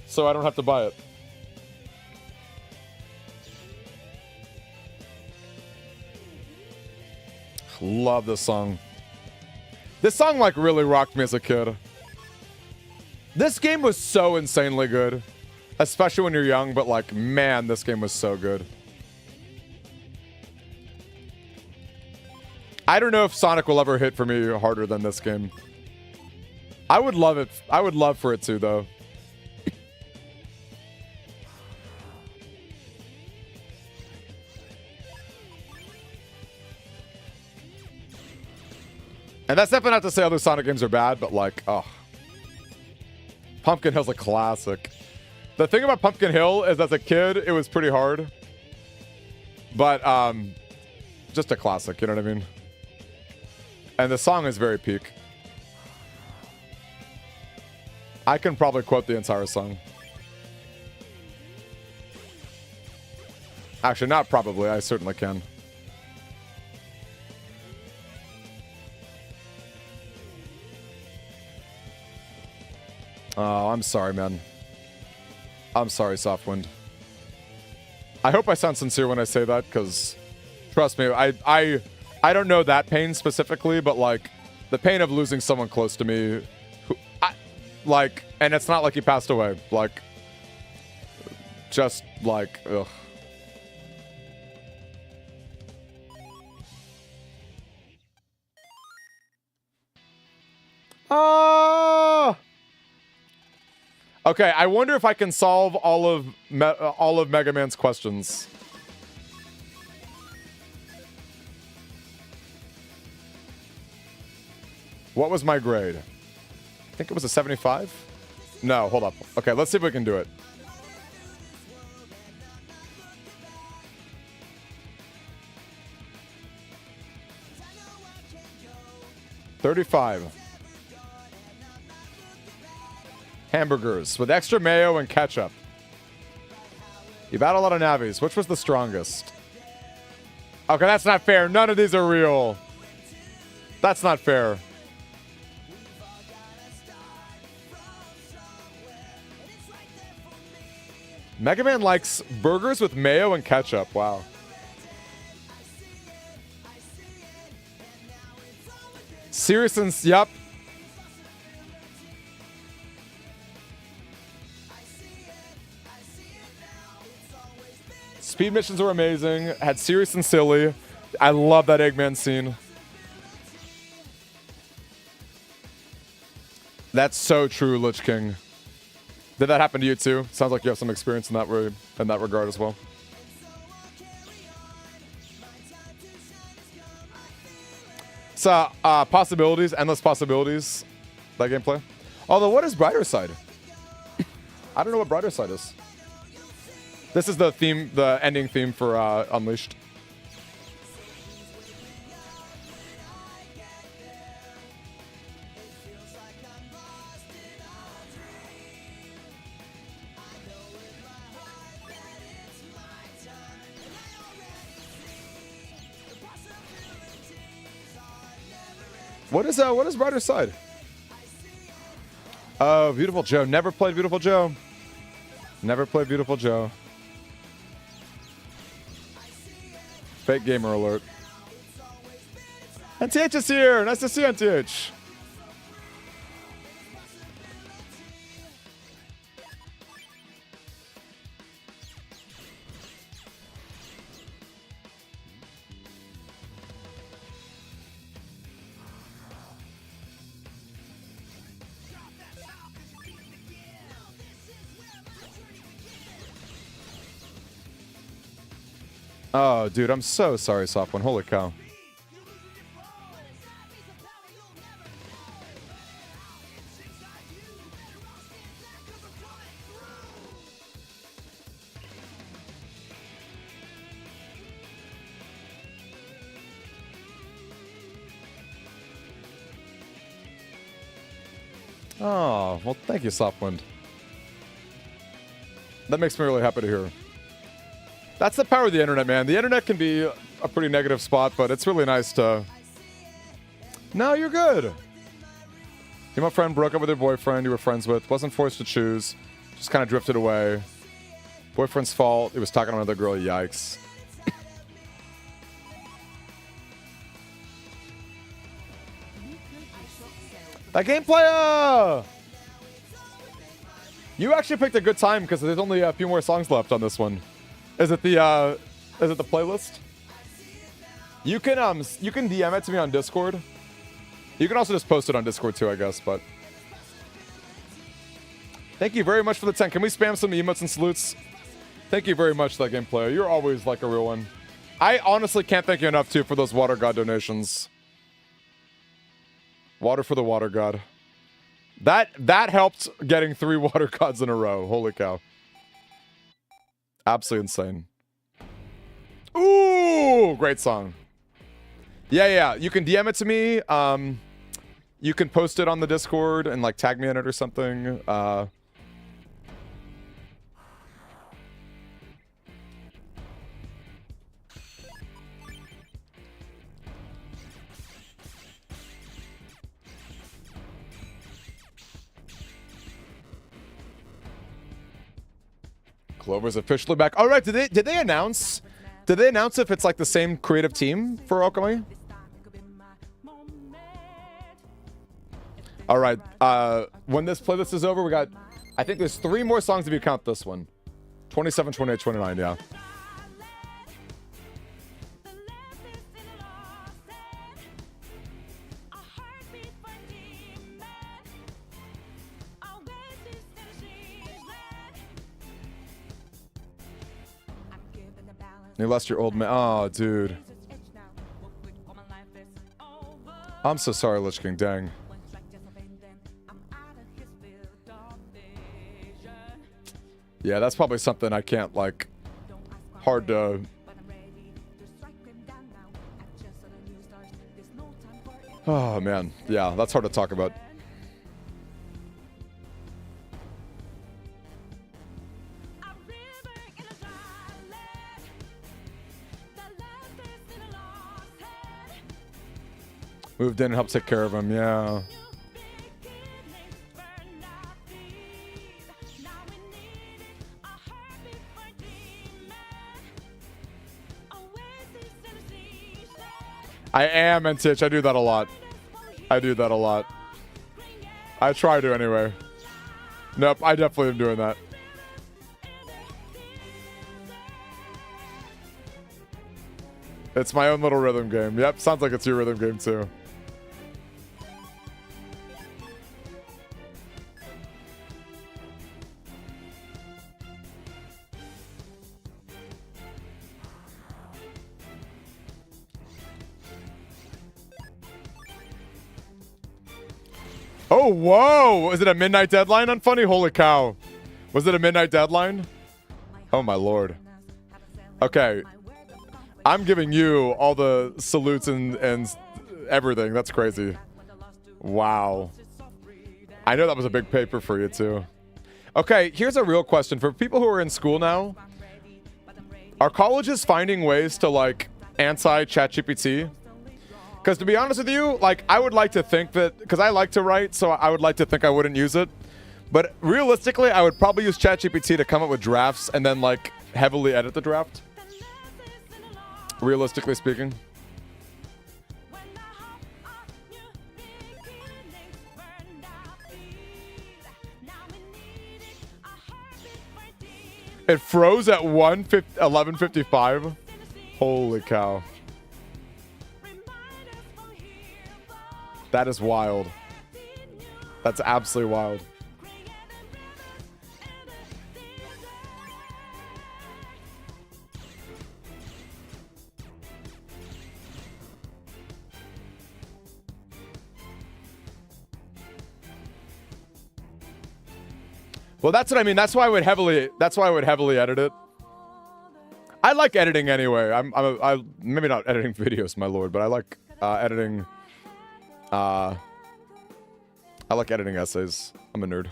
So I don't have to buy it. Love this song. This song like really rocked me as a kid. This game was so insanely good. Especially when you're young, but like, man, this game was so good. I don't know if Sonic will ever hit for me harder than this game. I would love it. I would love for it to, though. And that's definitely not to say other Sonic games are bad, but like, oh. Pumpkin Hill's a classic. The thing about Pumpkin Hill is as a kid, it was pretty hard. But, just a classic, you know what I mean? And the song is very peak. I can probably quote the entire song. Actually, not probably. I certainly can. Oh, I'm sorry, man. I'm sorry, Softwind. I hope I sound sincere when I say that, because trust me, I don't know that pain specifically, but like the pain of losing someone close to me, who, like, and it's not like he passed away, like, just like, ugh. Ah. Okay, I wonder if I can solve all of Mega Man's questions. What was my grade? I think it was a 75? No, hold up. Okay, let's see if we can do it. $35. Hamburgers with extra mayo and ketchup. You've had a lot of Navis. Which was the strongest? Okay, that's not fair. None of these are real. That's not fair. Mega Man likes burgers with mayo and ketchup. Wow. Seriously, yep. Speed missions were amazing. Had serious and silly. I love that Eggman scene. That's so true, Lich King. Did that happen to you too? Sounds like you have some experience in that regard as well. So, possibilities, endless possibilities. That gameplay. Although, what is Brighter Side? I don't know what Brighter Side is. This is the theme, the ending theme for Unleashed. What is Brighter Side? Oh, Beautiful Joe. Never played Beautiful Joe. Never played Beautiful Joe. Fake gamer alert. NTH is here. Nice to see you, NTH. Oh, dude, I'm so sorry, Soft One. Holy cow. Oh, well, thank you, Softwind. That makes me really happy to hear. That's the power of the internet, man. The internet can be a pretty negative spot, but it's really nice to... No, you're good. You and my friend broke up with her boyfriend you were friends with. Wasn't forced to choose. Just kind of drifted away. Boyfriend's fault. He was talking to another girl. Yikes. That gameplay, you actually picked a good time because there's only a few more songs left on this one. Is it the playlist? You can DM it to me on Discord. You can also just post it on Discord too, I guess, but thank you very much for the 10. Can we spam some emotes and salutes? Thank you very much, that gameplay. You're always like a real one. I honestly can't thank you enough too for those Water God donations. Water for the water god. That helped getting 3 water gods in a row. Holy cow. Absolutely insane. Ooh, great song. Yeah. You can DM it to me. You can post it on the Discord and like tag me in it or something. Clover's officially back. All right, did they announce? Did they announce if it's like the same creative team for Alchemy? All right. When this playlist is over, we got, I think there's 3 more songs if you count this one. 27, 28, 29, yeah. You lost your old man. Oh, dude. I'm so sorry, Lich King. Dang. Yeah, that's probably something I can't, like, hard to... Oh, man. Yeah, that's hard to talk about. Moved in and helped take care of him, yeah. I am N-Titch. I do that a lot. I try to anyway. Nope, I definitely am doing that. It's my own little rhythm game. Yep, sounds like it's your rhythm game too. Oh, whoa! Is it a midnight deadline on Funny? Holy cow. Was it a midnight deadline? Oh, my lord. Okay. I'm giving you all the salutes and everything. That's crazy. Wow. I know that was a big paper for you, too. Okay, here's a real question. For people who are in school now, are colleges finding ways to, like, anti-ChatGPT? Because to be honest with you, like, I would like to think that, because I like to write, so I would like to think I wouldn't use it. But realistically, I would probably use ChatGPT to come up with drafts and then, like, heavily edit the draft. Realistically speaking. It froze at 11:55. Holy cow. That is wild. That's absolutely wild. Well, that's what I mean. That's why I would heavily edit it. I like editing anyway. I maybe not editing videos, my lord, but I like editing. I like editing essays. I'm a nerd.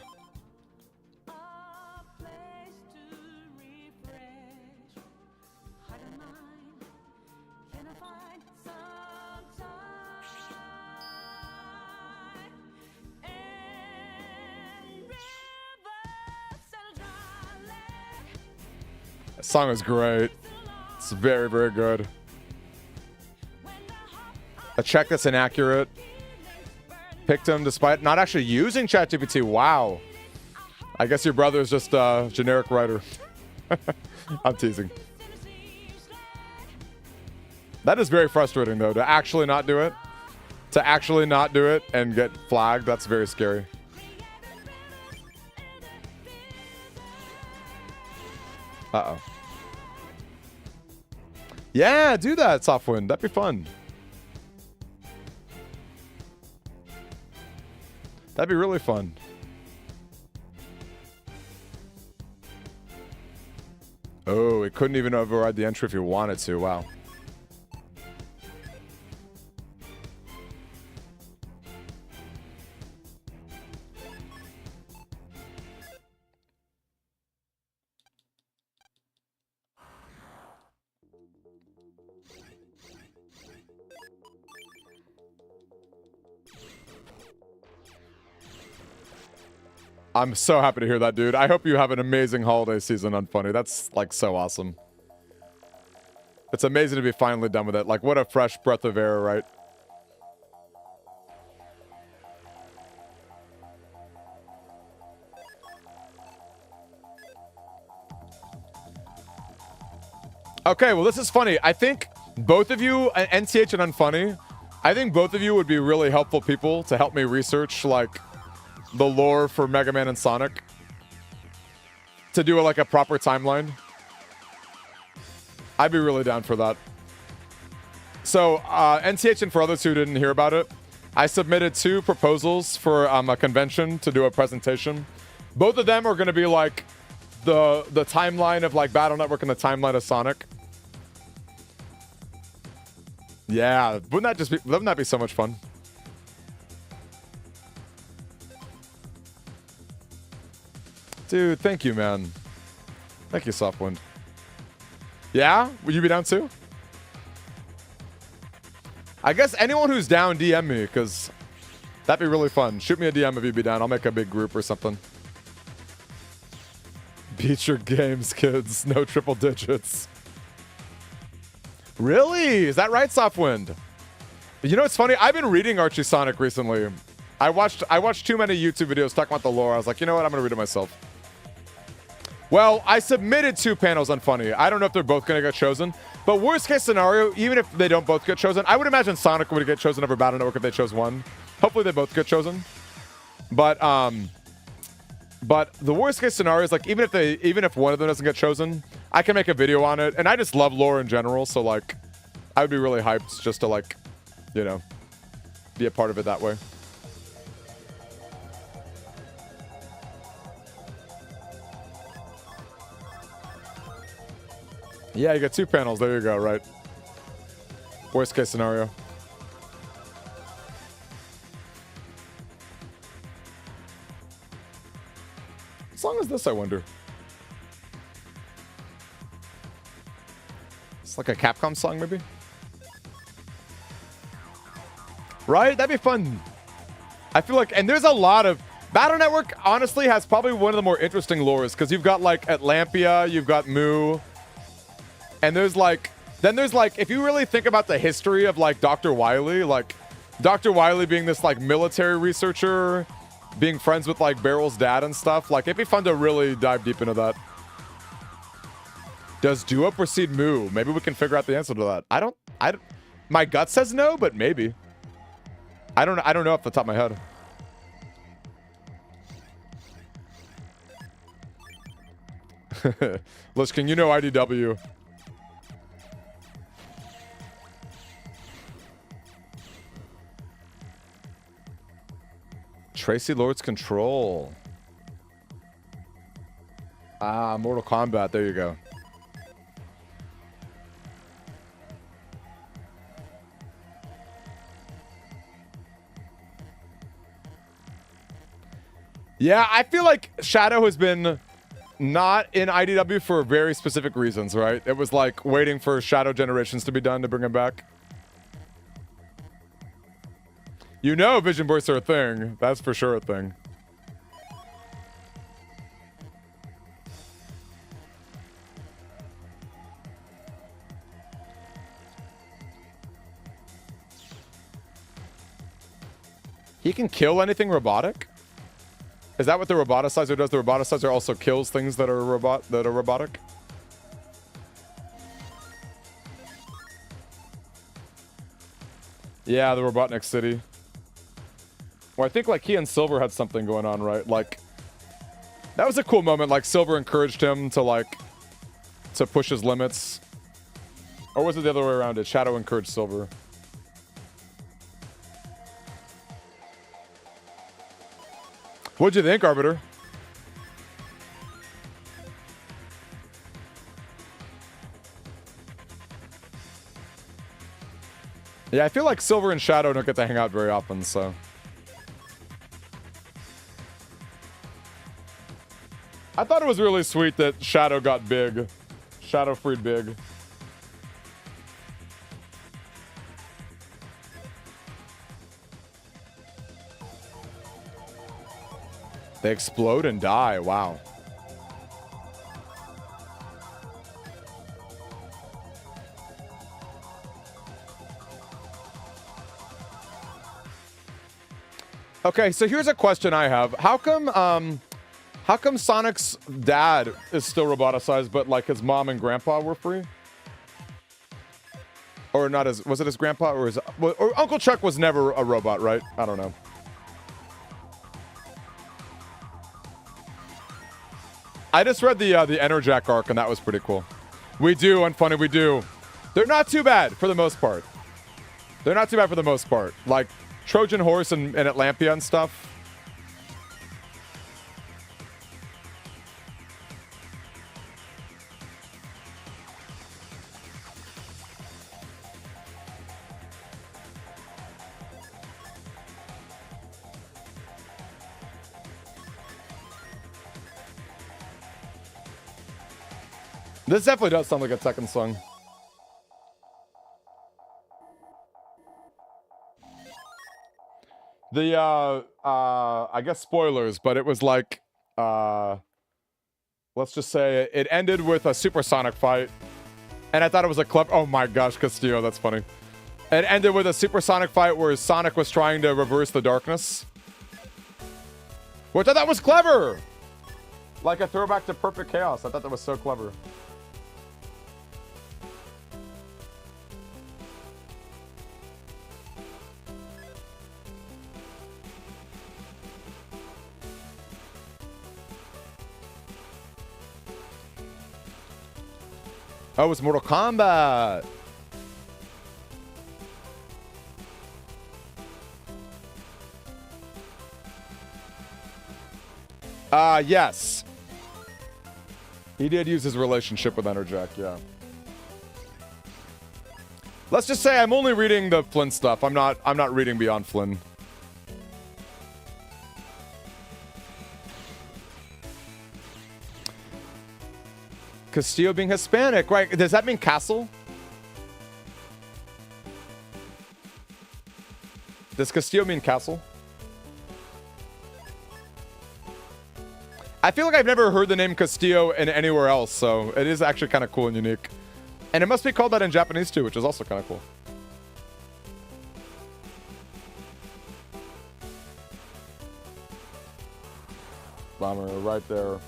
That song is great. It's very, very good. A check that's inaccurate. Picked him despite not actually using ChatGPT. Wow. I guess your brother is just a generic writer. I'm teasing. That is very frustrating, though, to actually not do it. To actually not do it and get flagged, that's very scary. Uh-oh. Yeah, do that, Softwind. That'd be fun. That'd be really fun. Oh, it couldn't even override the entry if you wanted to. Wow. I'm so happy to hear that, dude. I hope you have an amazing holiday season on Funny. That's, like, so awesome. It's amazing to be finally done with it. Like, what a fresh breath of air, right? Okay, well, this is funny. I think both of you, NTH and Unfunny, I think both of you would be really helpful people to help me research, like, the lore for Mega Man and Sonic. To do, like, a proper timeline. I'd be really down for that. So, NTH and for others who didn't hear about it, I submitted 2 proposals for a convention to do a presentation. Both of them are going to be, like, the timeline of, like, Battle Network and the timeline of Sonic. Yeah, wouldn't that be so much fun? Dude, thank you, man. Thank you, Softwind. Yeah? Would you be down too? I guess anyone who's down, DM me, because that'd be really fun. Shoot me a DM if you'd be down. I'll make a big group or something. Beat your games, kids. No triple digits. Really? Is that right, Softwind? You know, it's funny. I've been reading Archie Sonic recently. I watched too many YouTube videos talking about the lore. I was like, you know what? I'm going to read it myself. Well, I submitted 2 panels on Funny. I don't know if they're both going to get chosen. But worst case scenario, even if they don't both get chosen, I would imagine Sonic would get chosen over Battle Network if they chose one. Hopefully they both get chosen. But the worst case scenario is, like, even if one of them doesn't get chosen, I can make a video on it. And I just love lore in general, so, like, I would be really hyped just to, like, you know, be a part of it that way. Yeah, you got 2 panels. There you go, right? Worst case scenario. What song is this, I wonder? It's like a Capcom song, maybe? Right? That'd be fun. I feel like, and there's a lot of... Battle Network, honestly, has probably one of the more interesting lores, because you've got, like, Atlampia, you've got Moo... And there's like, if you really think about the history of, like, Dr. Wily, like, Dr. Wily being this, like, military researcher, being friends with, like, Barrel's dad and stuff, like, it'd be fun to really dive deep into that. Does Duo precede Moo? Maybe we can figure out the answer to that. I don't, my gut says no, but maybe. I don't know off the top of my head. Lich King, you know IDW. Tracy Lord's Control. Ah, Mortal Kombat. There you go. Yeah, I feel like Shadow has been not in IDW for very specific reasons, right? It was like waiting for Shadow Generations to be done to bring him back. You know Vision Bursts are a thing. That's for sure a thing. He can kill anything robotic? Is that what the roboticizer does? The roboticizer also kills things that are robotic? Yeah, the Robotnik City. Well, I think, like, he and Silver had something going on, right? Like, that was a cool moment. Like, Silver encouraged him to, like, to push his limits. Or was it the other way around? Shadow encouraged Silver. What'd you think, Arbiter? Yeah, I feel like Silver and Shadow don't get to hang out very often, so. I thought it was really sweet that Shadow got big. Shadow freed big. They explode and die. Wow. Okay, so here's a question I have. How come Sonic's dad is still roboticized, but like his mom and grandpa were free? Or not as, was it his grandpa or his, or Uncle Chuck was never a robot, right? I don't know. I just read the Enerjack arc and that was pretty cool. We do, Unfunny, we do. They're not too bad for the most part. They're not too bad for the most part. Like Trojan Horse and Atlampia and stuff. This definitely does sound like a Tekken song. The I guess spoilers, but it was like let's just say it ended with a supersonic fight. And I thought it was a clever, oh my gosh, Castillo, that's funny. It ended with a supersonic fight where Sonic was trying to reverse the darkness. Which I thought was clever! Like a throwback to Perfect Chaos. I thought that was so clever. Oh, it's Mortal Kombat. Yes. He did use his relationship with Enerjack, yeah. Let's just say I'm only reading the Flynn stuff. I'm not reading beyond Flynn. Castillo being Hispanic, right? Does that mean castle? Does Castillo mean castle? I feel like I've never heard the name Castillo in anywhere else, so it is actually kind of cool and unique. And it must be called that in Japanese too, which is also kind of cool. Bomber right there.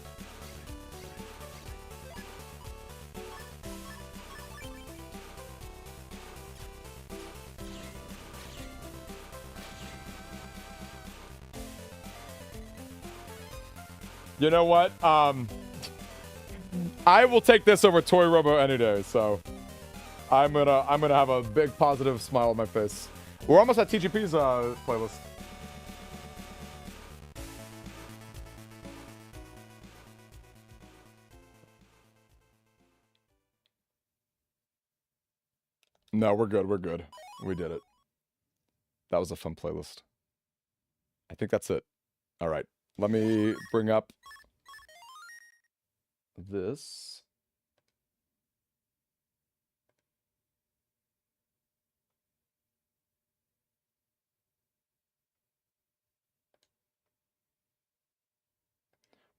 You know what? I will take this over Toy Robo any day, so I'm gonna have a big positive smile on my face. We're almost at TGP's playlist. No, we're good. We're good. We did it. That was a fun playlist. I think that's it. All right. Let me bring up this.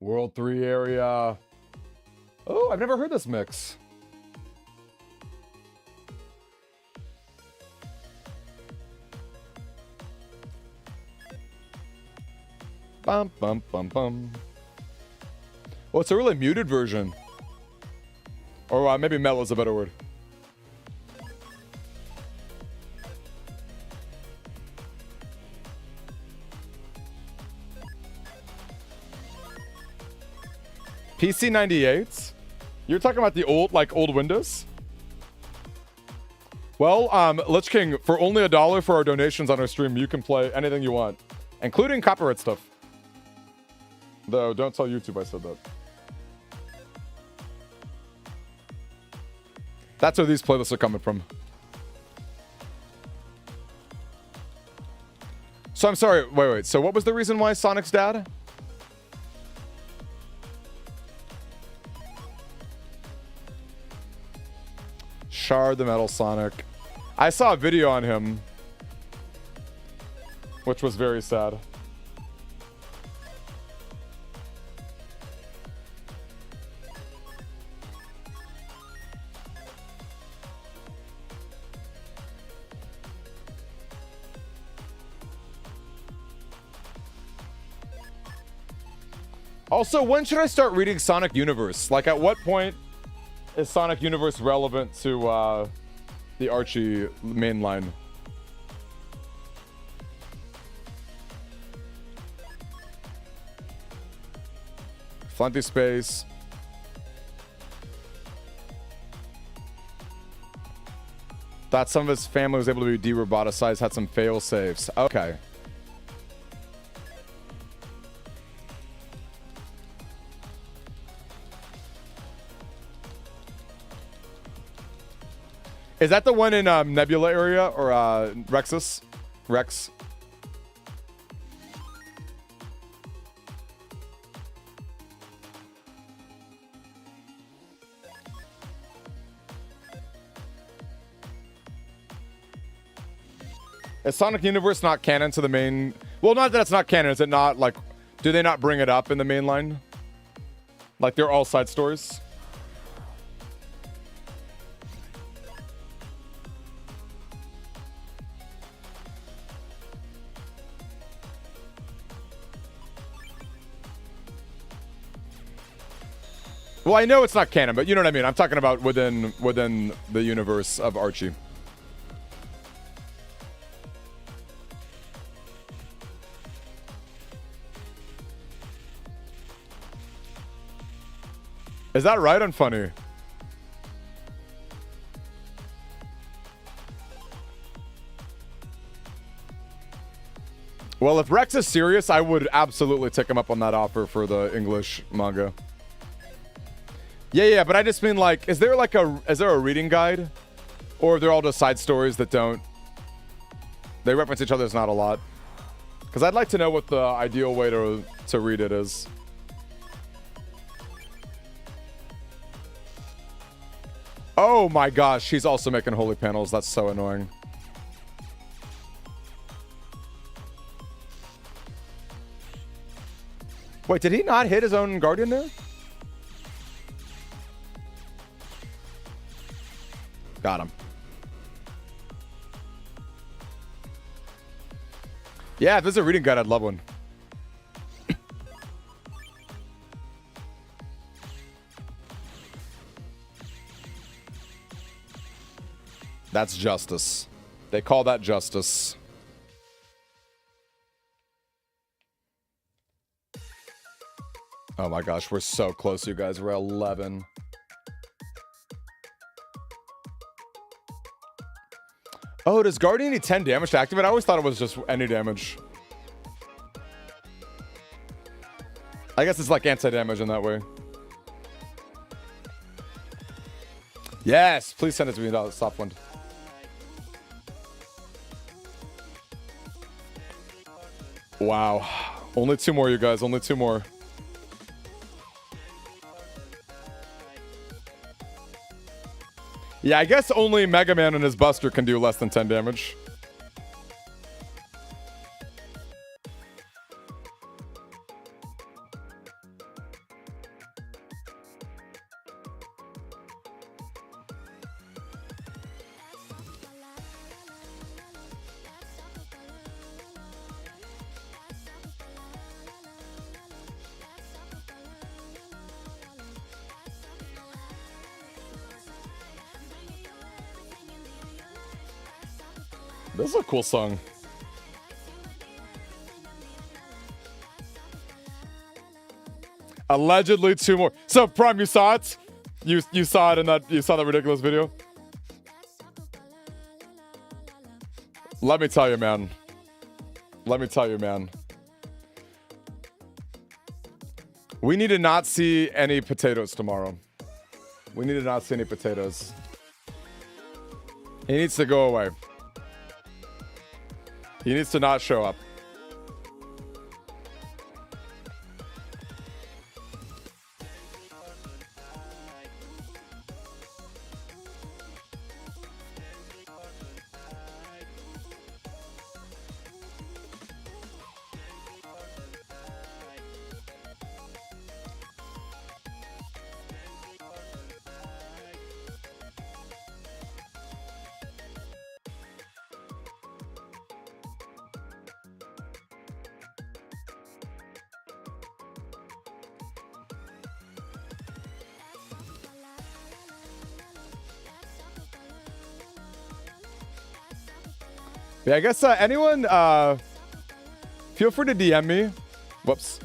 World 3 area. Oh, I've never heard this mix. Bum, bum, bum, bum. Oh, it's a really muted version. Or maybe mellow is a better word. PC 98? You're talking about the old Windows? Well, Lich King, for only $1 for our donations on our stream, you can play anything you want, including copyright stuff. Though, don't tell YouTube I said that. That's where these playlists are coming from. So I'm sorry, wait. So what was the reason why Sonic's dad? Shard the Metal Sonic. I saw a video on him, which was very sad. Also, when should I start reading Sonic Universe? Like, at what point is Sonic Universe relevant to the Archie mainline? Plenty space. Thought some of his family was able to be de-roboticized, had some fail safes. Okay. Is that the one in Nebula area or Rexus? Rex? Is Sonic Universe not canon to the main? Well, not that it's not canon. Is it not, like, do they not bring it up in the main line? Like, they're all side stories? Well, I know it's not canon, but you know what I mean. I'm talking about within the universe of Archie. Is that right? Unfunny. Well, if Rex is serious, I would absolutely take him up on that offer for the English manga. Yeah, but I just mean, like, is there a reading guide? Or they're all just side stories that don't... They reference each other's not a lot. Because I'd like to know what the ideal way to read it is. Oh my gosh, he's also making holy panels. That's so annoying. Wait, did he not hit his own Guardian there? Got him. Yeah, if there's a reading guide, I'd love one. That's justice. They call that justice. Oh my gosh, we're so close, you guys. We're 11. Oh, does Guardian need 10 damage to activate? I always thought it was just any damage. I guess it's like anti-damage in that way. Yes, please send it to me, Softwind. Wow. Only 2 more, you guys. Only 2 more. Yeah, I guess only Mega Man and his Buster can do less than 10 damage. This is a cool song. Allegedly 2 more. So Prime, you saw it? You saw it in that ridiculous video? Let me tell you, man. We need to not see any potatoes tomorrow. We need to not see any potatoes. He needs to go away. He needs to not show up. Yeah, I guess anyone, feel free to DM me. Whoops.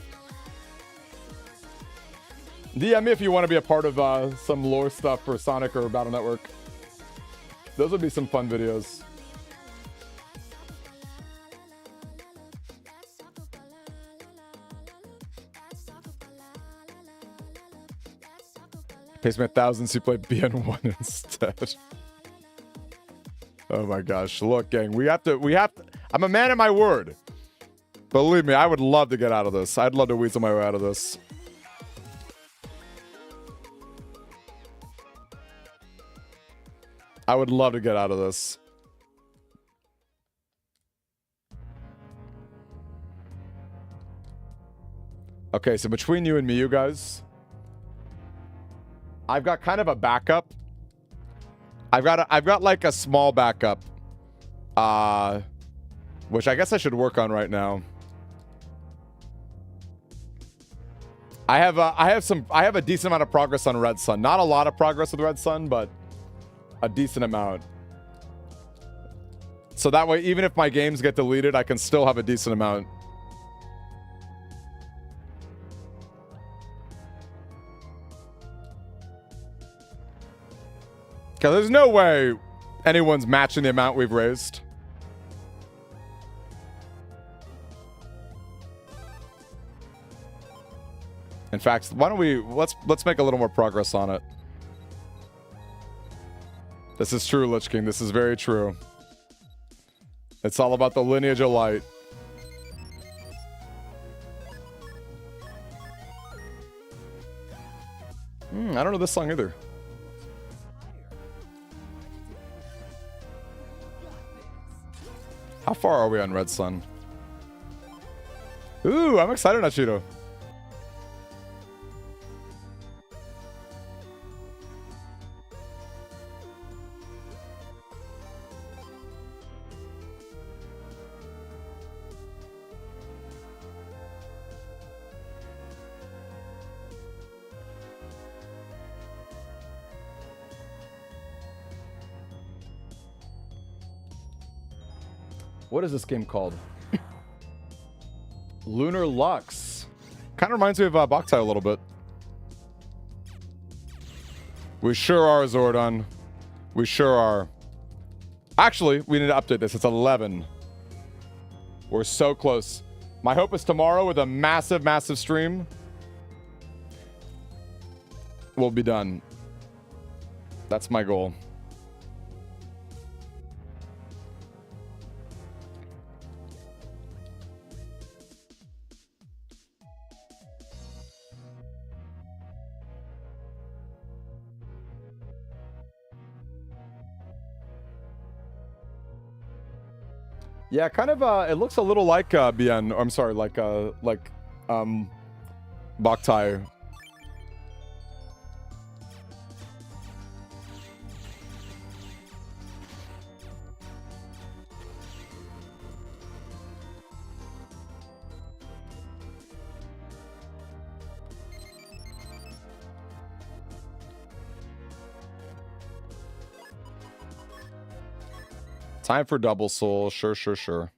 DM me if you want to be a part of some lore stuff for Sonic or Battle Network. Those would be some fun videos. Pays me 1,000 so you play BN1 instead. Oh my gosh. Look, gang, we have to, I'm a man of my word. Believe me, I would love to get out of this. I'd love to weasel my way out of this. I would love to get out of this. Okay, so between you and me, you guys, I've got kind of a backup. I've got like a small backup, which I guess I should work on right now. I have a decent amount of progress on Red Sun. Not a lot of progress with Red Sun, but a decent amount. So that way, even if my games get deleted, I can still have a decent amount. Because there's no way anyone's matching the amount we've raised. In fact, why don't we let's make a little more progress on it. This is true, Lich King. This is very true. It's all about the lineage of light. I don't know this song either. How far are we on Red Sun? Ooh, I'm excited, Nachito. What is this game called? Lunar Lux. Kind of reminds me of Boktai a little bit. We sure are, Zordon. We sure are. Actually, we need to update this. It's 11. We're so close. My hope is tomorrow with a massive, massive stream, we'll be done. That's my goal. Yeah, kind of, it looks a little like BN, I'm sorry, like Boktai. Time for double soul. Sure, sure, sure.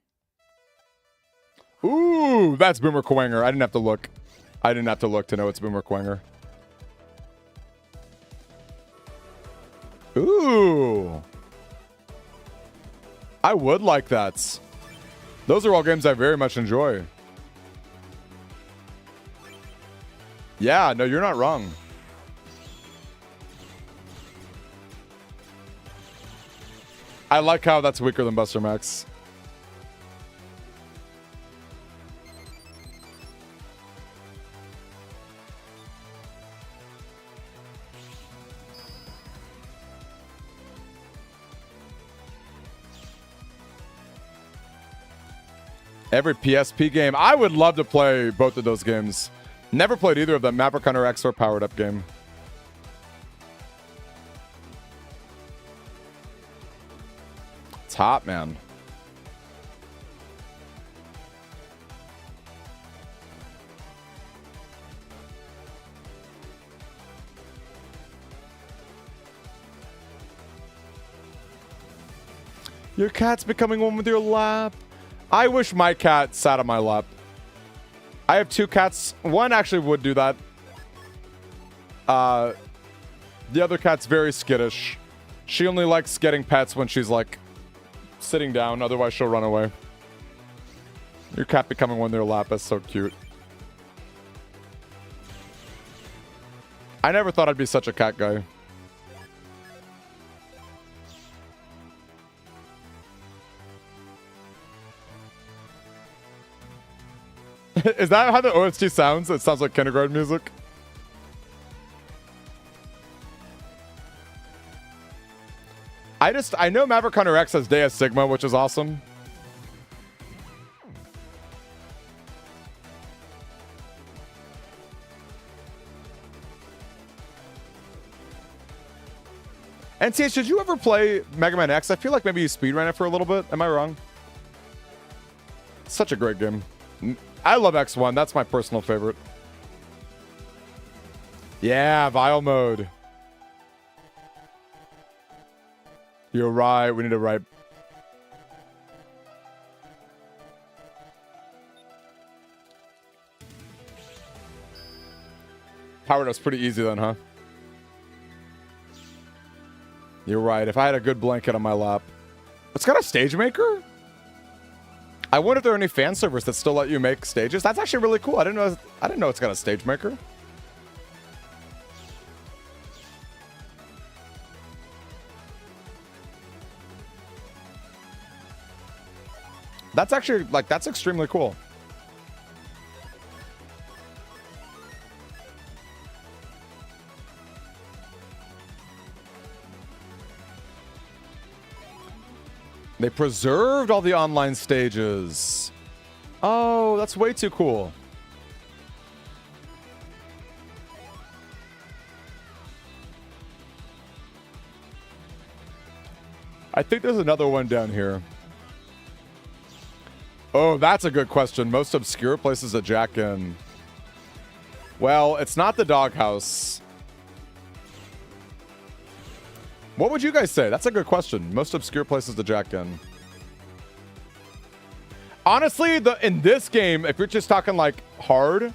Ooh, that's Boomer Quanger. I didn't have to look. I didn't have to look to know it's Boomer Quanger. Ooh. I would like that. Those are all games I very much enjoy. Yeah, no, you're not wrong. I like how that's weaker than Buster Max. Every PSP game. I would love to play both of those games. Never played either of them. Maverick Hunter X or Powered Up game. It's hot, man. Your cat's becoming one with your lap. I wish my cat sat on my lap. I have 2 cats. One actually would do that. The other cat's very skittish. She only likes getting pets when she's like sitting down. Otherwise, she'll run away. Your cat becoming one in their lap. That's so cute. I never thought I'd be such a cat guy. Is that how the OST sounds? It sounds like kindergarten music. I know Maverick Hunter X has Deus Sigma, which is awesome. And TH, did you ever play Mega Man X? I feel like maybe you speedran it for a little bit. Am I wrong? Such a great game. I love X1. That's my personal favorite. Yeah, Vile mode. You're right. We need to write. Powered Up's pretty easy then, huh? You're right. If I had a good blanket on my lap. It's got a stage maker? I wonder if there are any fan servers that still let you make stages. That's actually really cool. I didn't know it's got a stage maker. That's actually that's extremely cool. They preserved all the online stages. Oh, that's way too cool. I think there's another one down here. Oh, that's a good question. Most obscure places to jack in. Well, it's not the doghouse. What would you guys say? That's a good question. Most obscure places to jack in. Honestly, in this game, if you're just talking like hard,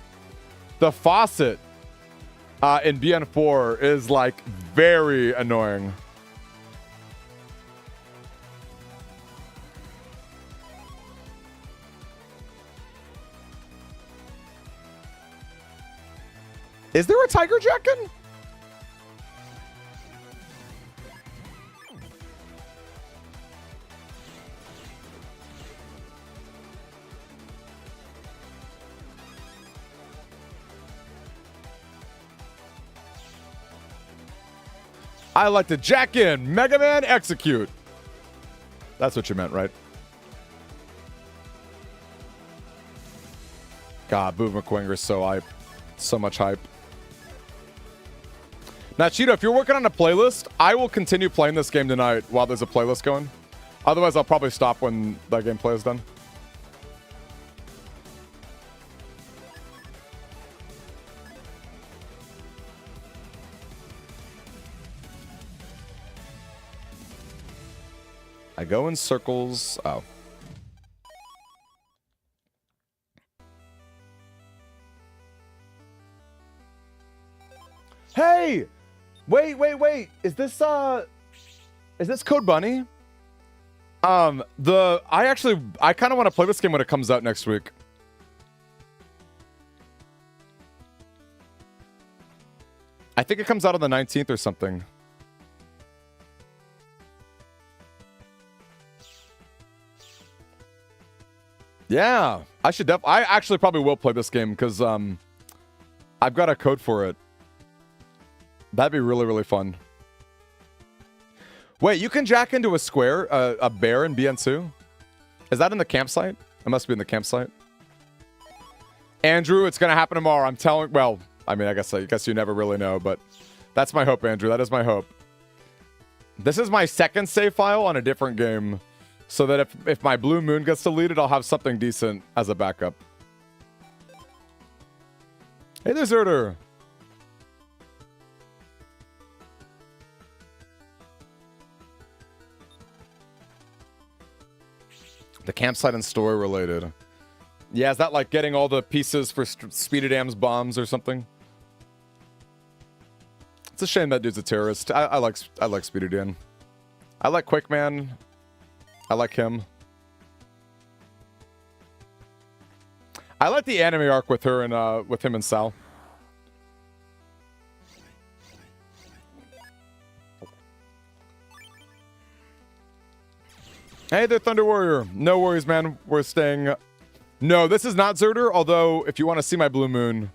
the faucet in BN4 is like very annoying. Is there a tiger jack-in? I like to jack in. Mega Man execute. That's what you meant, right? God, Boo McQuinger is so hype. So much hype. Now, Cheeto, if you're working on a playlist, I will continue playing this game tonight while there's a playlist going. Otherwise, I'll probably stop when that gameplay is done. I go in circles. Oh. Hey! Wait. Is this Code Bunny? I kind of want to play this game when it comes out next week. I think it comes out on the 19th or something. Yeah, I should I actually probably will play this game because I've got a code for it. That'd be really, really fun. Wait, you can jack into a square, a bear in BN2? Is that in the campsite? It must be in the campsite. Andrew, it's going to happen tomorrow. I'm telling... Well, I mean, I guess you never really know, but that's my hope, Andrew. That is my hope. This is my second save file on a different game, so that if my Blue Moon gets deleted, I'll have something decent as a backup. Hey there, Zerder. The campsite and story related. Yeah, is that like getting all the pieces for Speedy Dam's bombs or something? It's a shame that dude's a terrorist. I like Speedy Dan. I like Quickman. I like him. I like the anime arc with her and with him and Sal. Hey there, Thunder Warrior. No worries, man. We're staying. No, this is not Zerder, although if you want to see my Blue Moon,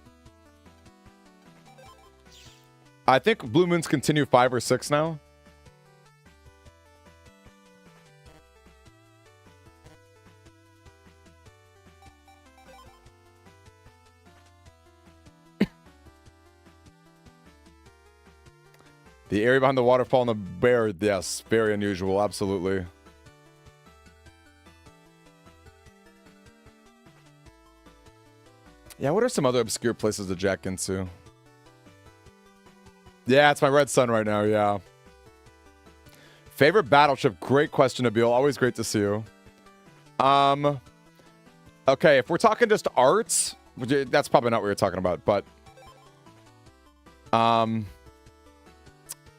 I think Blue Moons continue 5 or 6 now. The area behind the waterfall and the bear, yes, very unusual, absolutely. Yeah, what are some other obscure places to jack into? Yeah, it's my red sun right now, yeah. Favorite battleship? Great question, Nabil. Always great to see you. Okay, if we're talking just arts, that's probably not what you're talking about, but...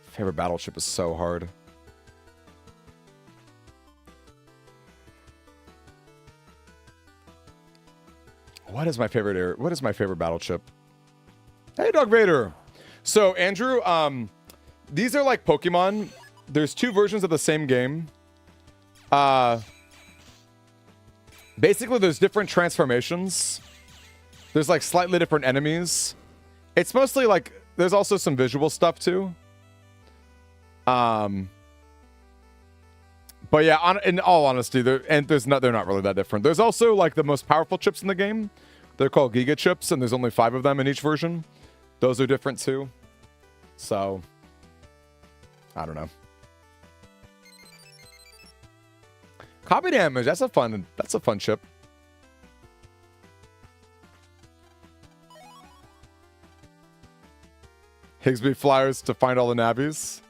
Favorite battleship is so hard. What is my favorite air? What is my favorite battleship? Hey, Dog Vader. So, Andrew, these are like Pokemon. There's 2 versions of the same game. Basically, there's different transformations. There's like slightly different enemies. It's mostly like, there's also some visual stuff too. But yeah, in all honesty, they're not really that different. There's also like the most powerful chips in the game. They're called Giga chips, and there's only 5 of them in each version. Those are different too. So, I don't know. Copy damage. That's a fun chip. Higsby flyers to find all the nabbies.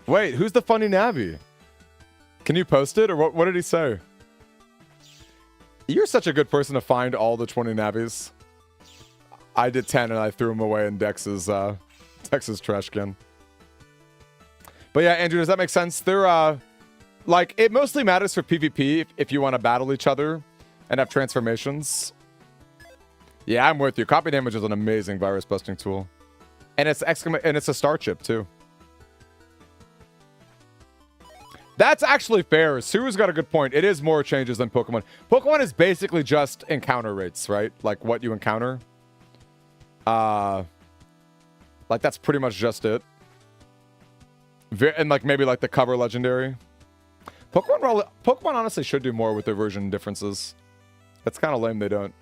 Wait, who's the funny nabby? Can you post it, or what did he say? You're such a good person to find all the 20 nabbies. I did 10 and I threw them away in Dex's trash can. But yeah, Andrew, does that make sense? They're like, it mostly matters for PvP if you want to battle each other and have transformations. Yeah, I'm with you. Copy damage is an amazing virus busting tool. And it's a star chip too. That's actually fair. Suru's got a good point. It is more changes than Pokemon. Pokemon is basically just encounter rates, right? Like what you encounter. Like that's pretty much just it. And like maybe like the cover legendary. Pokemon honestly should do more with their version differences. It's kind of lame they don't.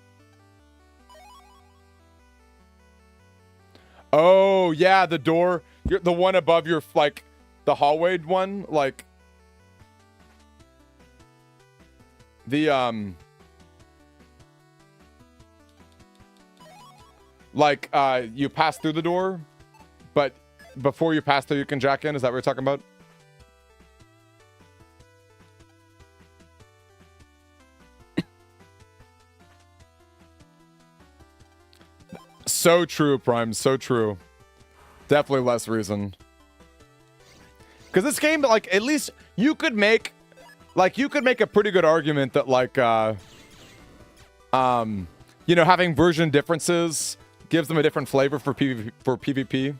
Oh yeah, the door, the one above your, like the hallway one, like the you pass through the door, but before you pass through you can jack in. Is that what you're talking about? So true, Prime. So true. Definitely less reason. Because this game, like, at least you could make, a pretty good argument that, like, you know, having version differences Gives them a different flavor for PvP.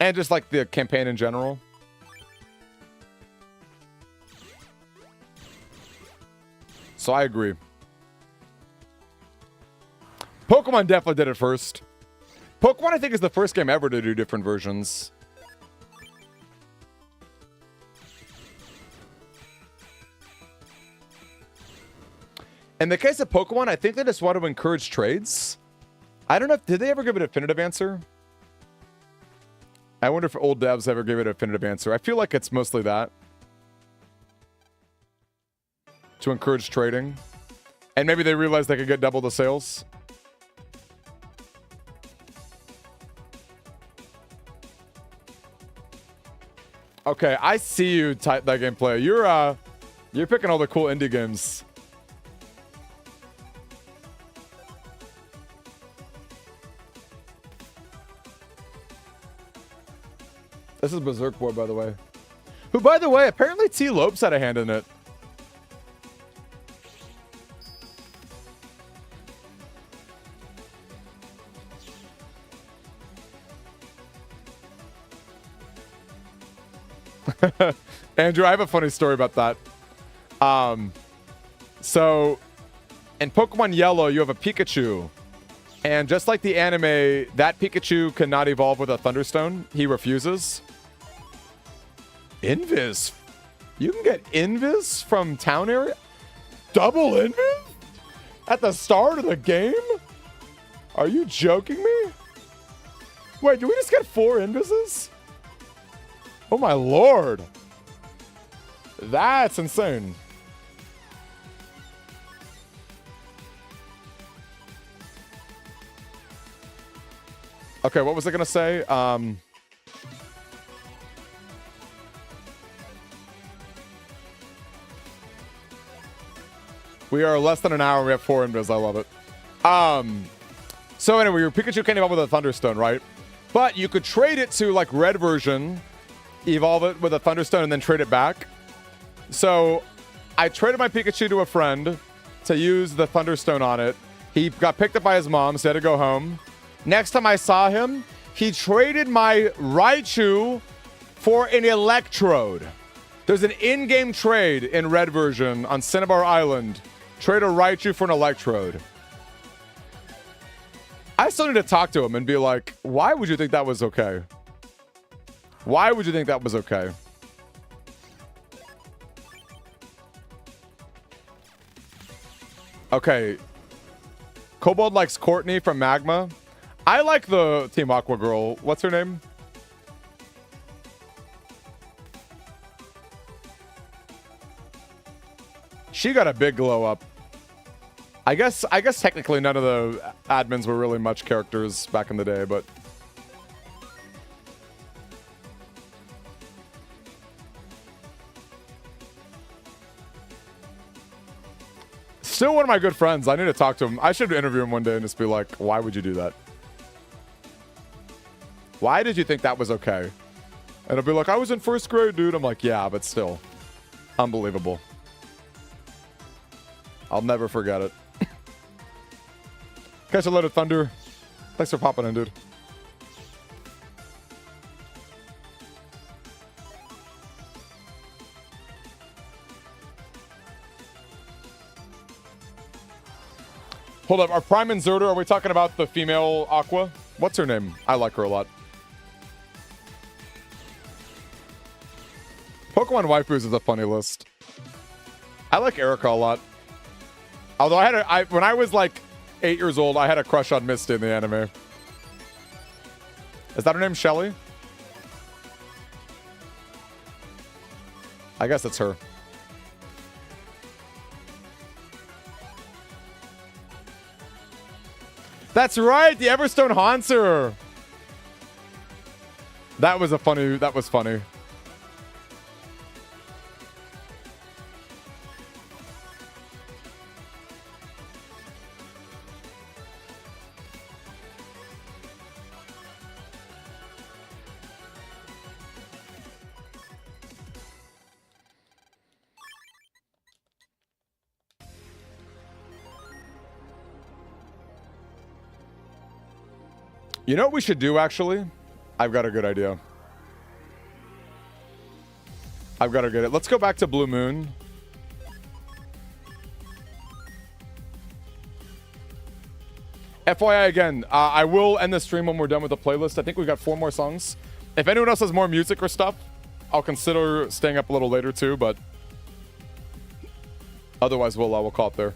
And just like the campaign in general. So I agree. Pokemon definitely did it first. Pokemon, I think, is the first game ever to do different versions. In the case of Pokemon, I think they just want to encourage trades. I don't know. Did they ever give a definitive answer? I wonder if old devs ever gave it a definitive answer. I feel like it's mostly that. To encourage trading. And maybe they realized they could get double the sales. Okay, I see you type that gameplay. You're picking all the cool indie games. This is Berserk Boy, by the way. Who, by the way, apparently T. Lopes had a hand in it. Andrew, I have a funny story about that. So, in Pokemon Yellow, you have a Pikachu. And just like the anime, that Pikachu cannot evolve with a Thunderstone. He refuses. Invis? You can get Invis from town area? Double Invis? At the start of the game? Are you joking me? Wait, do we just get 4 Invises? Oh my lord. That's insane. Okay, what was I gonna say? We are less than an hour. We have 4 invis. I love it. So anyway, your Pikachu can't evolve with a Thunderstone, right? But you could trade it to like red version, evolve it with a Thunderstone, and then trade it back. So I traded my Pikachu to a friend to use the Thunderstone on it. He got picked up by his mom, so he had to go home. Next time I saw him, he traded my Raichu for an Electrode. There's an in-game trade in red version on Cinnabar Island. Trade a Raichu for an Electrode. I still need to talk to him and be like, why would you think that was okay? Why would you think that was okay? Okay. Kobold likes Courtney from Magma. I like the Team Aqua girl. What's her name? She got a big glow up. I guess technically none of the admins were really much characters back in the day, but still one of my good friends. I need to talk to him. I should interview him one day and just be like, why would you do that? Why did you think that was okay? And he'll be like, I was in 1st grade, dude. I'm like, yeah, but still. Unbelievable. I'll never forget it. Catch a load of thunder. Thanks for popping in, dude. Hold up, are Prime and Zerder, are we talking about the female Aqua? What's her name? I like her a lot. Pokemon waifus is a funny list. I like Erica a lot. Although when I was like 8 years old, I had a crush on Misty in the anime. Is that her name, Shelly? I guess it's her. That's right, the Everstone haunts her. That was funny. You know what we should do, actually? I've got a good idea. I've got to get it. Let's go back to Blue Moon. FYI again, I will end the stream when we're done with the playlist. I think we've got 4 more songs. If anyone else has more music or stuff, I'll consider staying up a little later too, but otherwise we'll call it there.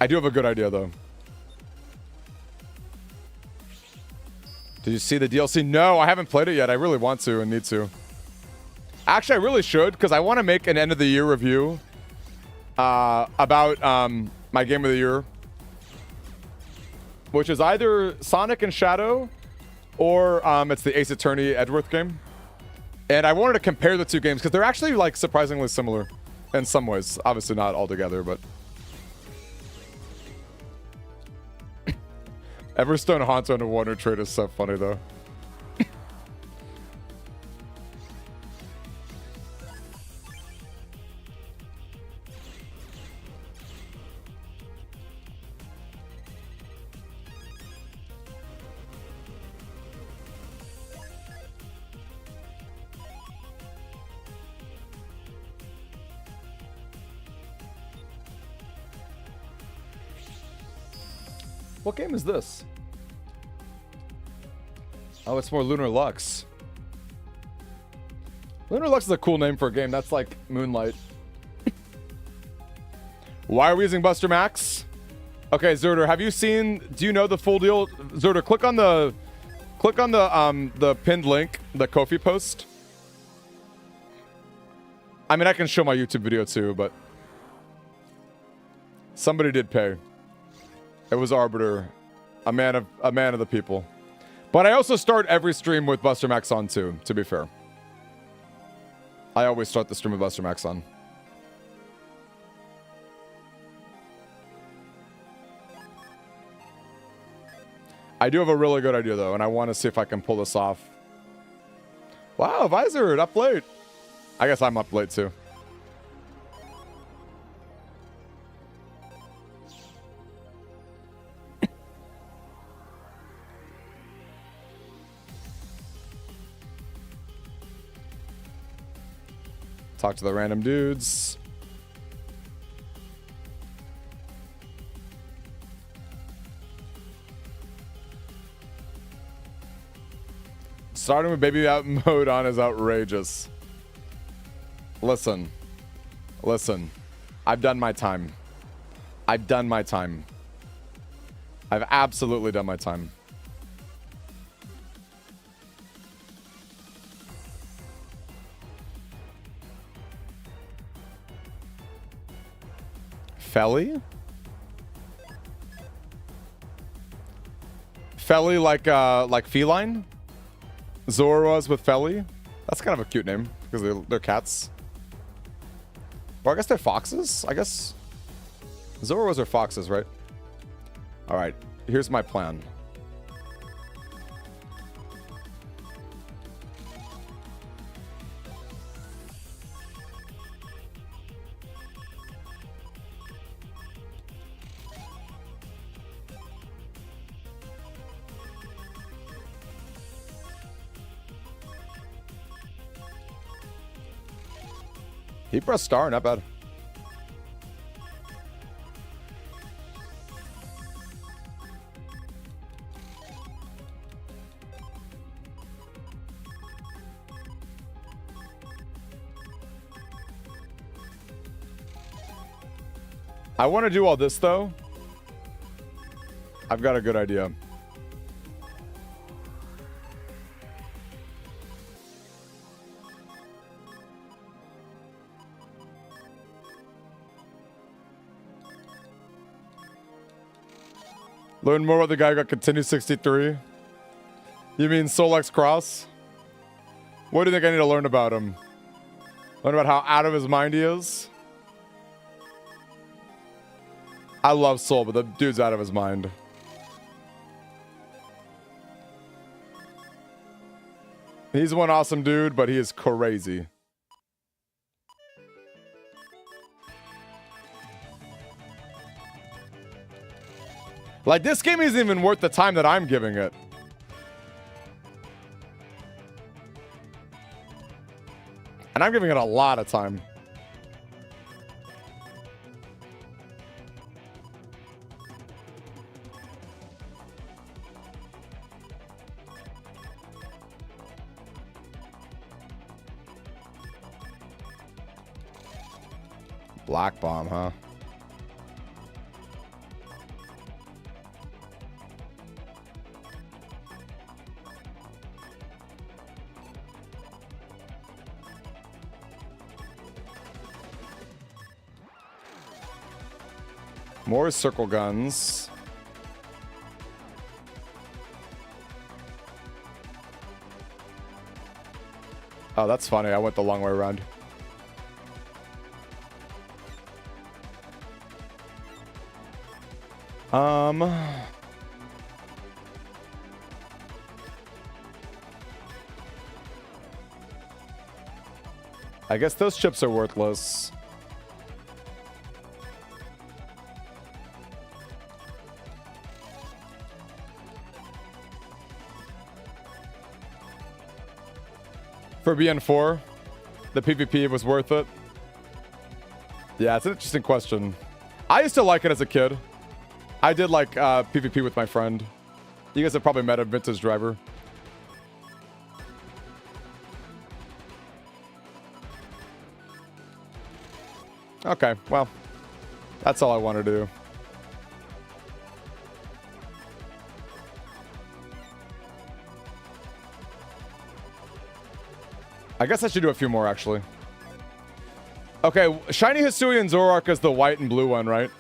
I do have a good idea though. Did you see the DLC? No, I haven't played it yet. I really want to and need to. Actually, I really should, because I want to make an end of the year review about my game of the year, which is either Sonic and Shadow or it's the Ace Attorney Edgeworth game. And I wanted to compare the two games because they're actually like surprisingly similar in some ways. Obviously not all together, but Everstone Haunter and Wonder Trade is so funny though. What game is this? Oh, it's more Lunar Lux. Lunar Lux is a cool name for a game. That's like Moonlight. Why are we using Buster Max? Okay, Zerder, have you seen? Do you know the full deal? Zerder, click on the pinned link, the Ko-fi post. I mean, I can show my YouTube video too, but somebody did pay. It was Arbiter, a man of the people. But I also start every stream with Buster Max on too, to be fair. I always start the stream with Buster Max on. I do have a really good idea though, and I want to see if I can pull this off. Wow, Visor, up late. I guess I'm up late too. Talk to the random dudes. Starting with baby out mode on is outrageous. Listen. I've done my time. I've absolutely done my time. Felly? Felly like feline? Zora was with Felly? That's kind of a cute name because they're cats. Or I guess they're foxes? I guess Zoras are foxes, right? Alright, here's my plan. He pressed star, not bad. I want to do all this though. I've got a good idea. Learn more about the guy who got Continue 63. You mean Soul X Cross? What do you think I need to learn about him? Learn about how out of his mind he is? I love Soul, but the dude's out of his mind. He's one awesome dude, but he is crazy. Like, this game isn't even worth the time that I'm giving it. And I'm giving it a lot of time. Black bomb, huh? More circle guns. Oh, that's funny. I went the long way around. I guess those chips are worthless. For BN4, the PvP was worth it. Yeah, it's an interesting question. I used to like it as a kid. I did like PvP with my friend. You guys have probably met a Vintage Driver. Okay, well, that's all I want to do. I guess I should do a few more, actually. Okay, Shiny Hisuian Zoroark is the white and blue one, right?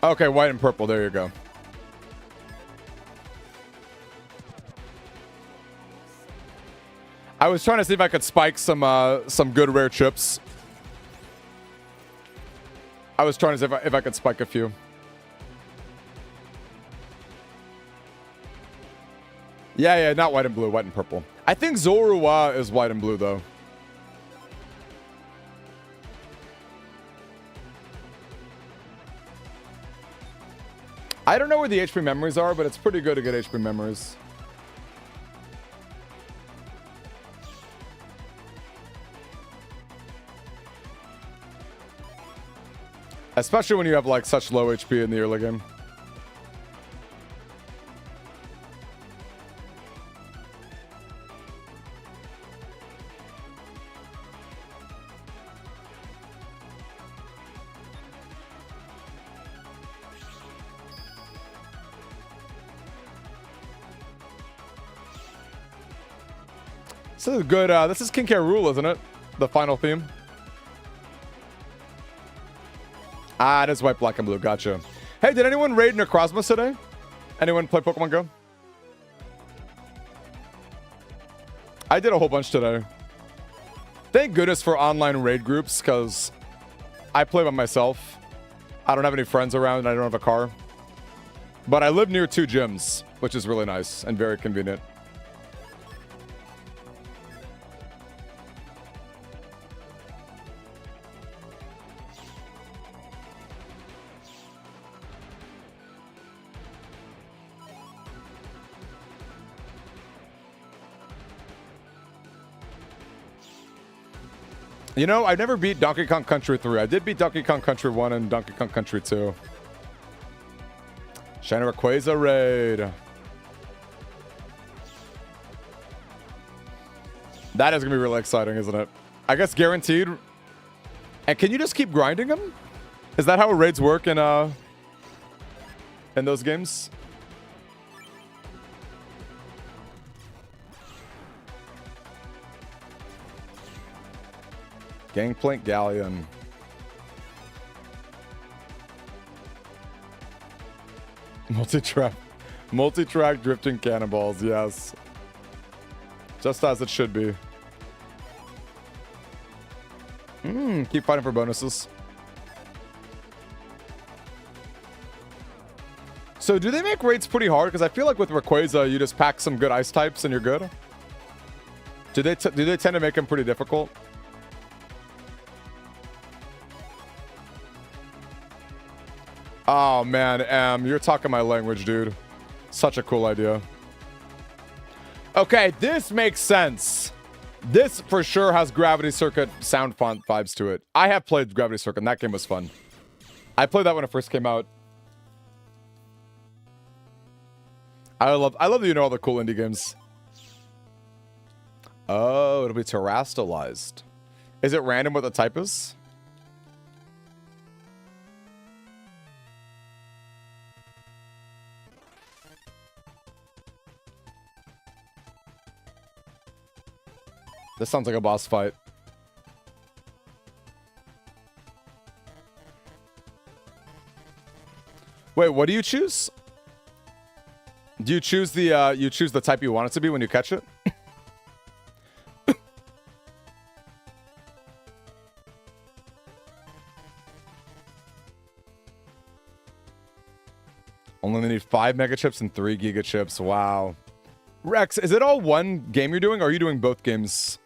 Okay, white and purple. There you go. I was trying to see if I could spike some good rare chips. I was trying to see if I could spike a few. Yeah, not white and blue, white and purple. I think Zorua is white and blue though. I don't know where the HP memories are, but it's pretty good to get HP memories. Especially when you have like such low HP in the early game. This is good. This is King K. Rool, isn't it? The final theme. Ah, it is white, black, and blue. Gotcha. Hey, did anyone raid Necrozma today? Anyone play Pokemon Go? I did a whole bunch today. Thank goodness for online raid groups, because I play by myself. I don't have any friends around, and I don't have a car. But I live near 2 gyms, which is really nice and very convenient. You know, I never beat Donkey Kong Country 3. I did beat Donkey Kong Country 1 and Donkey Kong Country 2. Shiny Rayquaza raid. That is going to be really exciting, isn't it? I guess guaranteed. And can you just keep grinding them? Is that how raids work in those games? Gangplank Galleon. Multi-track drifting cannonballs, yes. Just as it should be. Keep fighting for bonuses. So do they make raids pretty hard? Because I feel like with Rayquaza, you just pack some good ice types and you're good. Do they tend to make them pretty difficult? Oh man, you're talking my language, dude. Such a cool idea. Okay, this makes sense. This for sure has Gravity Circuit sound font vibes to it. I have played Gravity Circuit, and that game was fun. I played that when it first came out. I love that you know all the cool indie games. Oh, it'll be terastallized. Is it random what the type is? This sounds like a boss fight. Wait, what do you choose? Do you choose the type you want it to be when you catch it? Only need 5 mega chips and 3 giga chips. Wow. Rex, is it all one game you're doing, or are you doing both games?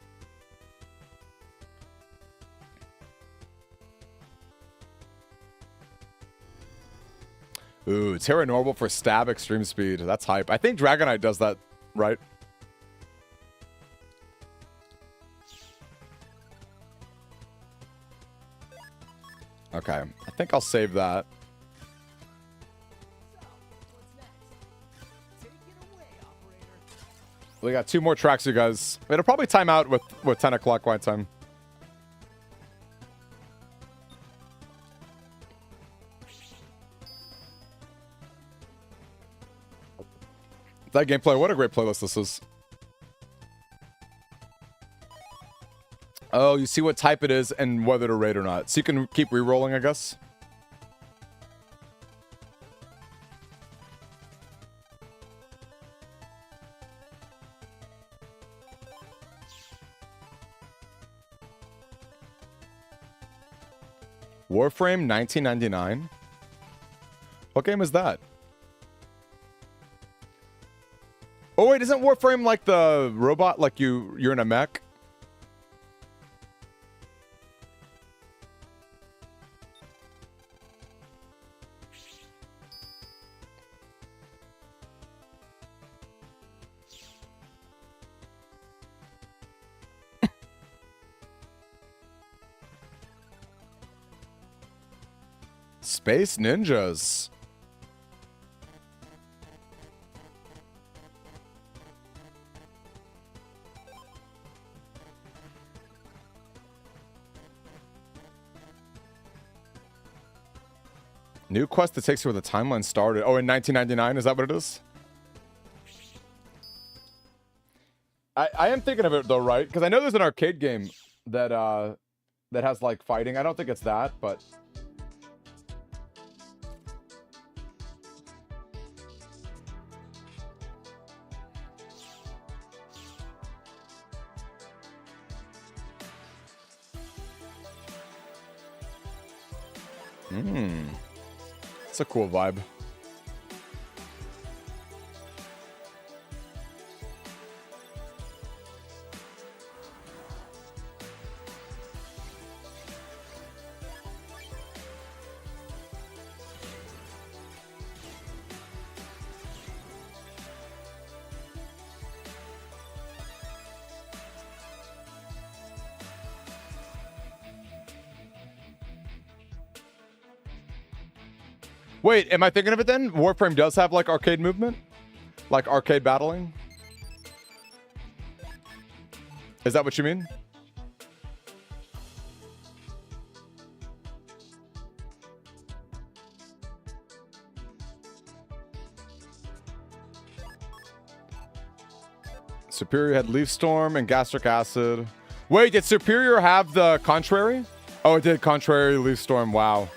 Ooh, Terra Normal for stab extreme speed. That's hype. I think Dragonite does that, right? Okay, I think I'll save that. We got 2 more tracks, you guys. It'll probably time out with 10 o'clock white time. That gameplay, what a great playlist this is. Oh, you see what type it is and whether to raid or not. So you can keep re-rolling, I guess. Warframe 1999? What game is that? Oh wait, isn't Warframe like the robot, like you're in a mech? Space Ninjas. New quest that takes you where the timeline started. Oh, in 1999? Is that what it is? I am thinking of it though, right? Because I know there's an arcade game that that has like fighting. I don't think it's that, but it's a cool vibe. Wait, am I thinking of it then? Warframe does have like arcade movement? Like arcade battling? Is that what you mean? Superior had Leaf Storm and Gastric Acid. Wait, did Superior have the Contrary? Oh, it did. Contrary, Leaf Storm. Wow.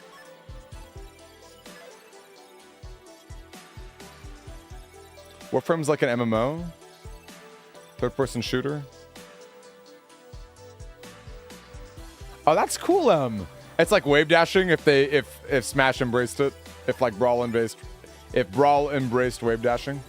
Warframe's like an MMO, third-person shooter. Oh, that's cool. It's like wave dashing if Smash embraced it, if like Brawl embraced wave dashing.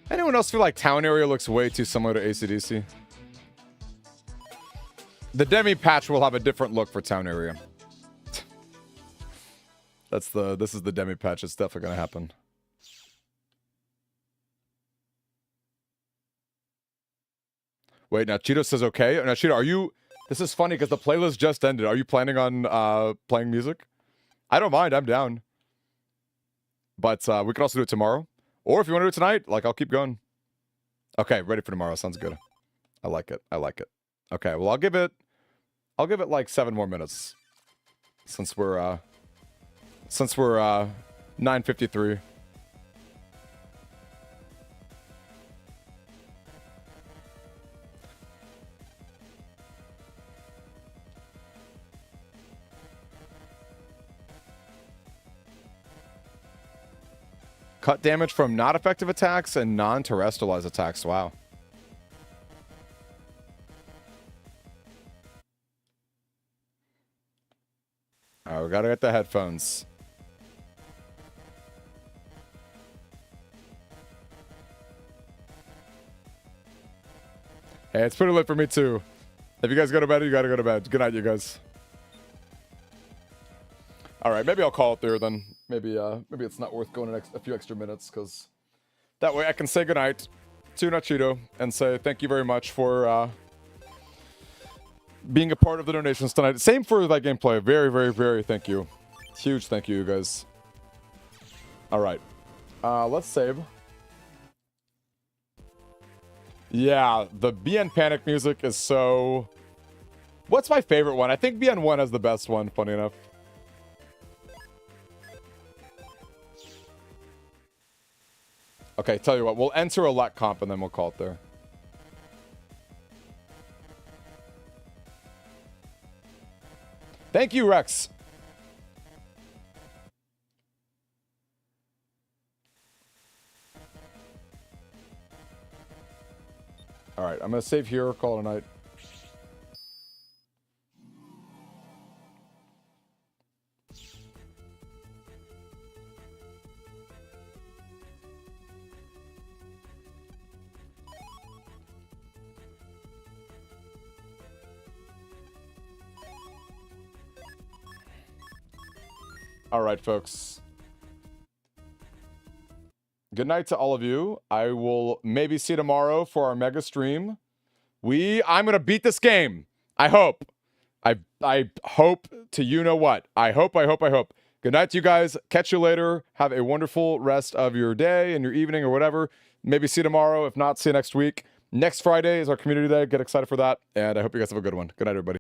Anyone else feel like town area looks way too similar to AC/DC? The Demi patch will have a different look for town area. This is the Demi patch. It's definitely gonna happen. Wait, now Cheeto says okay. Now Cheeto, are you? This is funny because the playlist just ended. Are you planning on playing music? I don't mind. I'm down. But we can also do it tomorrow. Or if you want to do it tonight, like, I'll keep going. Okay, ready for tomorrow. Sounds good. I like it. I like it. Okay, well, I'll give it like 7 more minutes. Since we're 9:53. Cut damage from not effective attacks and non-terrestrialized attacks. Wow. All right, we gotta get the headphones. Hey, it's pretty late for me too. If you guys go to bed, you gotta go to bed. Good night, you guys. All right, maybe I'll call it there then. Maybe it's not worth going a few extra minutes because that way I can say goodnight to Nachito and say thank you very much for being a part of the donations tonight. Same for that gameplay. Very, very, very thank you. Huge thank you, guys. All right, let's save. Yeah, the BN Panic music is so... What's my favorite one? I think BN1 has the best one, funny enough. Okay, tell you what, we'll enter a LEC comp and then we'll call it there. Thank you, Rex. All right, I'm going to save here, call it a night. All right, folks. Good night to all of you. I will maybe see you tomorrow for our mega stream. I'm gonna beat this game. I hope. I hope to you know what. I hope. Good night to you guys. Catch you later. Have a wonderful rest of your day and your evening or whatever. Maybe see you tomorrow. If not, see you next week. Next Friday is our community day. Get excited for that. And I hope you guys have a good one. Good night, everybody.